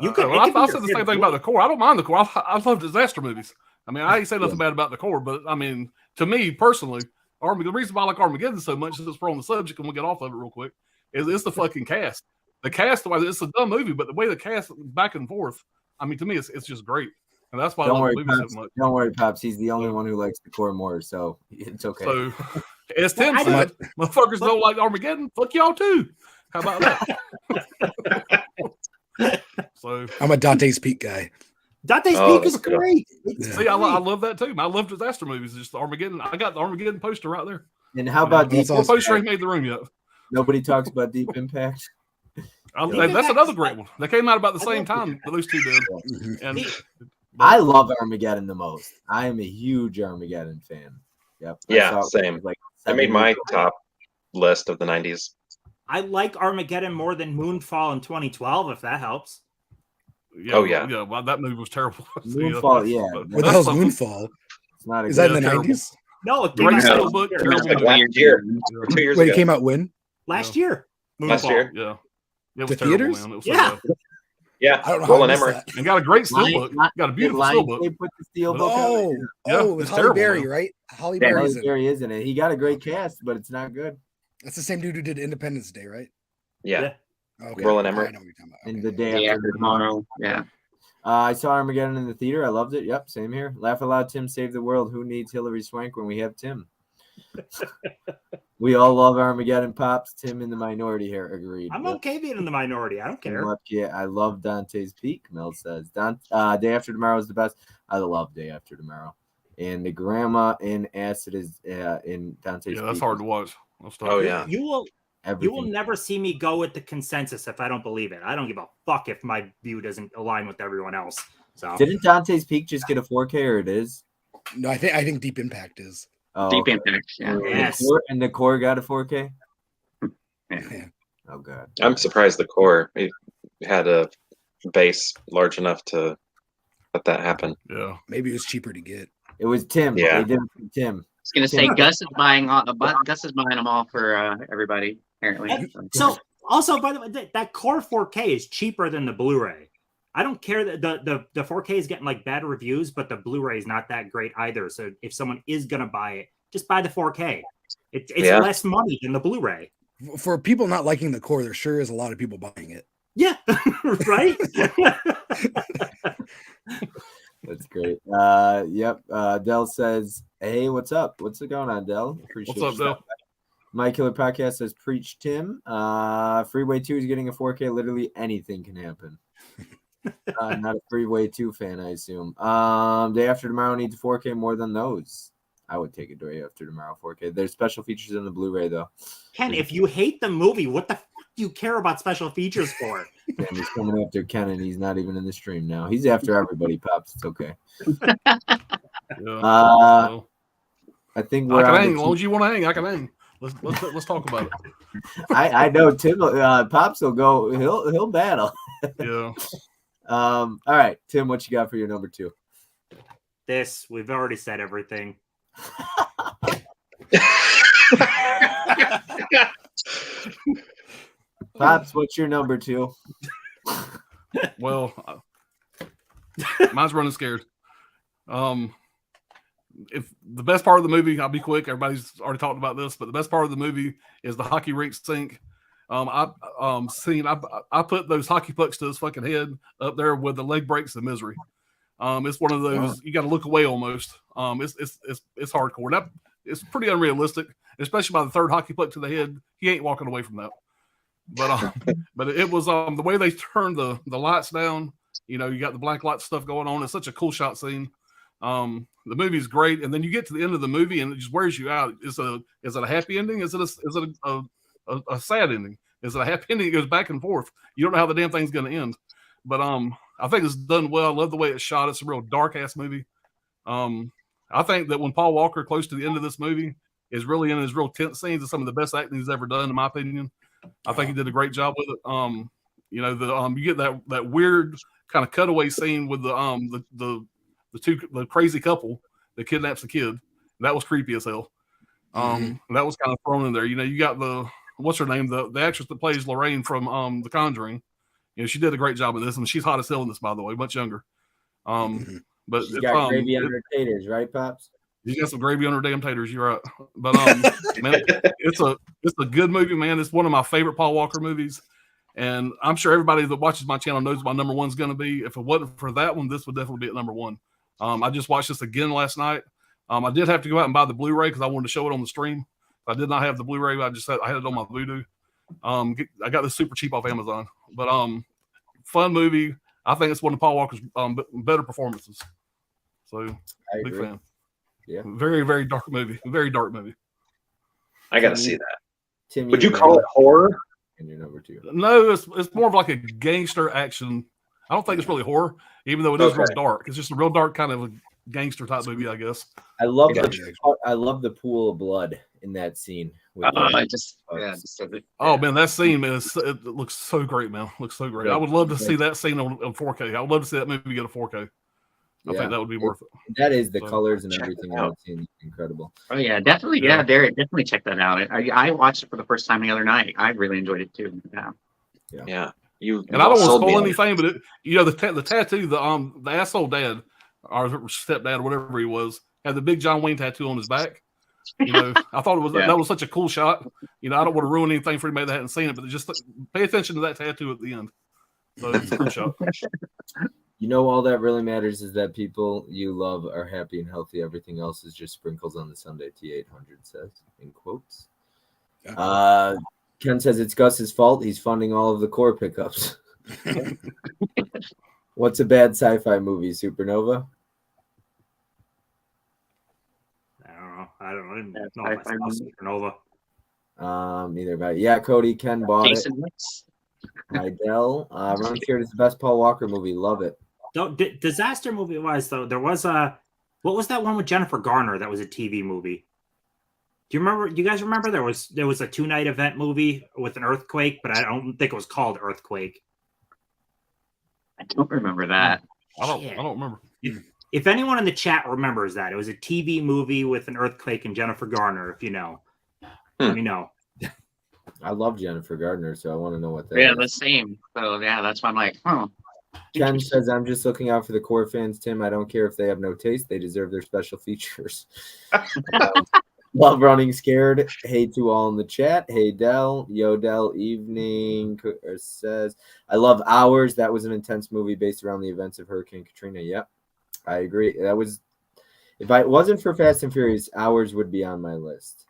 You could. Well, it could be I your said the same favorite thing about movie. the core. I don't mind the core. I love disaster movies. I mean, I ain't say nothing bad about the core, but I mean, to me personally, the reason why I like Armageddon so much, since we're on the subject and we'll get off of it real quick, is it's the fucking cast. The cast, it's a dumb movie, but the way the cast back and forth, I mean, to me, it's just great, and that's why I Don't love worry, the movie Pops. so much. Don't worry, Pops. He's the only one who likes the core more, so it's okay. So, as Tim I said, motherfuckers don't like Armageddon. Fuck y'all too. How about that? So, I'm a Dante's Peak guy. Dante's Oh, Peak is that's good. great. It's Yeah. see, I great. love that too. I love disaster movies. Just Armageddon. I got the Armageddon poster right there. And how about That's Deep awesome. The poster ain't Impact? made the room yet. Nobody talks about Deep Impact. That's another great one. They came out about the same time, but those two did. Mhm. And I love Armageddon the most. I am a huge Armageddon fan. Yep. I Yeah, saw it when I same. was like I 7 made my years old. top list of the 90s. I like Armageddon more than Moonfall in 2012, if that helps. Oh, yeah. Well, that movie was terrible. Moonfall, yeah. But What the hell's that's something. Moonfall? It's not a Is good- that in the terrible. 90s? No, it Great came out Yeah. still book, last terrible year. Like movie. last year, Yeah. 2 years Wait, ago. it came out when? Last year. Last Moonfall, year? Yeah. It The was terrible, theaters? man. It was so Yeah. bad. Yeah, I don't know how I Roland missed Emmerich. that. And got a great Lion- steelbook. Got a beautiful Did steelbook. Lionsgate put the steelbook out? Oh, Yeah, oh, with it's Holly terrible, Berry, man. right? Holly Yeah, Berry's Halle in it. Berry is in it. He got a great cast, but it's not good. That's the same dude who did Independence Day, right? Yeah. Okay. Roland I Emmerich. know what you're talking about. And Okay. the day Day after After Tomorrow. Yeah. I saw Armageddon in the theater. I loved it. Yep, same here. Laugh aloud, Tim Save the World. Who needs Hillary Swank when we have Tim? We all love Armageddon. Pops. Tim in the minority here. Agreed. I'm Yep. okay being in the minority. I don't care. Yeah, I love Dante's Peak. Mel says Day After Tomorrow is the best. I love Day After Tomorrow, and the grandma in Acid is in Dante's Peak. Yeah, that's hard to watch. Oh, yeah. You will Everything. never see me go with the consensus if I don't believe it. I don't give a fuck if my view doesn't align with everyone else. So Didn't Dante's Peak just get a 4K, or it is? No, I think Deep Impact is. Oh, Deep okay. Impact. Yeah. Yes. And the core got a 4K. Yeah. Oh god. I'm surprised the core had a base large enough to let that happen. Yeah. Maybe it was cheaper to get. It was Tim. Yeah. They did it for Tim. I was gonna say Gus is buying them all for everybody apparently. And so also, by the way, that core 4K is cheaper than the Blu-ray. I don't care that the 4K is getting like bad reviews, but the Blu-ray is not that great either. So if someone is gonna buy it, just buy the 4K. It's Yeah. less money than the Blu-ray. For people not liking the core, there sure is a lot of people buying it. Yeah, right. That's great. Yep. Dell says, "Hey, what's up? What's going on, Dell? Appreciate What's up, you Dell? stopping by. My Killer Podcast says, "Preach, Tim. Freeway 2 is getting a 4K. Literally anything can happen." Not a Freeway 2 fan, I assume. Day After Tomorrow needs 4K more than those. I would take a Day After Tomorrow 4K. There's special features in the Blu-ray though. Ken, if you hate the movie, what the fuck do you care about special features for? And he's coming after Ken, and he's not even in the stream now. He's after everybody, Pops. It's okay. Yeah. Uh, I think I we're can on hang. to As long as you want to hang, I can hang. Let's talk about it. I know Tim. Pops will go. He'll battle. Yeah. All right, Tim. What you got for your number 2? This, we've already said everything. Pops, what's your number 2? Well, mine's running scared. If the best part of the movie, I'll be quick. Everybody's already talked about this, but the best part of the movie is the hockey rink sink. I put those hockey pucks to his fucking head up there with the leg breaks of misery. It's one of those you got to look away almost. It's hardcore. It's pretty unrealistic, especially by the third hockey puck to the head. He ain't walking away from that. But it was the way they turned the lights down. You know, you got the black light stuff going on. It's such a cool shot scene. The movie's great, and then you get to the end of the movie and it just wears you out. Is it a happy ending? Is it a sad ending? Is it a happy ending? It goes back and forth. You don't know how the damn thing's going to end. But I think it's done well. I love the way it's shot. It's a real dark ass movie. I think that when Paul Walker, close to the end of this movie, is really in his real tense scenes, is some of the best acting he's ever done, in my opinion. I think he did a great job with it. You know, you get that weird kind of cutaway scene with the crazy couple that kidnaps the kid. That was creepy as hell. That was kind of thrown in there. You know, you got what's her name? The actress that plays Lorraine from The Conjuring. You know, she did a great job of this, and she's hot as hell in this, by the way, much younger. But You got gravy on her taters, right, Pops? You got some gravy on her damn taters. You're right. But man, it's a good movie, man. It's one of my favorite Paul Walker movies, and I'm sure everybody that watches my channel knows my number one's going to be. If it wasn't for that one, this would definitely be at number 1. I just watched this again last night. I did have to go out and buy the Blu-ray because I wanted to show it on the stream. I did not have the Blu-ray. I had it on my Vudu. I got this super cheap off Amazon. But fun movie. I think it's one of Paul Walker's better performances. So big fan. Yeah. Very, very dark movie. Very dark movie. I got to see that. Tim, Would you call it horror? in your number 2? No, it's more of like a gangster action. I don't think it's really horror, even though it is real dark. It's just a real dark kind of a gangster type movie, I guess. I love the pool of blood in that scene. Oh man, that scene, man, it looks so great, man. Looks so great. Yeah. I would love to see that scene on 4K. I would love to see that movie get a 4K. I think that would be worth it. That is the So, colors and check everything it on out. the scene. Incredible. Oh yeah, definitely. Yeah. Yeah, Derek, definitely check that out. I watched it for the first time the other night. I really enjoyed it too. Yeah. Yeah. And I don't want to spoil anything, but the tattoo, the asshole dad or stepdad, whatever he was, had the big John Wayne tattoo on his back. You know, I thought it was Yeah. that was such a cool shot. You know, I don't want to ruin anything for anybody that hadn't seen it, but just pay attention to that tattoo at the end. So it's a cool shot. You know, all that really matters is that people you love are happy and healthy. Everything else is just sprinkles on the Sunday. T800 says in quotes. Ken says it's Gus's fault. He's funding all of the core pickups. What's a bad sci-fi movie? Supernova? I didn't Yeah, know if I sci-fi saw movie. Supernova. Either about yeah, Cody, Ken bought Jason Wicks. it. Idell. Ron Scared is the best Paul Walker movie. Love it. Disaster movie wise though, there was what was that one with Jennifer Garner that was a TV movie? Do you guys remember there was a 2-night event movie with an earthquake, but I don't think it was called Earthquake. I don't remember that. I don't remember. If anyone in the chat remembers that, it was a TV movie with an earthquake and Jennifer Garner. If you know, let me know. I love Jennifer Gardner, so I want to know what that Yeah, is. the same. So yeah, that's why I'm like, huh. Ken says, I'm just looking out for the core fans, Tim. I don't care if they have no taste. They deserve their special features. Love Running Scared. Hey to all in the chat. Hey, Dell. Yo, Dell. Evening says, I love Hours. That was an intense movie based around the events of Hurricane Katrina. Yep, I agree. That was, if it wasn't for Fast and Furious, Hours would be on my list.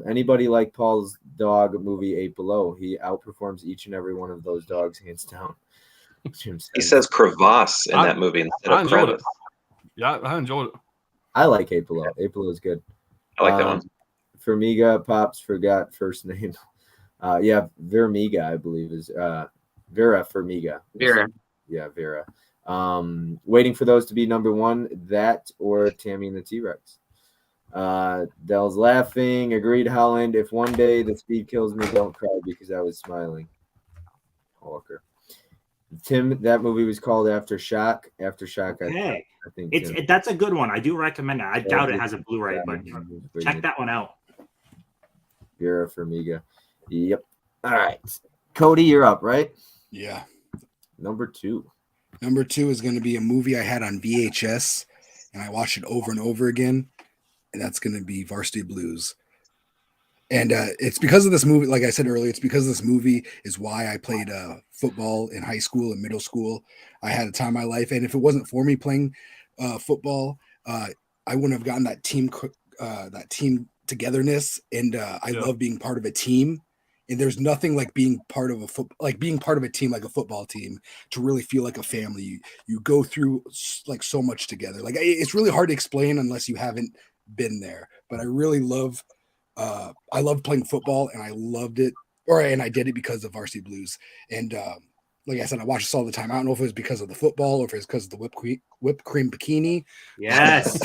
Anybody like Paul's dog movie 8 Below? He outperforms each and every one of those dogs, hands down. He says crevasse in that movie instead I of enjoyed crevice. it. Yeah, I enjoyed it. I like 8 Below. 8 Below is good. I like that one. Fermiga, Pops forgot first name. Yeah, Vermiga, I believe is Vera Fermiga. Vera. Yeah, Vera. Waiting for those to be number one, that or Tammy and the T-Rex. Dell's laughing. Agreed, Holland. If one day the speed kills me, don't cry because I was smiling. Walker. Tim, that movie was called Aftershock. Aftershock, Okay. I think. Tim. That's a good one. I do recommend it. I doubt it has a Blu-ray, but check that one out. Vera Fermiga. Yep. All right. Cody, you're up, right? Yeah. Number 2. Number 2 is going to be a movie I had on VHS, and I watched it over and over again, and that's going to be Varsity Blues. And it's because of this movie, like I said earlier, it's because this movie is why I played football in high school and middle school. I had a time in my life, and if it wasn't for me playing football, I wouldn't have gotten that team togetherness, and I love being part of a team. And there's nothing like being part of being part of a team, like a football team, to really feel like a family. You go through like so much together. Like it's really hard to explain unless you haven't been there. But I really love. I loved playing football, and I loved it. And I did it because of Varsity Blues. And like I said, I watch this all the time. I don't know if it was because of the football or if it's because of the whipped cream bikini. Yes.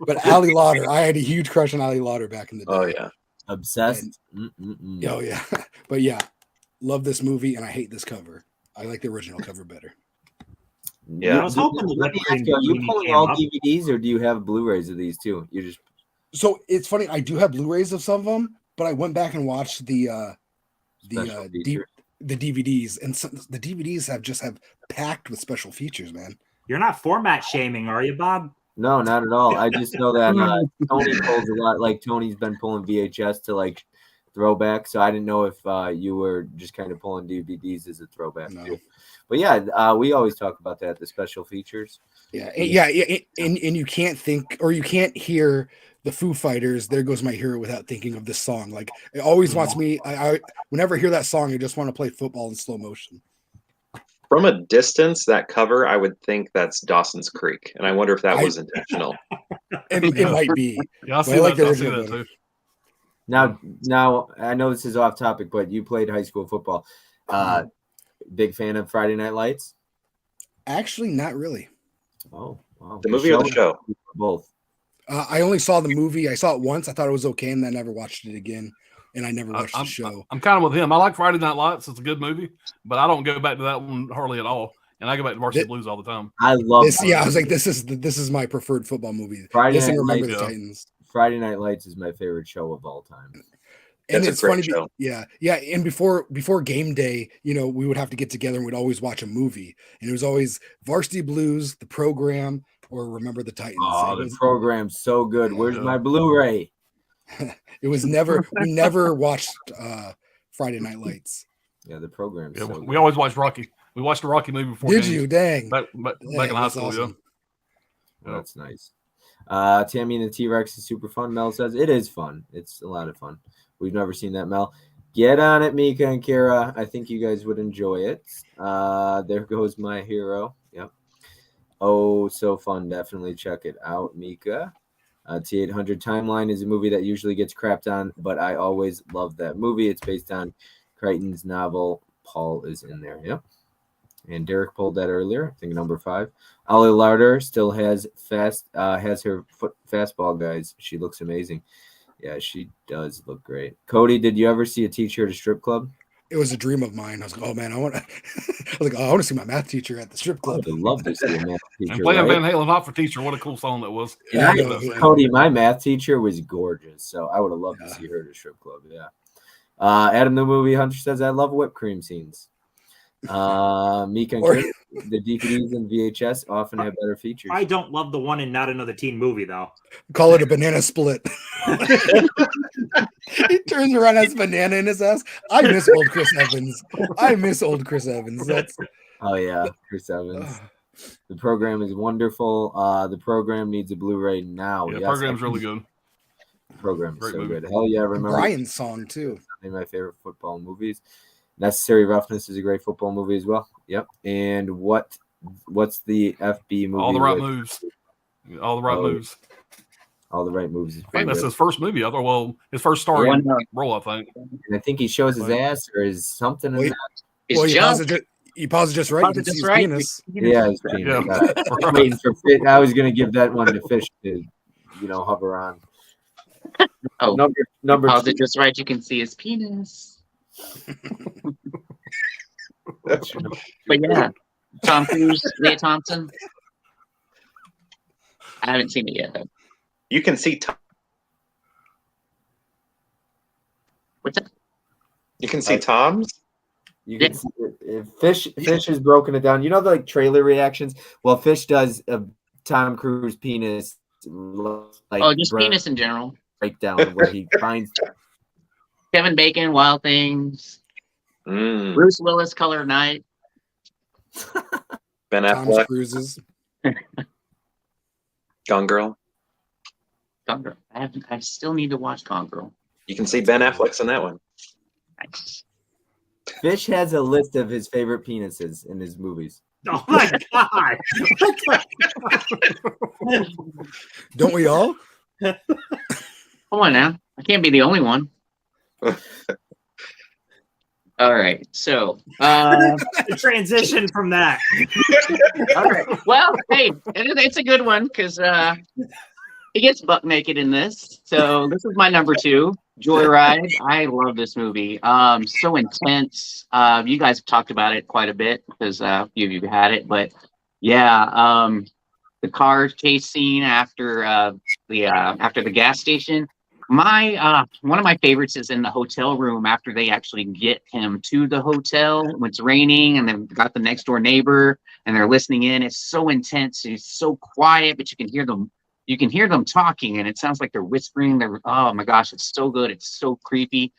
But Ali Lauder, I had a huge crush on Ali Lauder back in the day. Oh yeah. Obsessed. Oh yeah. But yeah, love this movie, and I hate this cover. I like the original cover better. Yeah. I was hoping the Let me whipped ask you, are you cream pulling came all up. DVDs or do you have Blu-rays of these too? You just So it's funny. I do have Blu-rays of some of them, but I went back and watched the special feature. the DVDs, and the DVDs have packed with special features, man. You're not format shaming, are you, Bob? No, not at all. I just know that Tony pulls a lot. Like Tony's been pulling VHS to like throwback, so I didn't know if you were just kind of pulling DVDs as a throwback No. too. But yeah, we always talk about that, the special features. Yeah, and you can't think or you can't hear the Foo Fighters, There Goes My Hero, without thinking of this song. Like it always wants me. I whenever I hear that song, I just want to play football in slow motion. From a distance, that cover, I would think that's Dawson's Creek, and I wonder if that was intentional. It might be. Yeah, I see But I like that. the I see original that better. too. Now I know this is off topic, but you played high school football. Big fan of Friday Night Lights? Actually, not really. Oh, wow. The movie or the show? Both. I only saw the movie. I saw it once. I thought it was okay, and then I never watched it again. And I never watched the show. I'm kind of with him. I like Friday Night Lights. It's a good movie, but I don't go back to that one hardly at all. And I go back to Varsity Blues all the time. I love this. Yeah, I was like, this is my preferred football movie. Friday This and Night Remember Lights, the yeah. Titans. Friday Night Lights is my favorite show of all time. And That's a it's great funny, show. yeah. And before game day, we would have to get together and we'd always watch a movie, and it was always Varsity Blues, the program, or Remember the Titans. Oh, the program's so good. Where's my Blu-ray? It was never. We never watched Friday Night Lights. Yeah, the program's so we good. always watched Rocky. We watched the Rocky movie before. Did games. you? Dang. Back in high That's school, awesome. Oh, that's nice. Tammy and the T-Rex is super fun. Mel says it is fun. It's a lot of fun. We've never seen that, Mel. Get on it, Mika and Kira. I think you guys would enjoy it. There goes my hero. Yep. Oh, so fun. Definitely check it out, Mika. T-800 Timeline is a movie that usually gets crapped on, but I always love that movie. It's based on Crichton's novel. Paul is in there. Yep. And Derek pulled that earlier. I think number 5. Ollie Lauder still has her foot fastball, guys. She looks amazing. Yeah, she does look great. Cody, did you ever see a teacher at a strip club? It was a dream of mine. I was like, oh man, I want to see my math teacher at the strip I club. would love to see a math teacher. And playing right? Van Halen Hot for Teacher, what a cool song that was. Yeah, Cody, my math teacher was gorgeous, so I would have loved to see her at a strip club. Yeah. Adam the Movie Hunter says, I love whipped cream scenes. Mika and Chris, the DVDs and VHS often have better features. I don't love the one in Not Another Teen Movie though. Call it a banana split. He turns around, has a banana in his ass. I miss old Chris Evans. That's Oh yeah, Chris Evans. The program is wonderful. The program needs a Blu-ray now. Yeah, the Yes, program's really good. The program is Great so movie. good. Hell yeah, remember Brian's song too. one of my favorite football movies. Necessary Roughness is a great football movie as well. Yep. And what's the FB movie? All the right with- moves. All the right Oh, moves. All the right moves. Is I think pretty that's good. his first movie. His first starring role, I think. And I think he shows his ass or is something in Wait. that. It's Well, jump. you paused it just right. Paused You it can see just his right. penis. Yeah, his penis. Yeah. I was waiting for Fish. I was gonna give that one to Fish to, hover on. Oh, Number pause 2. it just right. You can see his penis. But yeah, Tom Cruise, Leah Thompson. I haven't seen it yet though. You can see What's that? you can see Tom's. You can see if Fish has broken it down. You know the trailer reactions. Well, Fish does a Tom Cruise penis Just penis in general. breakdown where he finds. Kevin Bacon, Wild Things. Mm. Bruce Willis, Color of Night. Ben Tom Affleck, Cruises. Gone Girl. Gone Girl. I still need to watch Gone Girl. You can see Ben Affleck's in that one. Nice. Fish has a list of his favorite penises in his movies. Oh my god! Don't we all? Come on now. I can't be the only one. All right. So, The transition from that. all right. Well, hey, it's a good one because he gets butt naked in this. So this is my number 2, Joyride. I love this movie. So intense. You guys have talked about it quite a bit because few of you had it, but yeah, the car chase scene after the gas station. My one of my favorites is in the hotel room after they actually get him to the hotel when it's raining and they've got the next door neighbor and they're listening in. It's so intense. It's so quiet, but you can hear them. You can hear them talking and it sounds like they're whispering. Oh my gosh, it's so good. It's so creepy.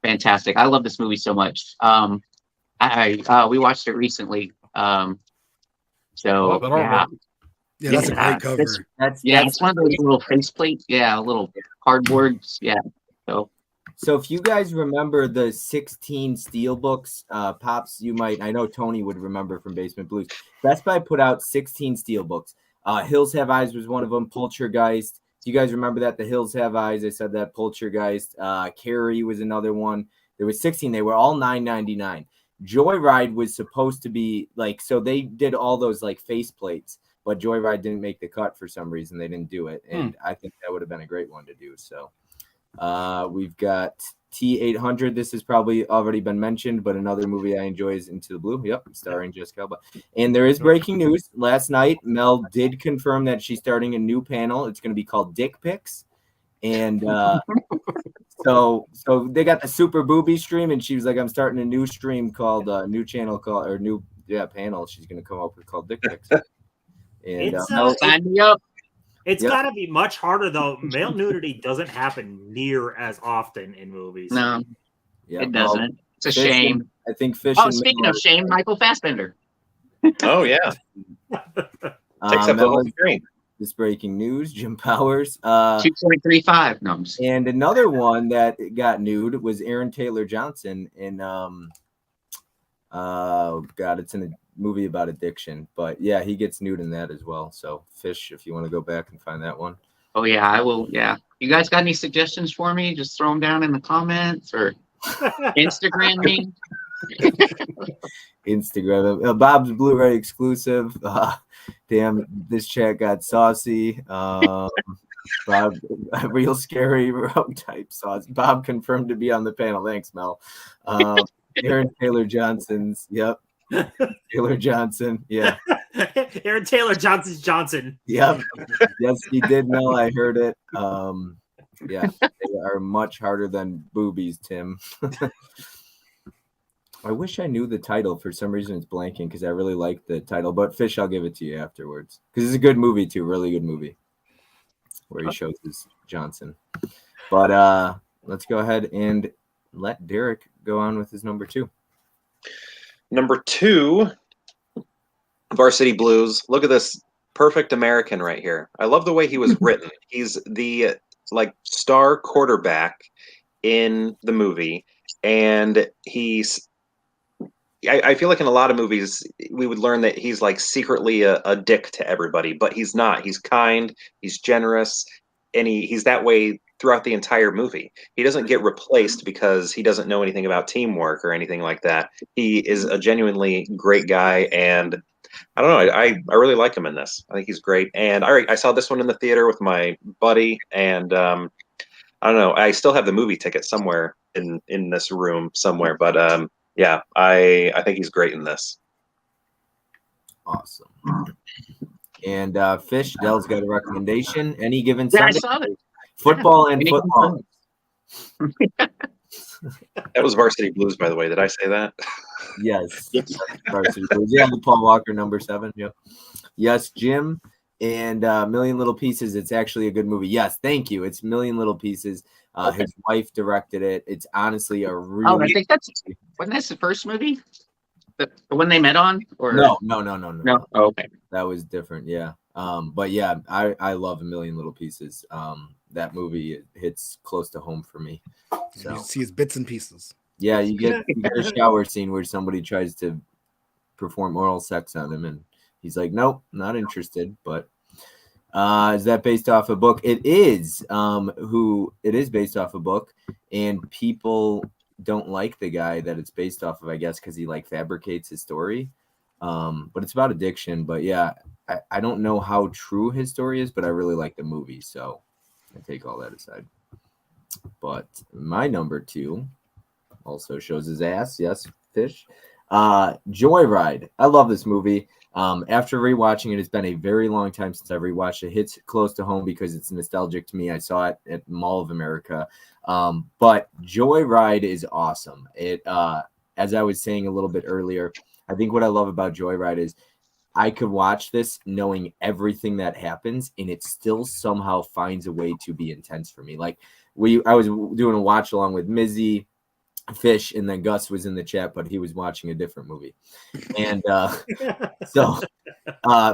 Fantastic. I love this movie so much. We watched it recently. Oh, So but all yeah. right. Yeah, that's a Yeah, great cover. That's It's one of those little faceplate. Yeah, little cardboards. Yeah. So So if you guys remember the 16 steel books, Pops, you might, I know Tony would remember from Basement Blues. Best Buy put out 16 steel books. Hills Have Eyes was one of them. Poltergeist. Do you guys remember that? The Hills Have Eyes. I said that. Poltergeist. Carrie was another one. There was 16. They were all $9.99. Joyride was supposed to be so they did all those face plates, but Joyride didn't make the cut for some reason. They didn't do it. And I think that would have been a great one to do. So we've got T-800. This has probably already been mentioned, but another movie I enjoy is Into the Blue. Yep, starring Jessica Alba. And there is breaking news. Last night, Mel did confirm that she's starting a new panel. It's going to be called Dick Pics. And so they got the Super Booby stream, and she was like, I'm starting a new stream called new channel called or new panel she's going to come up with called Dick Pics. And It's Sign me up. it's Yep. got to be much harder though. Male nudity doesn't happen near as often in movies. No, yeah, it well, doesn't. It's a Fish and- shame. I think Fish Oh, and speaking Mel of shame, Michael Fassbender. Oh yeah, takes up the that whole was screen. this breaking news. Jim Powers. 2.35. No, I'm just And another one that got nude was Aaron Taylor Johnson in oh god, it's in a movie about addiction. But yeah, he gets nude in that as well. So Fish, if you want to go back and find that one. Oh yeah, I will. Yeah, you guys got any suggestions for me? Just throw them down in the comments or Instagram me. Instagram. Bob's Blu-ray exclusive. Damn, this chat got saucy. Bob, real scary rogue type sauce. Bob confirmed to be on the panel. Thanks, Mel. Aaron Taylor Johnson's. Yep. Taylor Johnson. Yeah. Aaron Taylor Johnson's Johnson. Yep. Yes, he did, Mel. I heard it. Yeah, they are much harder than boobies, Tim. I wish I knew the title. For some reason, it's blanking because I really like the title. But Fish, I'll give it to you afterwards because it's a good movie too. Really good movie where he shows his Johnson. But let's go ahead and let Derek go on with his number 2. Number 2, Varsity Blues. Look at this perfect American right here. I love the way he was written. He's the star quarterback in the movie, and he's. I feel like in a lot of movies we would learn that he's like secretly a dick to everybody, but he's not. He's kind, he's generous, and he's that way throughout the entire movie. He doesn't get replaced because he doesn't know anything about teamwork or anything like that. He is a genuinely great guy, and I don't know. I really like him in this. I think he's great. And I saw this one in the theater with my buddy, and I don't know. I still have the movie ticket somewhere in this room somewhere, but yeah, I think he's great in this. Awesome. And Fish, Dell's got a recommendation. Any given Yeah, I Sunday? saw that. Football and Any given football. That was Varsity Blues, by the way. Did I say that? Yes. Yes. Varsity Blues. Yeah, the Paul Walker number 7. Yep. Yes, Jim. And Million Little Pieces. It's actually a good movie. Yes, thank you. It's Million Little Pieces. Okay. His wife directed it. It's honestly a really. Oh, I think wasn't that the first movie? The one they met on? Or No. No. Oh, okay. That was different. Yeah. But yeah, I love A Million Little Pieces. That movie hits close to home for me. So You see his bits and pieces. yeah, you get a shower scene where somebody tries to perform oral sex on him, and he's like, "Nope, not interested." But is that based off a book? It is. It is based off a book, and people don't like the guy that it's based off of, I guess, because he fabricates his story. But it's about addiction. But yeah, I don't know how true his story is, but I really like the movie, so I take all that aside. But my number 2 also shows his ass. Yes, Fish. Joyride. I love this movie. After rewatching it, it's been a very long time since I've rewatched it. It hits close to home because it's nostalgic to me. I saw it at Mall of America. But Joyride is awesome. It, as I was saying a little bit earlier, I think what I love about Joyride is I could watch this knowing everything that happens, and it still somehow finds a way to be intense for me. I was doing a watch along with Mizzy, Fish, and then Gus was in the chat, but he was watching a different movie. And so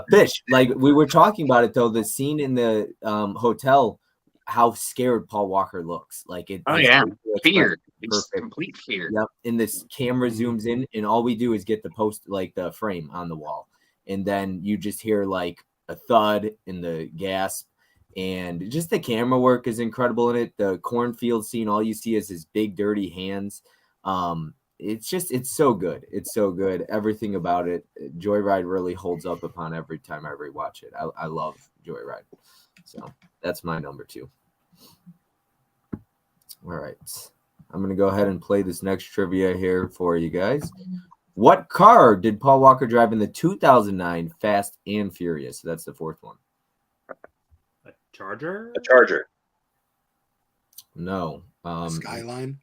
Fish, we were talking about it though, the scene in the hotel, how scared Paul Walker looks. Oh yeah, fear. It's Perfect. complete fear. Yep. And this camera zooms in, and all we do is get the frame on the wall, and then you just hear a thud in the gasp. And just the camera work is incredible in it. The cornfield scene, all you see is his big dirty hands. It's so good. It's so good. Everything about it. Joyride really holds up upon every time I rewatch it. I love Joyride. So that's my number 2. All right. I'm going to go ahead and play this next trivia here for you guys. What car did Paul Walker drive in the 2009 Fast and Furious? So that's the 4th one. Charger? A Charger. No. Skyline.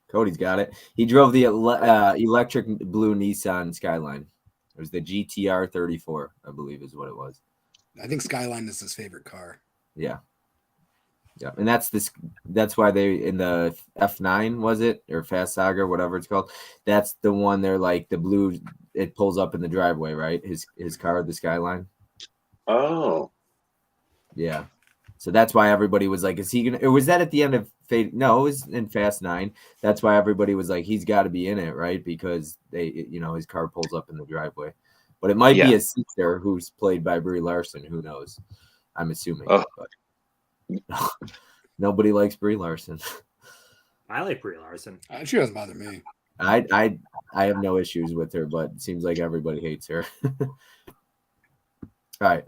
Cody's got it. He drove the electric blue Nissan Skyline. It was the GTR 34, I believe, is what it was. I think Skyline is his favorite car. Yeah. Yeah, and that's why they in the F9 was it or Fast Saga, whatever it's called. That's the one they're like the blue. It pulls up in the driveway, right? His car, the Skyline. Oh, Yeah, so that's why everybody was like, "Is he gonna?" Or was that at the end of Fate? No, it was in Fast 9. That's why everybody was like, "He's got to be in it, right?" Because his car pulls up in the driveway. But it might be a sister who's played by Brie Larson. Who knows? I'm assuming. Oh. But nobody likes Brie Larson. I like Brie Larson. She doesn't bother me. I have no issues with her, but it seems like everybody hates her. All right.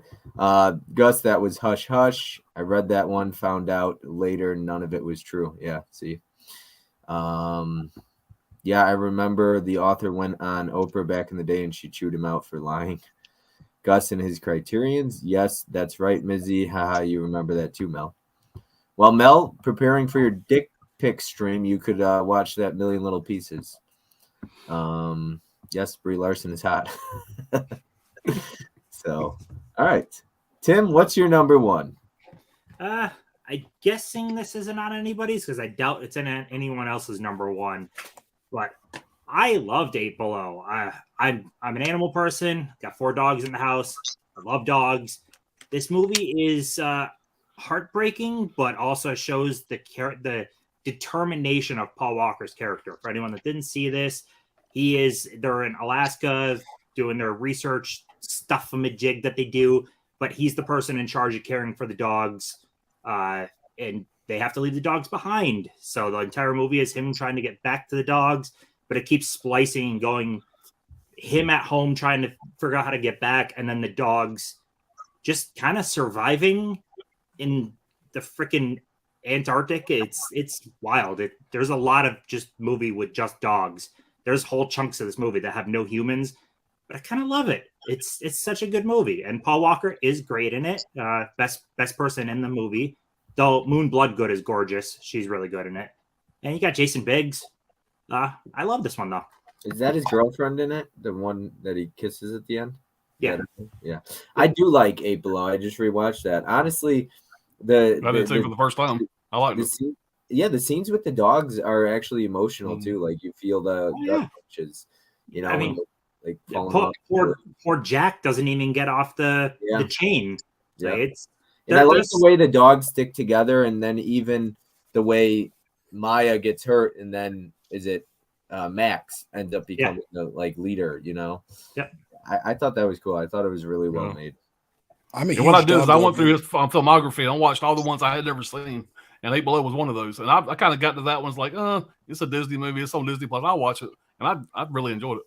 Gus, that was Hush Hush. I read that one, found out later none of it was true. Yeah, see. Yeah, I remember the author went on Oprah back in the day and she chewed him out for lying. Gus and his criterions. Yes, that's right, Mizzy. Haha, you remember that too, Mel. Well, Mel, preparing for your dick pic stream, you could watch that Million Little Pieces. Yes, Brie Larson is hot. So, all right. Tim, what's your number one? I'm guessing this isn't on anybody's because I doubt it's in anyone else's number one. But I loved Eight Below. I'm an animal person. Got 4 dogs in the house. I love dogs. This movie is heartbreaking, but also shows the determination of Paul Walker's character. For anyone that didn't see this, they're in Alaska doing their research stuff from a jig that they do, but he's the person in charge of caring for the dogs, and they have to leave the dogs behind. So the entire movie is him trying to get back to the dogs, but it keeps splicing and going. Him at home trying to figure out how to get back, and then the dogs just kind of surviving in the freaking Antarctic. It's wild. There's a lot of just movie with just dogs. There's whole chunks of this movie that have no humans, but I kind of love it. It's such a good movie, and Paul Walker is great in it. Best person in the movie. Though Moon Bloodgood is gorgeous. She's really good in it. And you got Jason Biggs. I love this one though. Is that his girlfriend in it? The one that he kisses at the end? Yeah. Yeah. I do like Eight Below. I just rewatched that. Honestly, I didn't see it for the first time. I like it. The scenes with the dogs are actually emotional too. Like you feel the punches, I mean, like poor Jack doesn't even get off the chain. So I like the way the dogs stick together, and then even the way Maya gets hurt, and then Max ends up becoming the leader. Yep. I thought that was cool. I thought it was really well made. What I did is I went through his filmography and I watched all the ones I had never seen, and Eight Below was one of those. And I kind of got to that one. It's like, it's a Disney movie. It's on Disney Plus. I'll watch it, and I really enjoyed it.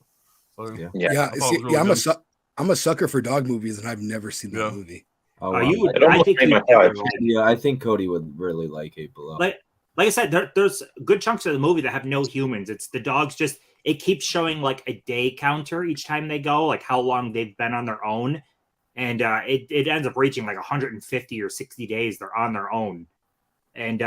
So, I'm a sucker for dog movies, and I've never seen that movie. Oh, I I think Cody would really like Eight Below. Like I said, there's good chunks of the movie that have no humans. It's the dogs. Just it keeps showing like a day counter each time they go, like how long they've been on their own, and it ends up reaching like 150 or 60 days they're on their own, and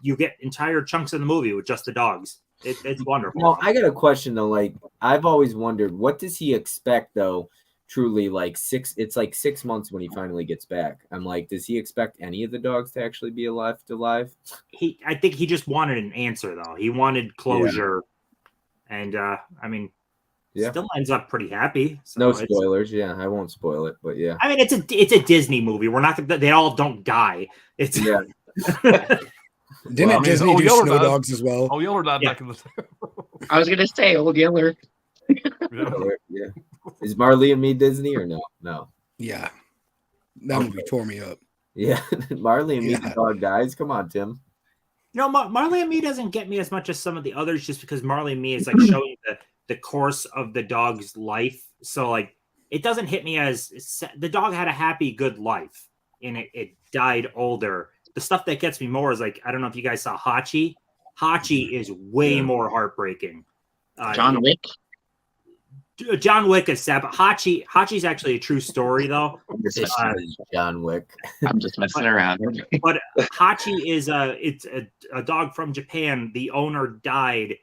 you get entire chunks of the movie with just the dogs. It's wonderful. Well, I got a question though. Like I've always wondered, what does he expect though? Truly, it's like 6 months when he finally gets back. I'm like, does he expect any of the dogs to actually be alive? I think he just wanted an answer though. He wanted closure, and still ends up pretty happy. So no spoilers. Yeah, I won't spoil it, but yeah. I mean, it's a Disney movie. We're not. They all don't die. It's Didn't Disney do Snow Dogs as well? Oh, Yeller died back in the. I was gonna say Old Yeller. Yeah. Is Marley and Me Disney or no? No. Yeah. That movie tore me up. Yeah. Marley and Me the dog dies. Come on, Tim. Marley and Me doesn't get me as much as some of the others, just because Marley and Me is like showing the course of the dog's life. So like it doesn't hit me as the dog had a happy, good life, and it died older. The stuff that gets me more is like, I don't know if you guys saw Hachi. Hachi is way more heartbreaking. John Wick. John Wick is sad, but Hachi's actually a true story though. John Wick. I'm just messing around. But Hachi is it's a dog from Japan. The owner died,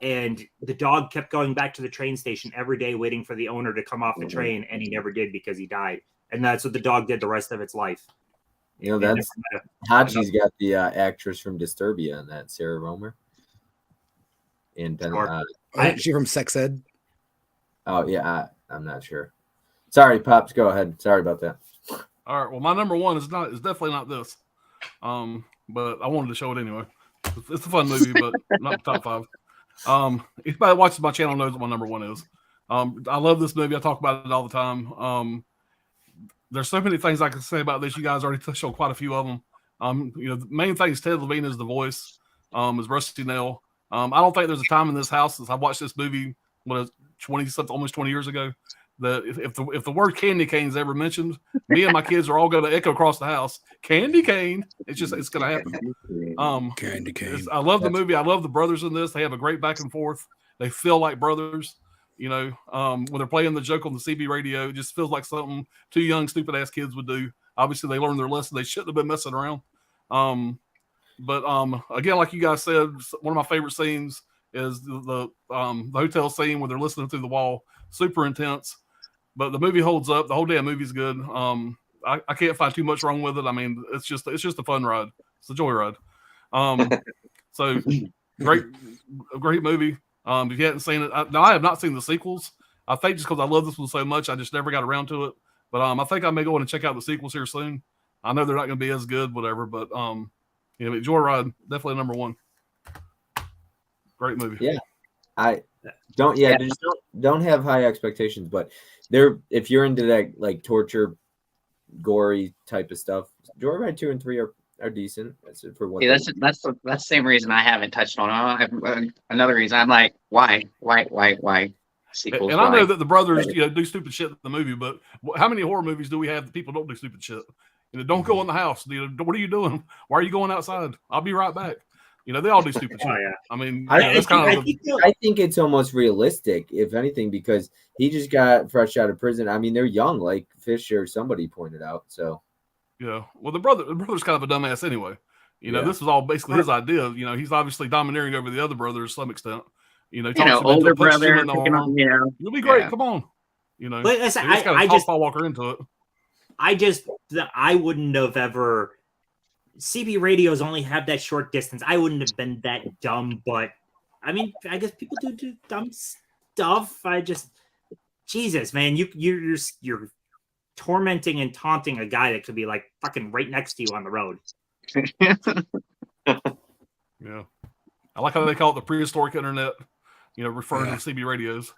And the dog kept going back to the train station every day, waiting for the owner to come off the train, and he never did because he died. And that's what the dog did the rest of its life. You know, that's Hachi's got the actress from Disturbia in that, Sarah Romer. And Isn't she from Sex Ed? Oh yeah, I'm not sure. Sorry, Pops, go ahead. Sorry about that. All right. Well, my number one is definitely not this. But I wanted to show it anyway. It's a fun movie, but not the top 5. Anybody watches my channel knows what my number one is. I love this movie. I talk about it all the time. There's so many things I can say about this. You guys already touched on quite a few of them. The main thing is Ted Levine is the voice, is Rusty Nail. I don't think there's a time in this house since I watched this movie, almost 20 years ago, that if the word candy cane is ever mentioned, me and my kids are all going to echo across the house. Candy cane. It's going to happen. Candy cane. I love the movie. I love the brothers in this. They have a great back and forth. They feel like brothers. When they're playing the joke on the CB radio, it just feels like something 2 young, stupid ass kids would do. Obviously, they learned their lesson. They shouldn't have been messing around. But again, like you guys said, one of my favorite scenes is the hotel scene where they're listening through the wall. Super intense, but the movie holds up. The whole damn movie's good. I can't find too much wrong with it. I mean, it's just a fun ride. It's a joy ride. So great movie. If you hadn't seen it, I have not seen the sequels. I think just because I love this one so much, I just never got around to it. But I think I may go in and check out the sequels here soon. I know they're not going to be as good, whatever. But Joyride, definitely number one. Great movie. Yeah, I don't. Yeah, just don't have high expectations. But if you're into that like torture, gory type of stuff, Joyride 2 and 3 are decent. That's it for what. Yeah, that's the same reason I haven't touched on it. Another reason I'm like, why sequels? And I know that the brothers, do stupid shit in the movie, but how many horror movies do we have that people don't do stupid shit? Don't go in the house. What are you doing? Why are you going outside? I'll be right back. They all do stupid shit. Yeah. I mean, I think it's almost realistic, if anything, because he just got fresh out of prison. I mean, they're young, like Fisher, somebody pointed out. So, yeah. Well, the brother's kind of a dumbass anyway. This was all basically his idea. He's obviously domineering over the other brothers to some extent. Older brother. You'll be great. Yeah. Come on. But listen, I just Paul Walker into it. I wouldn't have ever. CB radios only have that short distance. I wouldn't have been that dumb, but I mean, I guess people do dumb stuff. Jesus, man, you're tormenting and taunting a guy that could be like fucking right next to you on the road. Yeah, I like how they call it the prehistoric internet. Referring to CB radios,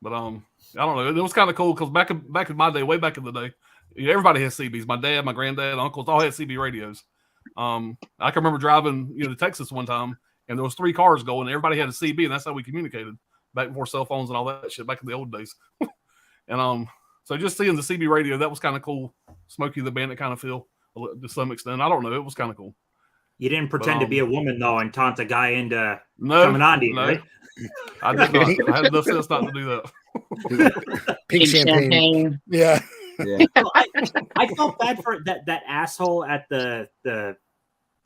but I don't know. It was kind of cool because back in my day, way back in the day, everybody has CBs. My dad, my granddad, uncles all had CB radios. I can remember driving, to Texas one time, and there was 3 cars going. And everybody had a CB, and that's how we communicated back before cell phones and all that shit back in the old days. And so just seeing the CB radio, that was kind of cool. Smokey the Bandit kind of feel to some extent. I don't know. It was kind of cool. You didn't pretend to be a woman though and taunt a guy into coming on to you, right? I did not. I had enough sense not to do that. Pink champagne. Yeah. Yeah. I felt bad for that asshole at the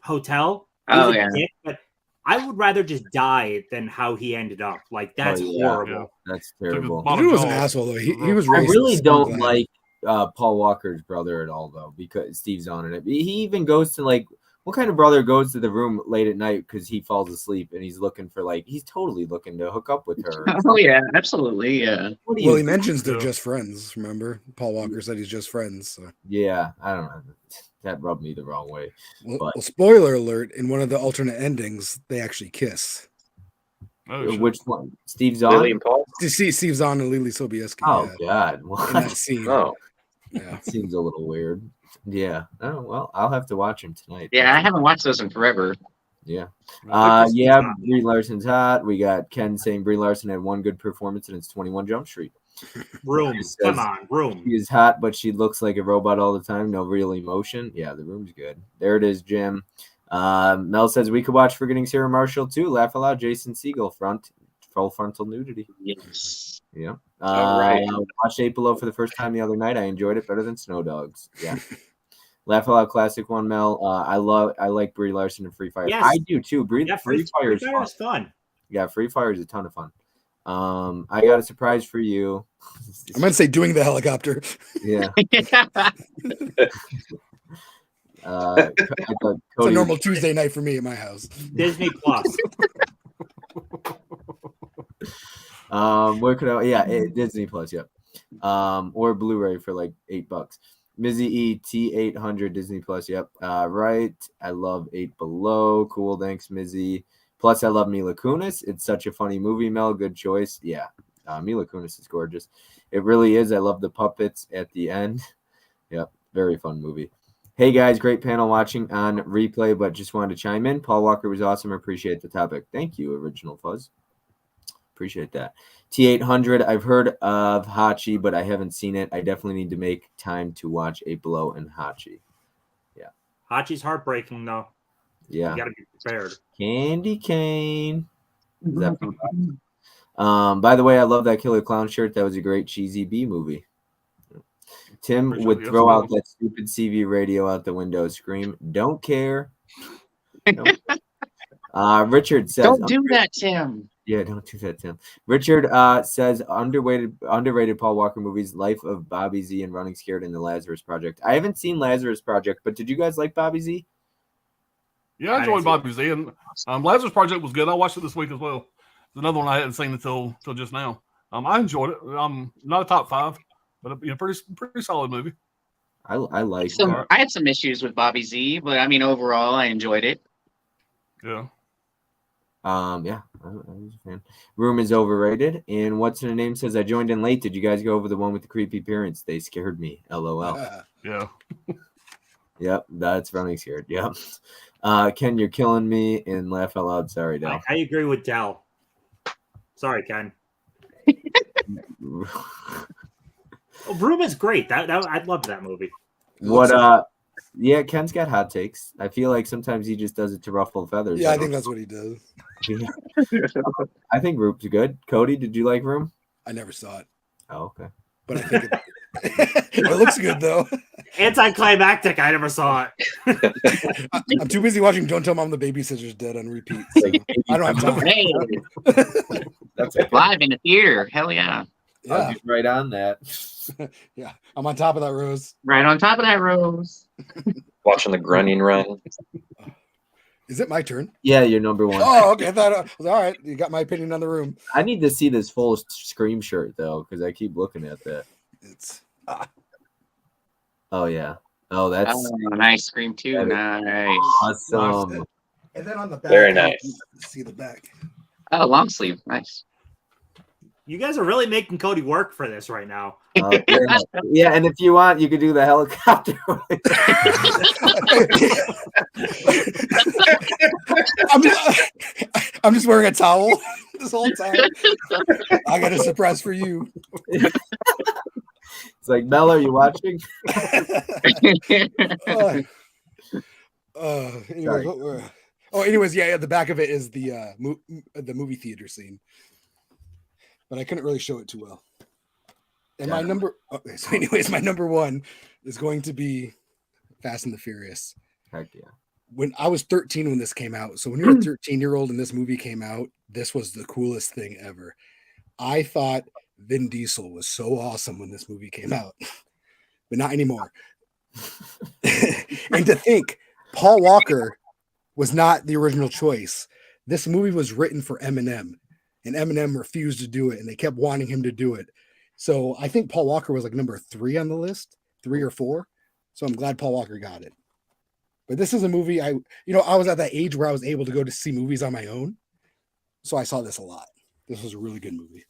hotel. Oh yeah. Dick, but I would rather just die than how he ended up. Like that's horrible. Yeah. That's terrible. He was an asshole though. He was. I really don't like Paul Walker's brother at all though, because Steve's on it. He even goes to like, what kind of brother goes to the room late at night because he falls asleep and he's looking for he's totally looking to hook up with her? Oh yeah, absolutely, yeah. Well, he mentions they're just friends. Remember, Paul Walker said he's just friends. So. Yeah, I don't know. That rubbed me the wrong way. Well, spoiler alert: in one of the alternate endings, they actually kiss. Oh, which one? Steve Zahn? Lily and Paul? Steve Zahn and Lily Sobieski. Oh God! What? In that scene. Oh, yeah, seems a little weird. Yeah. Oh well, I'll have to watch him tonight. Yeah, I haven't watched those in forever. Yeah. Yeah. Brie Larson's hot. We got Ken saying Brie Larson had one good performance in its 21 Jump Street. Room. Come on, Room. She is hot, but she looks like a robot all the time. No real emotion. Yeah, the Room's good. There it is, Jim. Mel says we could watch Forgetting Sarah Marshall too. Laugh aloud. Jason Segel full frontal nudity. Yes. Yeah. All right. Watched 8 Below for the first time the other night. I enjoyed it better than Snow Dogs. Yeah. Laugh Aloud classic one, Mel. I like Brie Larson and Free Fire. Yes. I do too. Free Fire is fun. Yeah, Free Fire is a ton of fun. I got a surprise for you. I meant to say doing the helicopter. Yeah. It's a normal Tuesday night for me at my house. Disney Plus. Where could I? Yeah, Disney Plus. Yep. Or Blu-ray for like $8. Mizzy E T800 Disney Plus. Yep. Right. I love 8 Below. Cool. Thanks, Mizzy. Plus, I love Mila Kunis. It's such a funny movie, Mel. Good choice. Yeah. Mila Kunis is gorgeous. It really is. I love the puppets at the end. Yep. Very fun movie. Hey guys, great panel watching on replay, but just wanted to chime in. Paul Walker was awesome. Appreciate the topic. Thank you, Original Fuzz. Appreciate that. T800, I've heard of Hachi, but I haven't seen it. I definitely need to make time to watch 8 Below and Hachi. Yeah. Hachi's heartbreaking, though. Yeah. You got to be prepared. Candy cane. Is that by the way, I love that Killer Clown shirt. That was a great cheesy B movie. Tim would throw out that stupid CV radio out the window, scream, "Don't care." Nope. Richard says, "Don't do that, Tim." Yeah, don't do that, Tim. Richard says underrated Paul Walker movies: Life of Bobby Z and Running Scared and The Lazarus Project. I haven't seen Lazarus Project, but did you guys like Bobby Z? Yeah, I enjoyed Bobby Z, and Lazarus Project was good. I watched it this week as well. It's another one I hadn't seen until just now. I enjoyed it. Not a top 5. But pretty solid movie. I like. I had some issues with Bobby Z, but I mean overall I enjoyed it. Yeah. Yeah, I was a fan. Room is overrated. And what's her name says I joined in late. Did you guys go over the one with the creepy parents? They scared me. LOL. Yeah. Yep, that's Running Scared. Yep. Ken, you're killing me. And laugh out loud. Sorry, Del. I agree with Del. Sorry, Ken. Oh, Room is great. That I loved that movie. What? Yeah, Ken's got hot takes. I feel like sometimes he just does it to ruffle feathers. Yeah, I think that's what he does. I think Room's good. Cody, did you like Room? I never saw it. Oh, okay. But I think it looks good though. Anticlimactic. I never saw it. I'm too busy watching Don't Tell Mom the Babysitter's Dead on repeat. So I don't have time. Hey, that's okay. Live in the theater. Hell yeah. Yeah, right on that. Yeah, I'm on top of that, Rose. Right on top of that, Rose. Watching the grunting run. Is it my turn? Yeah, you're number 1. Oh, okay. I thought all right. You got my opinion on the Room. I need to see this full Scream shirt though, because I keep looking at that. It's. Oh yeah. Oh, that's nice. Scream 2. Nice. awesome. And then on the back, Very nice. See the back. Oh, long sleeve. Nice. You guys are really making Cody work for this right now. Yeah, and if you want, you could do the helicopter. I'm just wearing a towel this whole time. I got a surprise for you. It's like, Mel, are you watching? Anyways, yeah, the back of it is the movie theater scene, but I couldn't really show it too well. And my number, my number 1 is going to be Fast and the Furious. Heck yeah. When I was 13 when this came out, so when you're a 13-year-old and this movie came out, this was the coolest thing ever. I thought Vin Diesel was so awesome when this movie came out, but not anymore. And to think, Paul Walker was not the original choice. This movie was written for Eminem, and Eminem refused to do it, and they kept wanting him to do it. So I think Paul Walker was like number 3 on the list, 3 or 4. So I'm glad Paul Walker got it. But this is a movie I was at that age where I was able to go to see movies on my own. So I saw this a lot. This was a really good movie.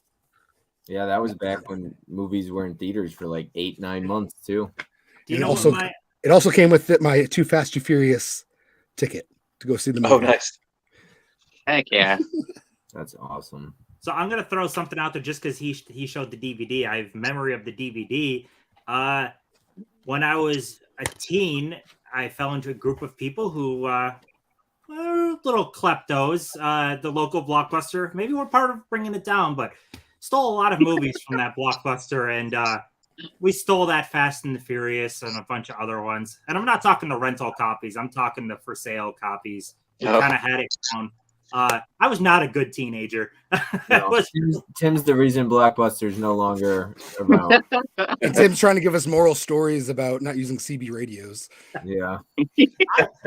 Yeah, that was back when movies were in theaters for like 8-9 months too. It also came with my Too Fast, Too Furious ticket to go see the movie. Oh, nice. Heck yeah. That's awesome. So I'm gonna throw something out there just because he showed the DVD. I have memory of the DVD. When I was a teen, I fell into a group of people who were little kleptos. The local Blockbuster, maybe we're part of bringing it down, but stole a lot of movies from that Blockbuster, and we stole that Fast and the Furious and a bunch of other ones. And I'm not talking the rental copies. I'm talking the for sale copies. We kind of had it down. I was not a good teenager. No, Tim's the reason Blockbuster's no longer around. And Tim's trying to give us moral stories about not using CB radios. Yeah.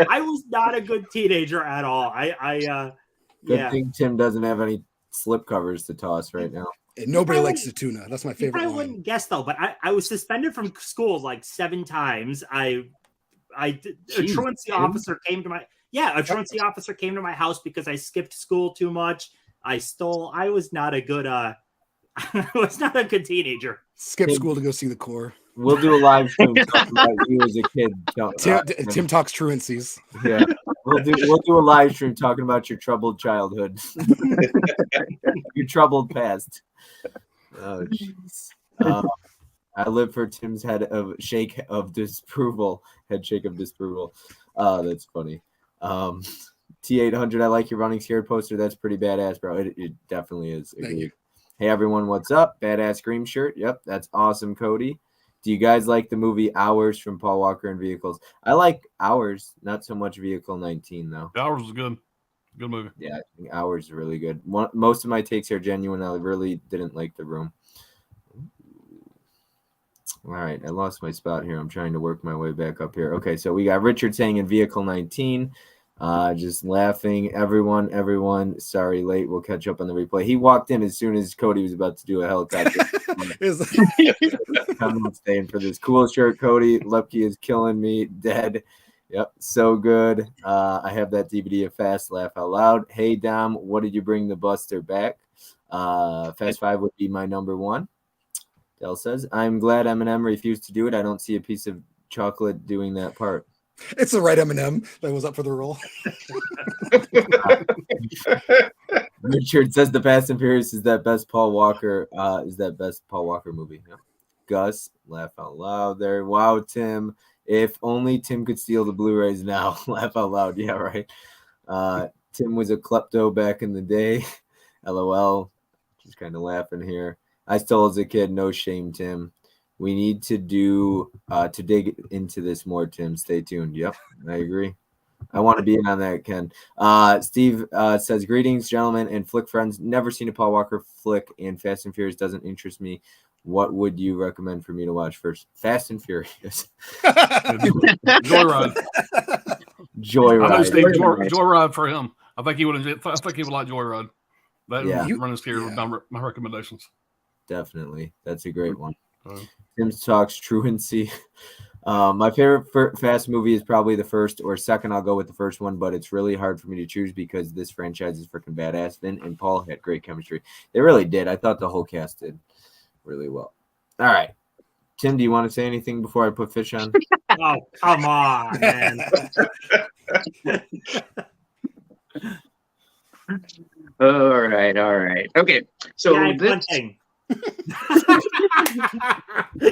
I was not a good teenager at all. Good thing Tim doesn't have any slip covers to toss right now. And nobody likes the tuna. That's my favorite I line. wouldn't guess though, but I was suspended from school like 7 times. A truancy officer came to my house because I skipped school too much. I was not a good I was not a good teenager. Skip school to go see the Core. We'll do a live stream talking about you as a kid. Tim talks truancies. Yeah, we'll do a live stream talking about your troubled childhood, your troubled past. Oh, jeez. I live for Tim's head shake of disapproval. That's funny. T800, I like your running scared poster. That's pretty badass, bro. It definitely is. Thank you. Hey everyone, what's up? Badass Scream shirt. Yep, that's awesome, Cody. Do you guys like the movie Hours from Paul Walker and Vehicles? I like Hours, not so much Vehicle 19 though. Hours was good. Good movie. Yeah, I think Hours is really good. Most of my takes are genuine. I really didn't like The Room. All right, I lost my spot here. I'm trying to work my way back up here. Okay, so we got Richard saying in Vehicle 19. Just laughing. Everyone. Sorry, late. We'll catch up on the replay. He walked in as soon as Cody was about to do a helicopter. I'm staying for this cool shirt, Cody. Lepke is killing me. Dead. Yep, so good. I have that DVD of Fast Laugh Out Loud. Hey, Dom, what did you bring the Buster back? Fast 5 would be my number 1. Del says, I'm glad Eminem refused to do it. I don't see a piece of chocolate doing that part. It's the right Eminem that was up for the role. Richard says the Fast and Furious is that best Paul Walker movie. Yeah. Gus, laugh out loud there. Wow, Tim. If only Tim could steal the Blu-rays now. Laugh out loud. Yeah, right. Tim was a klepto back in the day. LOL. Just kind of laughing here. I stole as a kid. No shame, Tim. We need to dig into this more, Tim. Stay tuned. Yep, I agree. I want to be in on that, Ken. Steve says, greetings, gentlemen and flick friends. Never seen a Paul Walker flick, and Fast and Furious doesn't interest me. What would you recommend for me to watch first? Fast and Furious. Joyride. Joyride. Joyride for him. I think he would like Joyride. That running scared with my recommendations. Definitely. That's a great one. Tim talks truancy. My favorite Fast movie is probably the first or second. I'll go with the first one, but it's really hard for me to choose because this franchise is freaking badass. Vin and Paul had great chemistry. They really did. I thought the whole cast did really well. All right. Tim, do you want to say anything before I put Fish on? Oh, come on, man. All right. Okay. So one thing.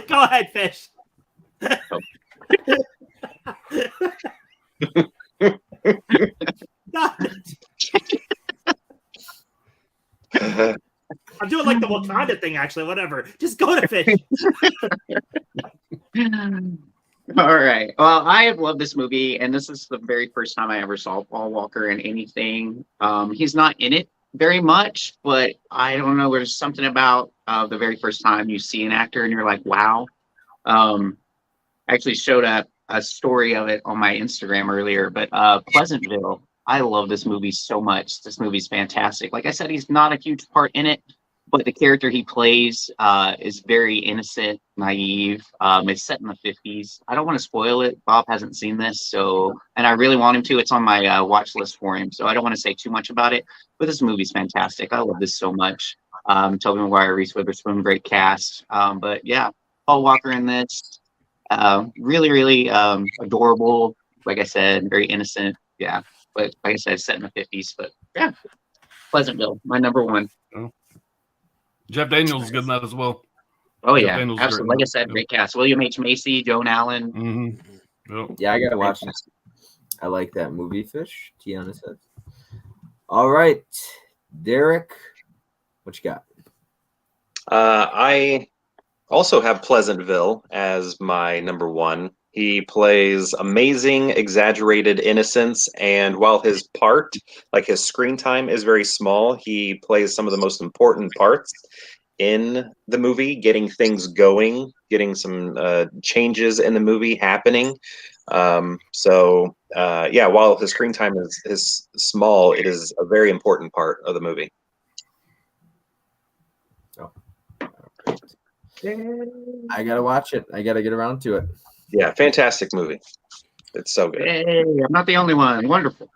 Go ahead, Fish. I'm doing like the Wakanda thing, actually. Whatever. Just go to Fish. All right. Well, I have loved this movie, and this is the very first time I ever saw Paul Walker in anything. He's not in it very much, but I don't know. There's something about the very first time you see an actor and you're like, wow. I actually showed a story of it on my Instagram earlier, but Pleasantville. I love this movie so much. This movie's fantastic. Like I said, he's not a huge part in it, but the character he plays is very innocent, naive. It's set in the 50s. I don't want to spoil it. Bob hasn't seen this, and I really want him to. It's on my watch list for him, so I don't want to say too much about it. But this movie's fantastic. I love this so much. Tobey Maguire, Reese Witherspoon, great cast. But yeah, Paul Walker in this, really adorable. Like I said, very innocent. Yeah, but like I said, set in the 50s. But yeah, Pleasantville, my number 1. Jeff Daniels is good in that as well. Oh yeah, absolutely. Like I said, great cast. William H. Macy, Joan Allen. Mm-hmm. Yep. Yeah, I gotta watch this. I like that movie. Fish. Tiana says. All right, Derek, what you got? I also have Pleasantville as my number 1. He plays amazing, exaggerated innocence, and while his part, like his screen time, is very small, he plays some of the most important parts in the movie, getting things going, getting some changes in the movie happening. Yeah, while his screen time is small, it is a very important part of the movie. I gotta watch it. I gotta get around to it. Yeah, fantastic movie. It's so good. Hey, I'm not the only one. Wonderful.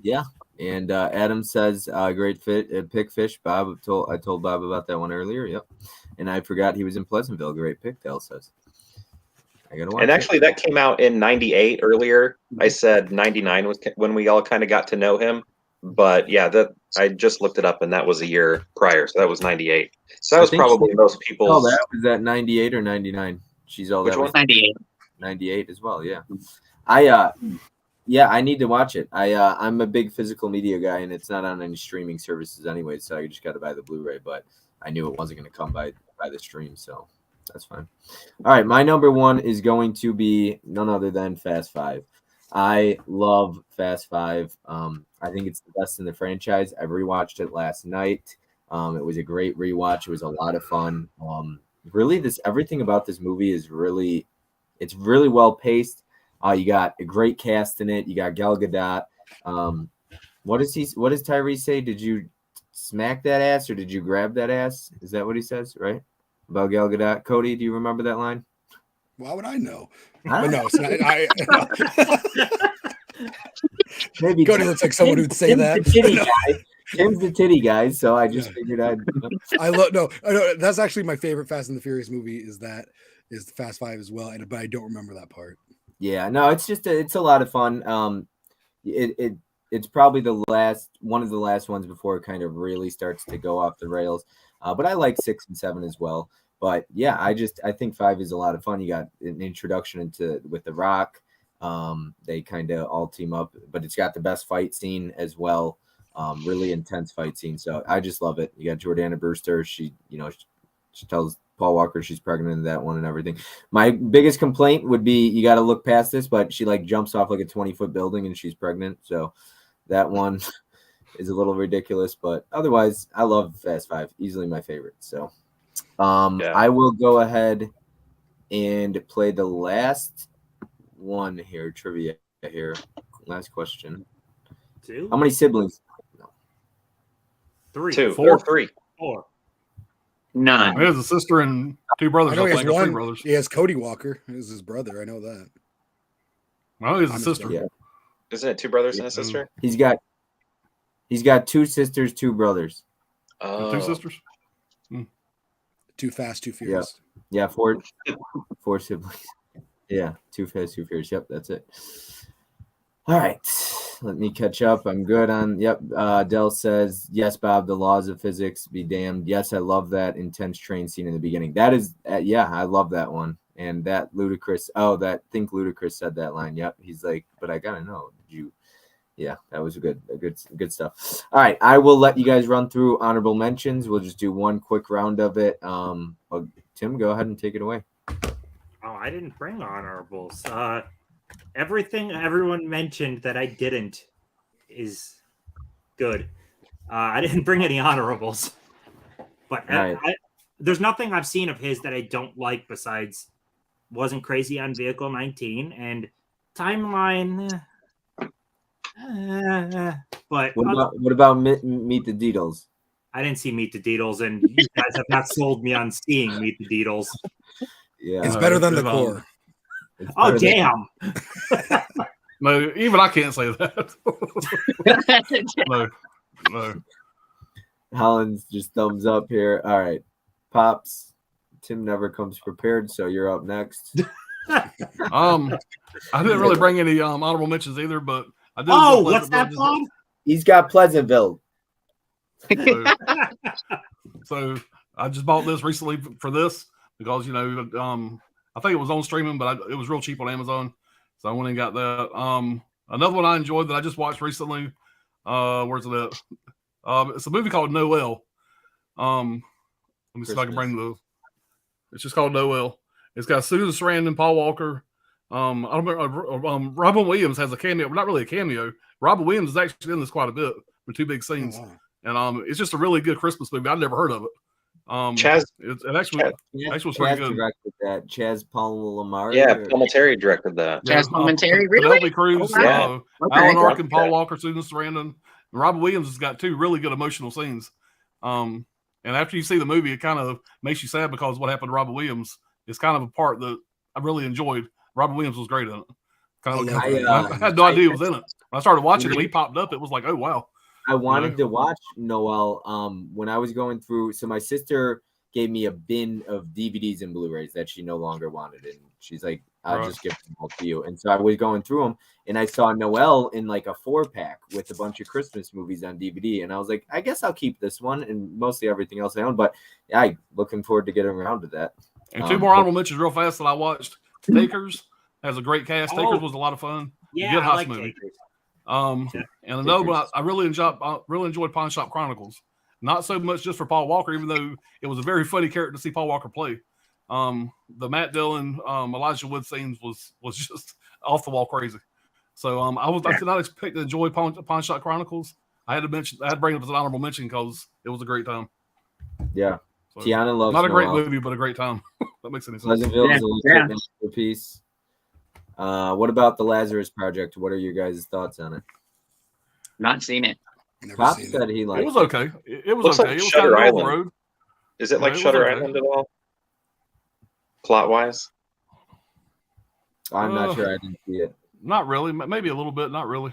Yeah. And Adam says, great pick, Fish. I told Bob about that one earlier. Yep. And I forgot he was in Pleasantville. Great pick, Dale says. I gotta watch And actually, that came out in '98 earlier. I said '99 was when we all kind of got to know him. But yeah, that I just looked it up, and that was a year prior. So that was '98. So that was probably most people's. Oh, that was that 98 or 99. She's all Which that one? was 98. 98 as well. Yeah. I need to watch it. I'm a big physical media guy, and it's not on any streaming services anyway, so I just got to buy the Blu-ray. But I knew it wasn't going to come by the stream, so that's fine. All right, my number one is going to be none other than Fast Five. I love Fast Five. I think it's the best in the franchise. I rewatched it last night. It was a great rewatch. It was a lot of fun. Really, everything about this movie is really well paced. You got a great cast in it. You got Gal Gadot. What does Tyrese say? Did you smack that ass or did you grab that ass? Is that what he says, right? About Gal Gadot. Cody, do you remember that line? Why would I know? Huh? But no, it's not, Maybe Cody looks like someone who'd say Tim's that. The titty guy. Tim's the titty guy, so I just figured I'd. I know. That's actually my favorite Fast and the Furious movie. Is the Fast Five as well, but I don't remember that part. Yeah, no, it's just it's a lot of fun. It's probably one of the last ones before it kind of really starts to go off the rails. But I like 6 and 7 as well. But yeah, I think 5 is a lot of fun. You got an introduction with The Rock. They kind of all team up, but it's got the best fight scene as well. Really intense fight scene. So I just love it. You got Jordana Brewster. She tells Paul Walker she's pregnant in that one and everything. My biggest complaint would be you got to look past this, but she jumps off like a 20-foot building and she's pregnant. So that one is a little ridiculous, but otherwise I love Fast Five. Easily my favorite. So I will go ahead and play the last one here. Trivia here. Last question. 2? How many siblings? 3. 2 4. or 3. 4. None. He has a sister and 2 brothers. I know he has or 3 one. brothers. He has Cody Walker. Is his brother. I know that. No, he has a I'm sister. Yeah. Isn't it 2 brothers and a sister? He's got 2 sisters, 2 brothers. Oh. 2 sisters. Too Fast, Too Furious. Yeah, 4 siblings. Yeah, 2 Fast, 2 Furious. Yep, that's it. All right, let me catch up. I'm good on. Yep. Dell says yes, Bob. The laws of physics be damned. Yes, I love that intense train scene in the beginning. That is, yeah, I love that one. And that Ludacris. Oh, think Ludacris said that line. Yep. He's like, but I gotta know. Did you? Yeah, that was good stuff. All right, I will let you guys run through honorable mentions. We'll just do one quick round of it. Tim, go ahead and take it away. Oh, I didn't bring honorables. Everything everyone mentioned that I didn't is good. I didn't bring any honorables, but Right. There's nothing I've seen of his that I don't like besides Wasn't Crazy on Vehicle 19 and Timeline. But What about Meet the Deedles? I didn't see Meet the Deedles, and you guys have not sold me on seeing Meet the Deedles. Yeah, It's better than the it's, core. it's Oh, better than- damn. No, even I can't say that. No. Holland's just thumbs up here. All right, Pops. Tim never comes prepared, so you're up next. I didn't really bring any honorable mentions either, but I did. Oh, what's that, Bob? He's got Pleasantville. So I just bought this recently for this because I think it was on streaming, but it was real cheap on Amazon, so I went and got that. Another one I enjoyed that I just watched recently. Where's it at? It's a movie called Noel. Let me see if I can bring the. It's just called Noel, It's got Susan Sarandon, Paul Walker. I don't remember. Robin Williams has a cameo, but not really a cameo. Robin Williams is actually in this quite a bit with 2 big scenes, Oh, wow. and it's just a really good Christmas movie. I'd never heard of it. Chaz, it actually was pretty Chaz good. directed that. Chaz Palminteri. yeah, or- Palminteri directed that. Chaz Palminteri, really? Penelope Cruz, Oh, wow. Okay. Alan Arkin, Paul Walker, Susan Sarandon, and Robin Williams has got 2 really good emotional scenes. And after you see the movie, it kind of makes you sad because what happened to Robin Williams is kind of a part that I really enjoyed. Robin Williams was great in it. Kind of, I had no idea he was in it. When I started watching it, he popped up. It was like, oh wow. I wanted to watch Noelle when I was going through. So my sister gave me a bin of DVDs and Blu-rays that she no longer wanted, and she's like, "I'll just give them all to you." And so I was going through them, and I saw Noelle in like a 4-pack with a bunch of Christmas movies on DVD, and I was like, "I guess I'll keep this one and mostly everything else I own." But yeah, I'm looking forward to getting around to that. And 2 more honorable mentions real fast that I watched. Takers has a great cast. Takers was a lot of fun. Yeah, Good I house like movie. Takers. And another one I really enjoyed Pawn Shop Chronicles. Not so much just for Paul Walker, even though it was a very funny character to see Paul Walker play. The Matt Dillon, Elijah Wood scenes was just off the wall crazy. So I did not expect to enjoy Pawn Shop Chronicles. I had to bring it up as an honorable mention because it was a great time. Yeah, So, Tiana loves not a great Noelle. movie, but a great time. That makes any sense. Pleasantville is a Yeah. legit masterpiece. What about the Lazarus Project? What are your guys' thoughts on it? Not seen it. Never Pop seen said it. he liked It was okay. It was Looks okay. like It was Shutter kind of middle of the Island. road. Is it Yeah, like it was Shutter okay. Island at all? Plot wise? I'm not sure. I didn't see it. Not really. Maybe a little bit. Not really.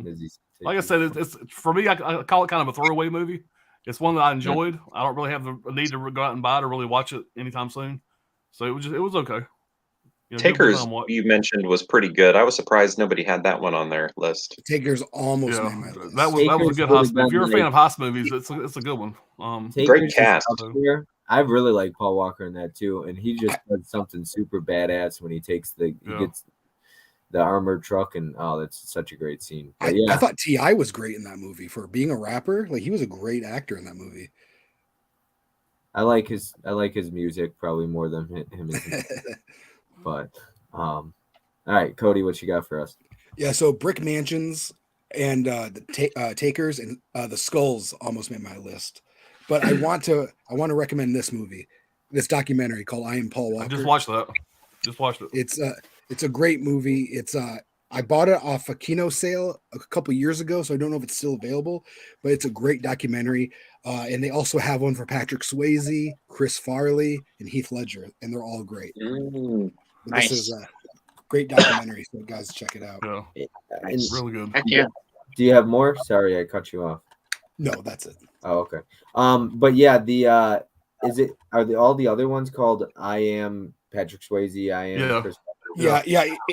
Is he Like I said, it's for me. I call it kind of a throwaway movie. It's one that I enjoyed. I don't really have the need to go out and buy it or really watch it anytime soon. So it was okay. You know, Takers, good watch. you mentioned, was pretty good. I was surprised nobody had that one on their list. Takers almost Yeah, made my list. that was a Takers good would've heist movie. If you're a been fan like- of heist movies, it's a good one. Takers Great is cast. up there. I really like Paul Walker in that too, and he just does something super badass when he takes he gets the armored truck, and that's such a great scene. But I thought T.I. was great in that movie for being a rapper. Like he was a great actor in that movie. I like his music probably more than him. But all right, Cody, what you got for us? Yeah, so Brick Mansions and the Takers and the Skulls almost made my list. But I want to recommend this movie, this documentary called I Am Paul Walker. I just watched that. Just watched it. It's a great movie. It's I bought it off a Kino sale a couple years ago, so I don't know if it's still available, but it's a great documentary. And they also have one for Patrick Swayze, Chris Farley, and Heath Ledger, and they're all great. But Nice. This is a great documentary, so guys, check it out. Yeah, And really good. Heck yeah. do you have more? Sorry, I cut you off. No, that's it. Oh, okay. But yeah, all the other ones called I Am Patrick Swayze, I Am Yeah. Chris Yeah.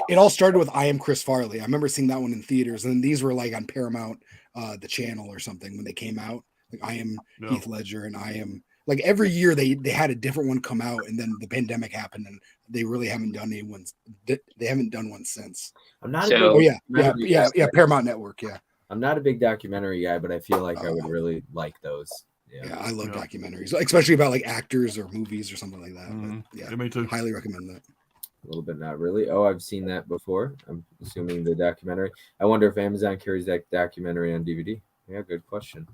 It all started with I Am Chris Farley. I remember seeing that one in theaters, and these were like on Paramount, the channel or something when they came out. Like I Am Yeah. Heath Ledger, and I Am like every year they had a different one come out, and then the pandemic happened, and they really haven't done They haven't done one since. I'm not So- a big, Yeah. Paramount Network. Yeah, I'm not a big documentary guy, but I feel like I would really like those. yeah. I love Yeah. documentaries, especially about like actors or movies or something like that. Mhm. But, yeah, Yeah, me too. highly recommend that. A little bit, not really. Oh, I've seen that before. I'm assuming the documentary. I wonder if Amazon carries that documentary on DVD. Yeah, good question.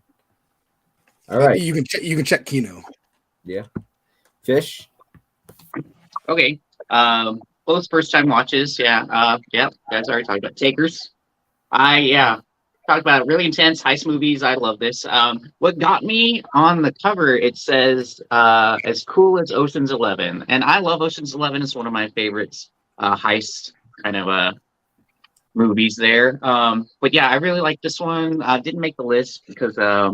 All right, You can check Kino. Fish. Okay. Both first time watches. Yeah. Yep. Guys already talked about Takers. Talked about really intense heist movies. I love this. What got me on the cover, it says as cool as Ocean's 11. And I love Ocean's 11. It's one of my favorites heist kind of movies there. But yeah, I really like this one. Didn't make the list because I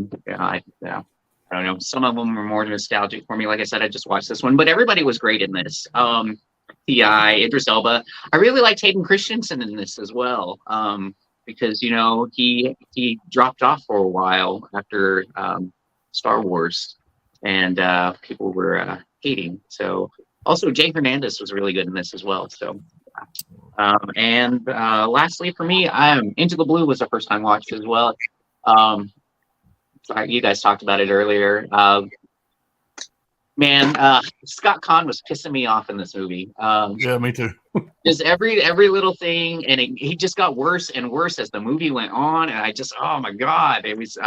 don't know. Some of them were more nostalgic for me. Like I said, I just watched this one, but everybody was great in this. T.I., Idris Elba. I really liked Hayden Christensen in this as well. Because he dropped off for a while after Star Wars, and people were hating. So also Jay Hernandez was really good in this as well. So and lastly for me, Into the Blue was a first time watch as well. Sorry, you guys talked about it earlier. Man, Scott Conn was pissing me off in this movie. Yeah, me too. Just every little thing, and he just got worse and worse as the movie went on. And I just, oh my god, it was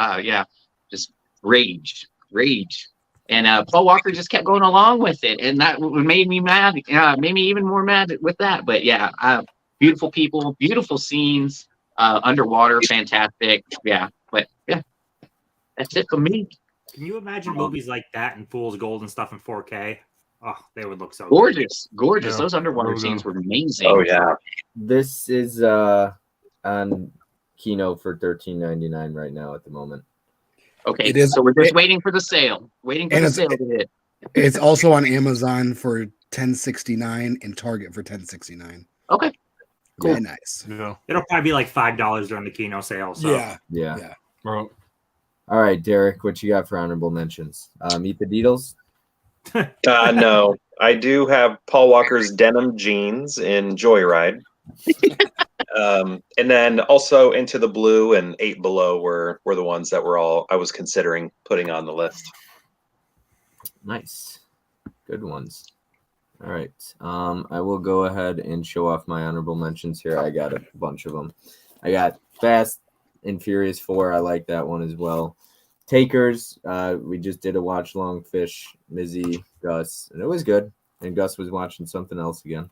just rage. And Paul Walker just kept going along with it, and that made me mad. Made me even more mad with that. But yeah, beautiful people, beautiful scenes, underwater, fantastic. Yeah, but yeah, that's it for me. Can you imagine movies like that and Fool's Gold and stuff in 4K? Oh, they would look so Gorgeous. Yeah. Those underwater scenes were amazing. Oh yeah. This is on Kino for $13.99 right now at the moment. Okay, It is- so we're just waiting for the sale. Waiting for And the it's- sale to hit. It's also on Amazon for $10.69 and Target for $10.69. Okay. Cool. Yeah, nice. Yeah. It'll probably be like $5 during the Kino sale. So. Yeah. Yeah. Right. All right, Derek, what you got for honorable mentions? Meet the Deedles. No, I do have Paul Walker's denim jeans in Joyride. And then also Into the Blue and Eight Below were the ones that I was considering putting on the list. Nice. Good ones. All right. I will go ahead and show off my honorable mentions here. I got a bunch of them. I got Fast and Furious 4. I like that one as well. Takers. We just did a watch long. Fish, Mizzy, Gus, and it was good. And Gus was watching something else again.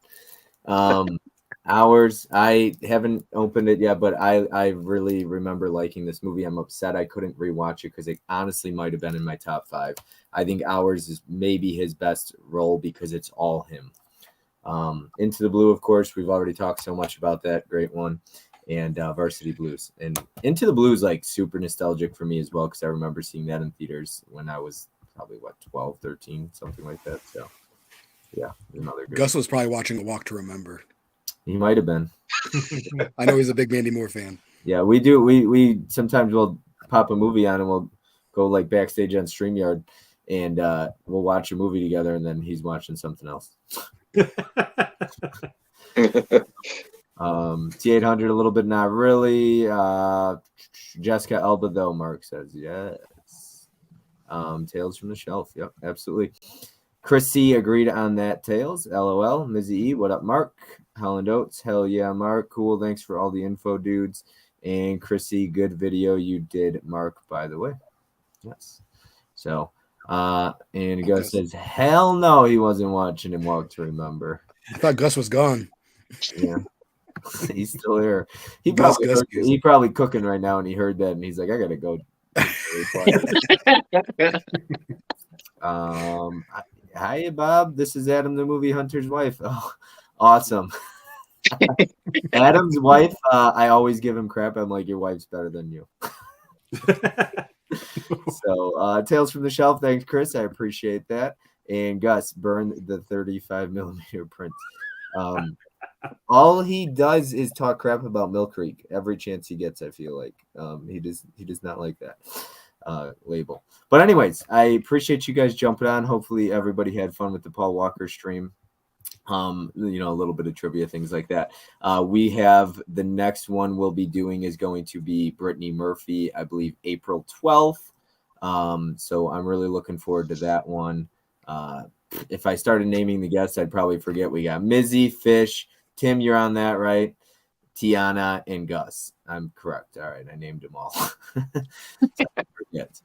Ours. I haven't opened it yet, but I really remember liking this movie. I'm upset I couldn't rewatch it because it honestly might have been in my top 5. I think Ours is maybe his best role because it's all him. Into the Blue, of course, we've already talked so much about that. Great one. And Varsity Blues. And Into the Blue is like super nostalgic for me as well because I remember seeing that in theaters when I was probably 12, 13, something like that. So yeah, another good. Gus was probably watching A Walk to Remember. He might have been. I know he's a big Mandy Moore fan. Yeah, we do. We sometimes we'll pop a movie on and we'll go like backstage on StreamYard and we'll watch a movie together and then he's watching something else. T800 a little bit, not really. Jessica Alba though, Mark says yes. Tales from the Shelf, yep, absolutely. Chris C agreed on that. Tales, LOL. Mizzy E, what up, Mark? Holland Oates, hell yeah, Mark. Cool, thanks for all the info, dudes. And Chris C, good video you did, Mark, by the way. Yes. So, and Gus says, hell no, he wasn't watching him Walk to Remember. I thought Gus was gone. Yeah. He's still here. He Gus, probably cooking right now, and he heard that, and he's like, I gotta go. Hi, Bob. This is Adam, the movie Hunter's wife. Oh, awesome. Adam's wife. I always give him crap. I'm like, your wife's better than you. So, Tales from the Shelf. Thanks, Chris. I appreciate that. And Gus, burn the 35mm print. All he does is talk crap about Mill Creek every chance he gets. I feel like he does not like that label. But anyways, I appreciate you guys jumping on. Hopefully everybody had fun with the Paul Walker stream. A little bit of trivia, things like that. We have the next one we'll be doing is going to be Brittany Murphy, I believe April 12th. So I'm really looking forward to that one. If I started naming the guests, I'd probably forget. We got Mizzy, Fish, Tim, you're on that, right? Tiana and Gus. I'm correct. All right, I named them all. Forget.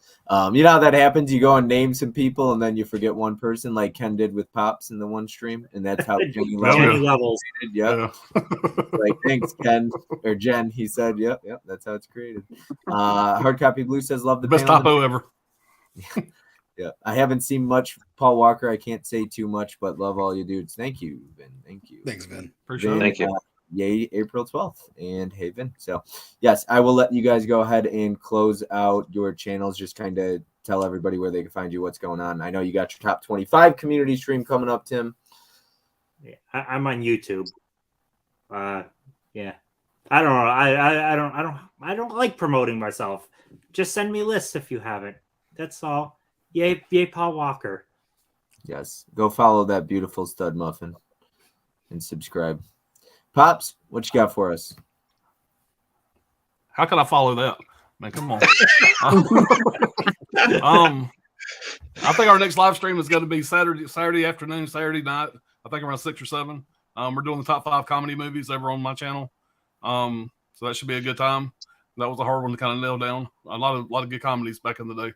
You know how that happens? You go and name some people, and then you forget one person, like Ken did with Pops in the one stream, and that's how Jenny Levels. Yep. Like, thanks, Ken or Jen. He said, "Yep, that's how it's created." Hard Copy Blue says, "Love the best panel." topo ever. Yeah, I haven't seen much Paul Walker. I can't say too much, but love all you dudes. Thank you, Vin. Thank you. Thanks, Vin. Appreciate Vin, it. Thank you. Yay, April 12th and hey, Vin. So, yes, I will let you guys go ahead and close out your channels. Just kind of tell everybody where they can find you, what's going on. I know you got your top 25 community stream coming up, Tim. Yeah, I'm on YouTube. Yeah, I don't know. I don't like promoting myself. Just send me lists if you haven't. That's all. Yay, Paul Walker. Yes, go follow that beautiful stud muffin and subscribe. Pops, what you got for us? How can I follow that? Man, come on. I think our next live stream is going to be Saturday afternoon, Saturday night. I think around 6 or 7. We're doing the top 5 comedy movies over on my channel. So that should be a good time. That was a hard one to kind of nail down. A lot of good comedies back in the day.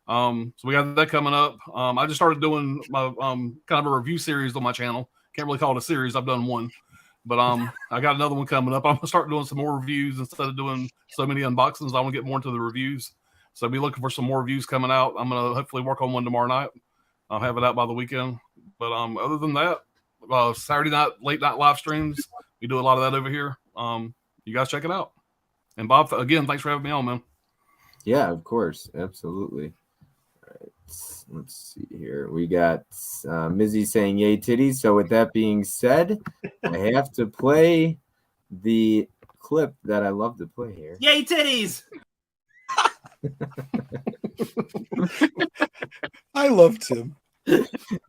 So we got that coming up. I just started doing my kind of a review series on my channel. Can't really call it a series. I've done one, but I got another one coming up. I'm gonna start doing some more reviews instead of doing so many unboxings. I want to get more into the reviews. So I'll be looking for some more reviews coming out. I'm gonna hopefully work on one tomorrow night. I'll have it out by the weekend. But other than that, Saturday night, late night live streams. We do a lot of that over here. You guys check it out. And Bob, again, thanks for having me on, man. Yeah, of course. Absolutely. All right. Let's see here. We got Mizzy saying yay titties. So with that being said, I have to play the clip that I love to play here. Yay titties! I love Tim.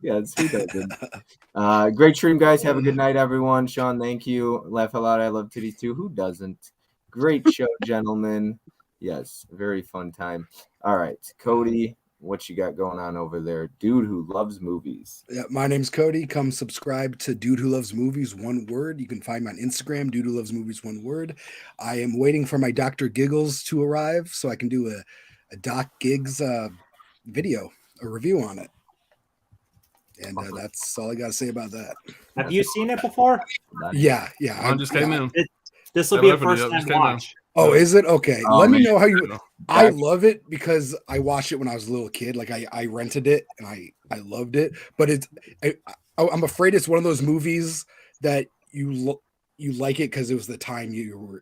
Yes, who doesn't? Great stream, guys. Have a good night, everyone. Sean, thank you. Laugh out loud. I love titties too. Who doesn't? Great show, gentlemen. Yes, very fun time. All right, Cody, what you got going on over there? Dude who loves movies. Yeah, my name's Cody. Come subscribe to Dude Who Loves Movies, one word. You can find me on Instagram, Dude Who Loves Movies, one word. I am waiting for my Dr. Giggles to arrive so I can do a Doc Gigs video, a review on it. And that's all I got to say about that. Have you seen it before? Yeah. I just came in. This will be a first time watch. Oh, is it? Okay. Let me know how you. I I love it because I watched it when I was a little kid. Like I rented it and I loved it. But I'm afraid it's one of those movies that you like it because it was the time you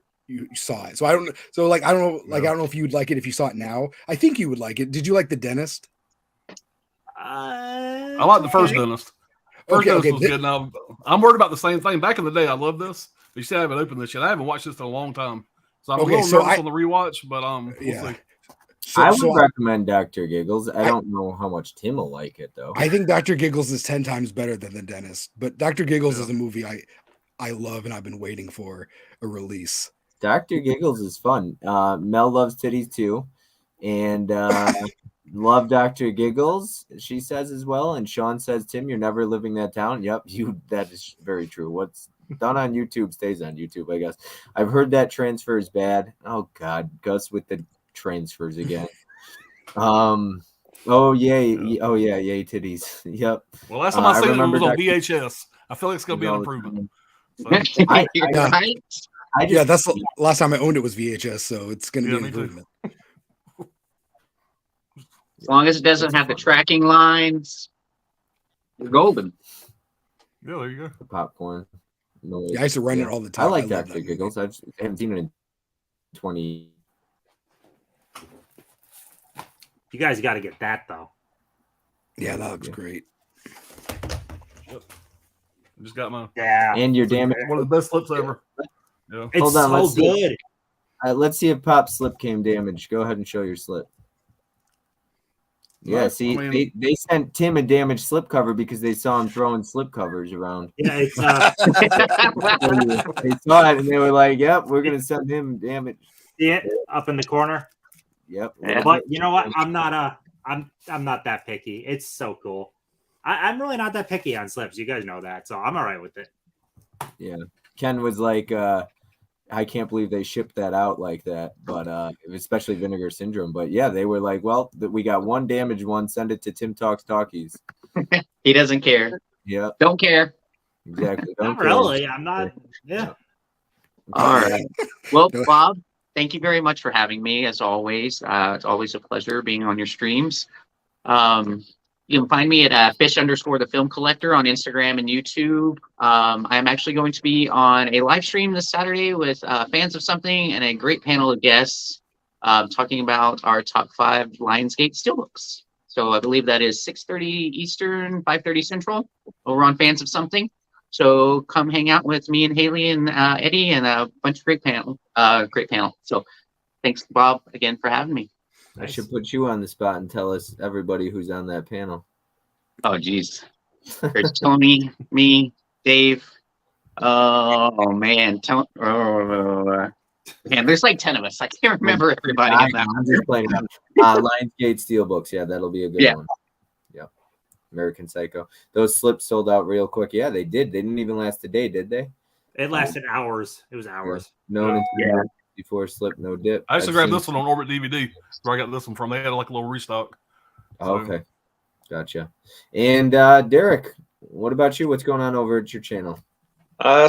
saw it. So I don't know. I don't know if you'd like it if you saw it now. I think you would like it. Did you like The Dentist? I like the first Dentist. Dentist was good. Now I'm worried about the same thing. Back in the day, I loved this. But you see, I haven't opened this yet. I haven't watched this in a long time, so I'm a little nervous on the rewatch. But we'll see. I would recommend Dr. Giggles. I don't know how much Tim will like it though. I think Dr. Giggles is 10 times better than The Dentist. But Dr. Giggles is a movie I love and I've been waiting for a release. Dr. Giggles is fun. Mel loves titties too, and love Dr. Giggles, she says as well. And Sean says, Tim, you're never living that down. Yep, that is very true. What's done on YouTube stays on YouTube, I guess. I've heard that transfer is bad. Oh God, Gus with the transfers again. Oh yay, yay titties. Yep. Well, last time I seen it was on VHS. I feel like it's gonna be an improvement. So. That's the last time I owned it was VHS, so it's gonna be an improvement. As long as it doesn't have the tracking lines, you're golden. Yeah, there you go. Popcorn. No, I used to rent it all the time. I like Dr. Giggles. I haven't seen it in 20. You guys got to get that though. Yeah, that looks great. Yep. I just got mine. Yeah. And your damage. One of the best slips ever. Yeah. It's Hold on, so let's see. good. Let's see if Pop's slip came damaged. Go ahead and show your slip. Yeah, see, they sent Tim a damaged slip cover because they saw him throwing slip covers around. Yeah, it's they saw it and they were like, "Yep, we're gonna send him damaged." see it up in the corner. Yep. But you know what? I'm not that picky. It's so cool. I'm really not that picky on slips. You guys know that, so I'm all right with it. Yeah. Ken was like, I can't believe they shipped that out like that, but especially Vinegar Syndrome. But yeah, they were like, well, we got one damaged one. Send it to Tim Talks Talkies. He doesn't care. Yeah. Don't care. Exactly. Not really. I'm not. Yeah. All right. Well, Bob, thank you very much for having me. As always, it's always a pleasure being on your streams. You can find me at fish_the film collector on Instagram and YouTube. I'm actually going to be on a live stream this Saturday with fans of something and a great panel of guests talking about our top 5 Lionsgate Steelbooks. So I believe that is 6:30 Eastern, 5:30 Central over on Fans of Something. So come hang out with me and Haley and Eddie and a bunch of great panel. So thanks, Bob, again for having me. I should put you on the spot and tell us everybody who's on that panel. Oh, geez. There's Tony, me, Dave. Oh, man. Man, there's like 10 of us. I can't remember everybody. I'm just playing. Lionsgate Steelbooks. Yeah, that'll be a good one. American Psycho. Those slips sold out real quick. Yeah, they did. They didn't even last a day, did they? It lasted hours. It was hours. Known in Yeah. before slip, no dip. I actually I've grabbed seen- this one on Orbit DVD, where I got this one from. They had like a little restock. Oh, okay, gotcha. And Derek, what about you? What's going on over at your channel?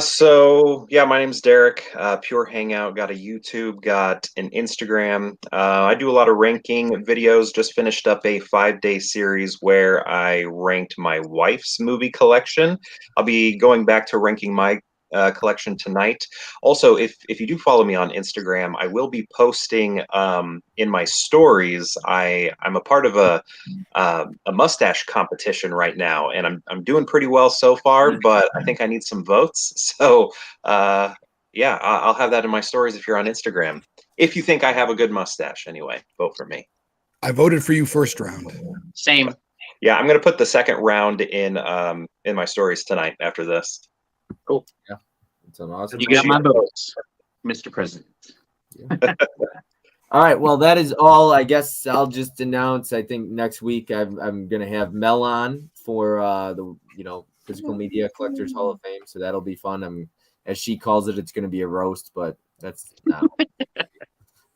So yeah, my name's Derek. Pure Hangout. Got a YouTube. Got an Instagram. I do a lot of ranking videos. Just finished up a 5-day series where I ranked my wife's movie collection. I'll be going back to ranking my collection tonight. Also, if you do follow me on Instagram, I will be posting in my stories. I'm a part of a mustache competition right now, and I'm doing pretty well so far, but I think I need some votes. So yeah, I'll have that in my stories if you're on Instagram. If you think I have a good mustache, anyway, vote for me. I voted for you first round. Same. Yeah, I'm gonna put the second round in my stories tonight after this. It's an awesome. You got my votes, Mr. President. All right, well, that is all. I guess I'll just announce. I think next week I'm gonna have Mel on for the Physical Media Collectors Hall of Fame, so that'll be fun. As she calls it, it's gonna be a roast, but that's not.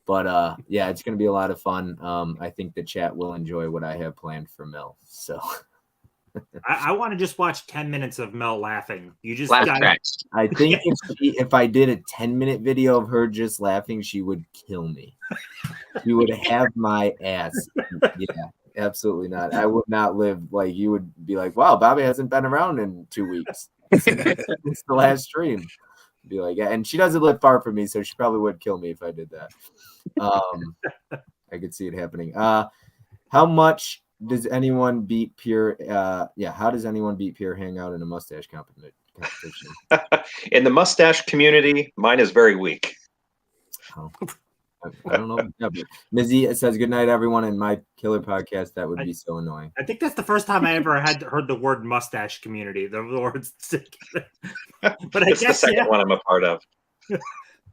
But yeah, it's gonna be a lot of fun. I think the chat will enjoy what I have planned for Mel. So I want to just watch 10 minutes of Mel laughing. You just Laugh gotta, tracks. I think if I did a 10-minute video of her just laughing, she would kill me. She would have my ass. Yeah, absolutely not. I would not live like you would be like, wow, Bobby hasn't been around in 2 weeks. It's the last stream. Be like, yeah, and she doesn't live far from me, so she probably would kill me if I did that. I could see it happening. How much does anyone beat Pure? How does anyone beat Pure Hangout in a mustache competition? In the mustache community, mine is very weak. Oh, I don't know. Mizzy says, good night, everyone, in my killer podcast. That would be so annoying. I think that's the first time I ever heard the word mustache community. The words, but I It's the guess second one I'm a part of.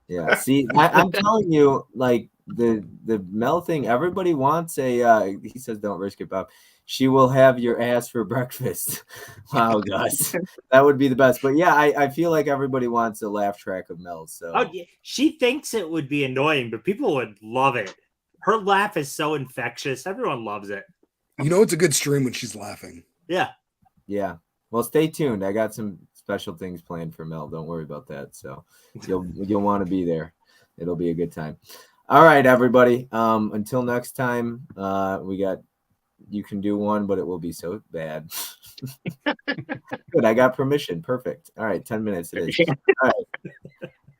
Yeah. See, I'm telling you, like the Mel thing, everybody wants a he says don't risk it, Bob. She will have your ass for breakfast. Wow, guys. That would be the best. But yeah, I feel like everybody wants a laugh track of Mel's. So she thinks it would be annoying, but people would love it. Her laugh is so infectious. Everyone loves it. You know, it's a good stream when she's laughing. Yeah. Yeah. Well, stay tuned. I got some special things planned for Mel. Don't worry about that. So you'll want to be there. It'll be a good time. All right, everybody. Until next time, you can do one, but it will be so bad. Good. I got permission. Perfect. All right. 10 minutes it is. All right.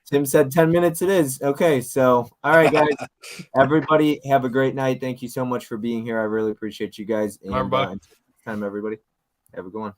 Tim said 10 minutes it is. Okay. So, all right, guys. Everybody have a great night. Thank you so much for being here. I really appreciate you guys. And Bye. until next time, everybody, have a good one.